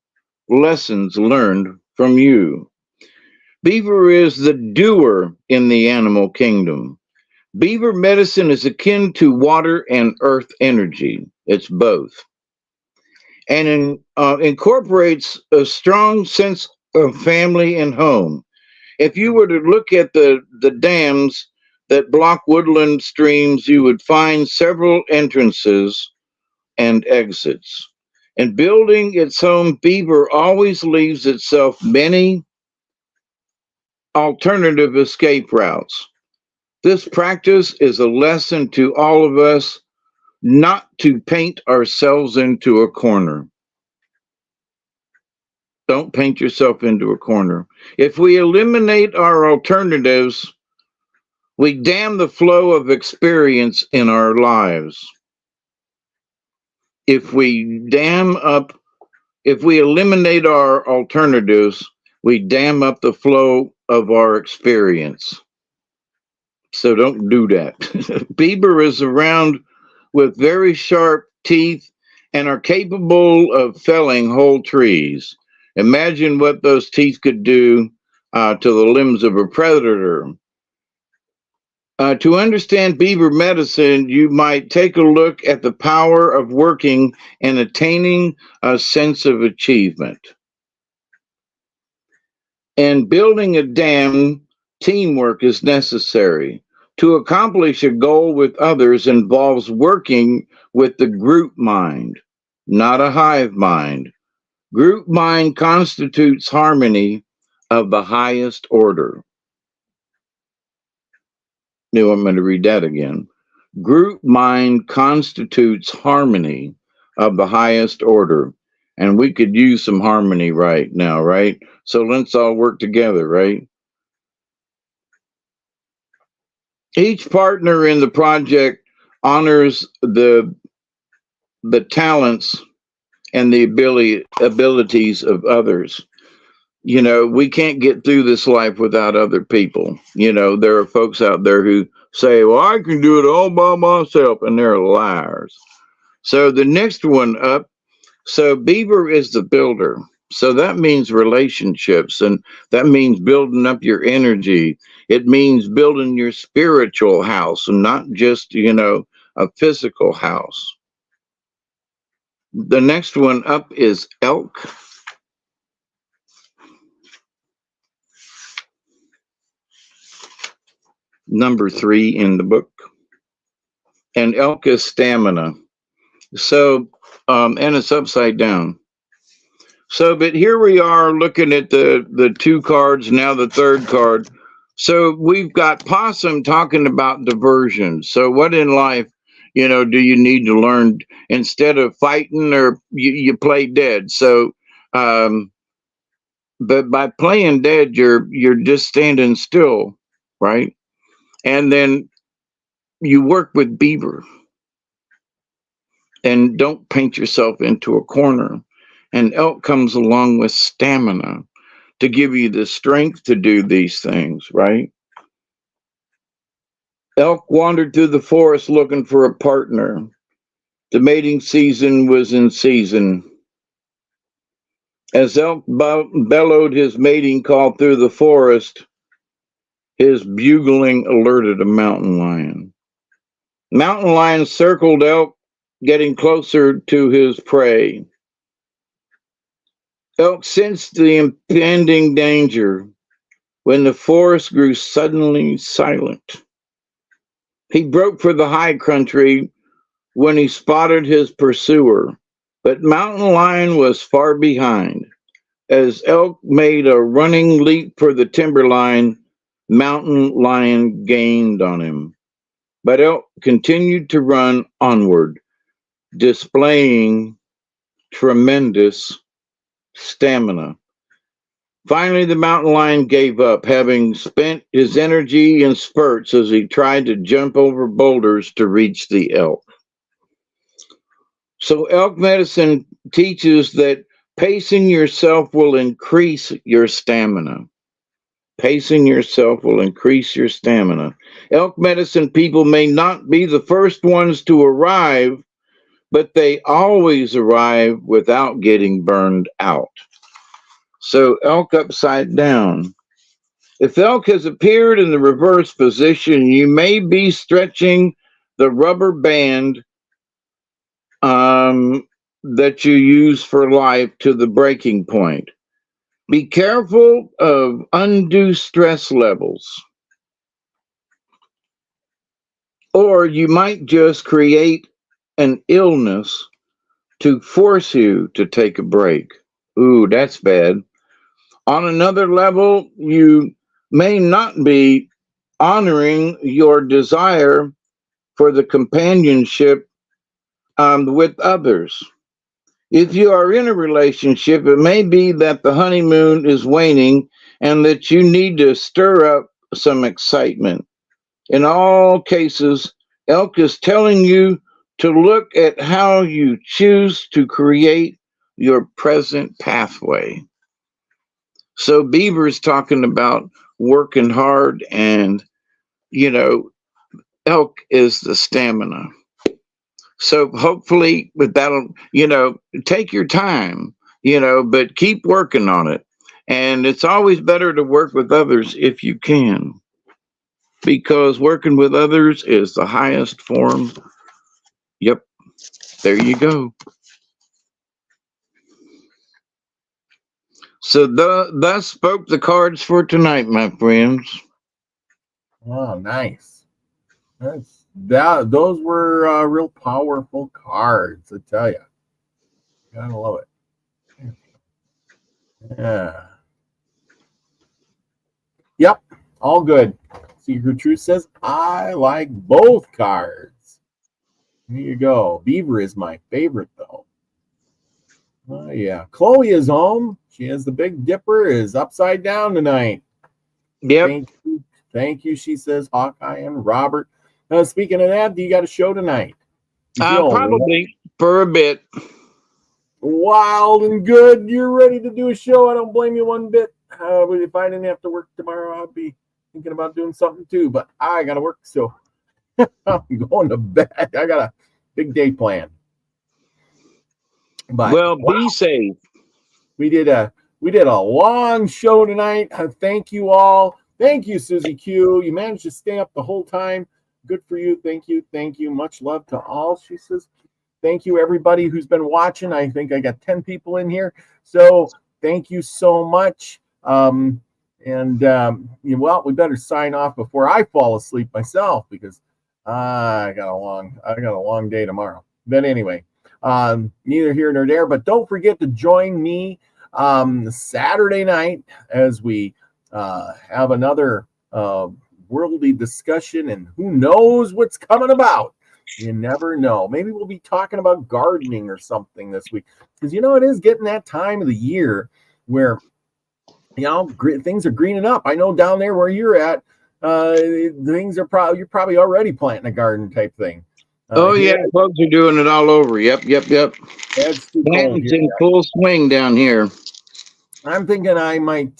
lessons learned from you. Beaver is the doer in the animal kingdom. Beaver medicine is akin to water and earth energy. It's both. And incorporates a strong sense of family and home. If you were to look at the dams that block woodland streams, you would find several entrances and exits. In building its home, beaver always leaves itself many alternative escape routes. This practice is a lesson to all of us not to paint ourselves into a corner. Don't paint yourself into a corner. If we eliminate our alternatives, we dam the flow of experience in our lives. If we eliminate our alternatives, we dam up the flow of our experience. So don't do that. Beaver is around with very sharp teeth and are capable of felling whole trees. Imagine what those teeth could do to the limbs of a predator. To understand beaver medicine, you might take a look at the power of working and attaining a sense of achievement. And building a dam, teamwork is necessary. To accomplish a goal with others involves working with the group mind, not a hive mind. Group mind constitutes harmony of the highest order. Now I'm going to read that again. Group mind constitutes harmony of the highest order. And we could use some harmony right now, right? So let's all work together, right? Each partner in the project honors the talents and the abilities of others. You know, we can't get through this life without other people. You know, there are folks out there who say, well, I can do it all by myself, and they're liars. So the next one up, so beaver is the builder. So that means relationships, and that means building up your energy. It means building your spiritual house and not just, you know, a physical house. The next one up is elk. Number 3 in the book. And elk is stamina. So, and it's upside down. So, but here we are looking at the 2 cards, now the 3rd card. So we've got possum talking about diversion. So what in life, you know, do you need to learn instead of fighting, or you play dead? So, but by playing dead, you're just standing still, right? And then you work with beaver. And don't paint yourself into a corner. And elk comes along with stamina to give you the strength to do these things, right? Elk wandered through the forest looking for a partner. The mating season was in season. As elk bellowed his mating call through the forest, his bugling alerted a mountain lion. Mountain lion circled elk, getting closer to his prey. Elk sensed the impending danger when the forest grew suddenly silent. He broke for the high country when he spotted his pursuer, but mountain lion was far behind. As elk made a running leap for the timberline, mountain lion gained on him. But elk continued to run onward, displaying tremendous stamina. Finally, the mountain lion gave up, having spent his energy in spurts as he tried to jump over boulders to reach the elk. So elk medicine teaches that pacing yourself will increase your stamina. Pacing yourself will increase your stamina. Elk medicine people may not be the first ones to arrive, but they always arrive without getting burned out. So elk upside down. If elk has appeared in the reverse position, you may be stretching the rubber band that you use for life to the breaking point. Be careful of undue stress levels, or you might just create an illness to force you to take a break. Ooh, that's bad. On another level, you may not be honoring your desire for the companionship with others. If you are in a relationship, it may be that the honeymoon is waning and that you need to stir up some excitement. In all cases, elk is telling you to look at how you choose to create your present pathway. So Beaver's talking about working hard, and elk is the stamina. So hopefully, but that'll, take your time, but keep working on it. And it's always better to work with others if you can, because working with others is the highest form. Yep. There you go. So thus spoke the cards for tonight, my friends. Oh, nice. Those were real powerful cards, I tell you. Gotta love it. Yeah. Yep, all good. Secret Truth says, I like both cards. Here you go. Beaver is my favorite, though. Oh, yeah. Chloe is home. She has the Big Dipper, is upside down tonight. Yep. Thank you, she says, Hawkeye and Robert. Speaking of that, do you got a show tonight? Probably for a bit. Wild and good. You're ready to do a show. I don't blame you one bit. If I didn't have to work tomorrow, I'd be thinking about doing something too. But I got to work, so I'm going to bed. I got a big day planned. But well, be safe. We did a long show tonight. Thank you all. Thank you, Susie Q. You managed to stay up the whole time. Good for you. Thank you. Thank you. Much love to all. She says, thank you, everybody who's been watching. I think I got 10 people in here. So thank you so much. Well, we better sign off before I fall asleep myself, because I got a long day tomorrow. But anyway, neither here nor there. But don't forget to join me Saturday night as we have another worldly discussion, and who knows what's coming about. You never know. Maybe we'll be talking about gardening or something this week, because it is getting that time of the year where things are greening up. I know down there where you're at, you're probably already planting a garden type thing. Yeah, folks are doing it all over. Yep. Planting's in full swing down here. I'm thinking I might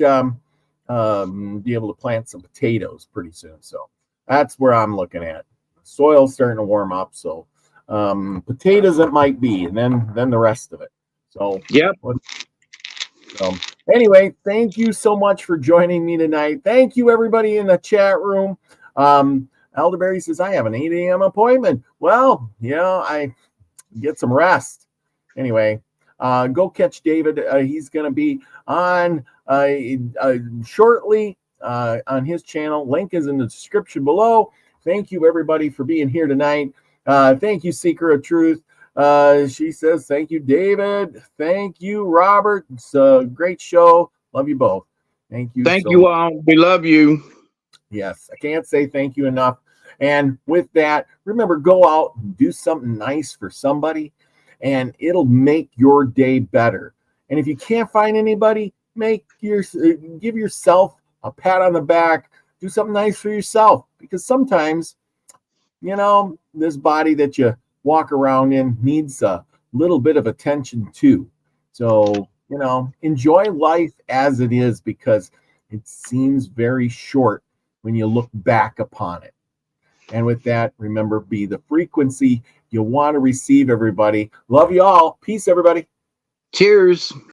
be able to plant some potatoes pretty soon. So that's where I'm looking at. Soil's starting to warm up, so potatoes it might be, and then the rest of it. So yep. So anyway, thank you so much for joining me tonight. Thank you, everybody in the chat room. Elderberry says, I have an 8 a.m. appointment. Well, I get some rest. Anyway, go catch David. He's going to be on shortly on his channel. Link is in the description below. Thank you, everybody, for being here tonight. Thank you, Seeker of Truth. She says, thank you, David. Thank you, Robert. It's a great show. Love you both. Thank you. Thank you all. We love you. Yes, I can't say thank you enough. And with that, remember, go out and do something nice for somebody, and it'll make your day better. And if you can't find anybody, give yourself a pat on the back. Do something nice for yourself, because sometimes, this body that you walk around in needs a little bit of attention too. So, you know, enjoy life as it is, because it seems very short when you look back upon it. And with that, remember, be the frequency you want to receive, everybody. Love you all. Peace, everybody. Cheers.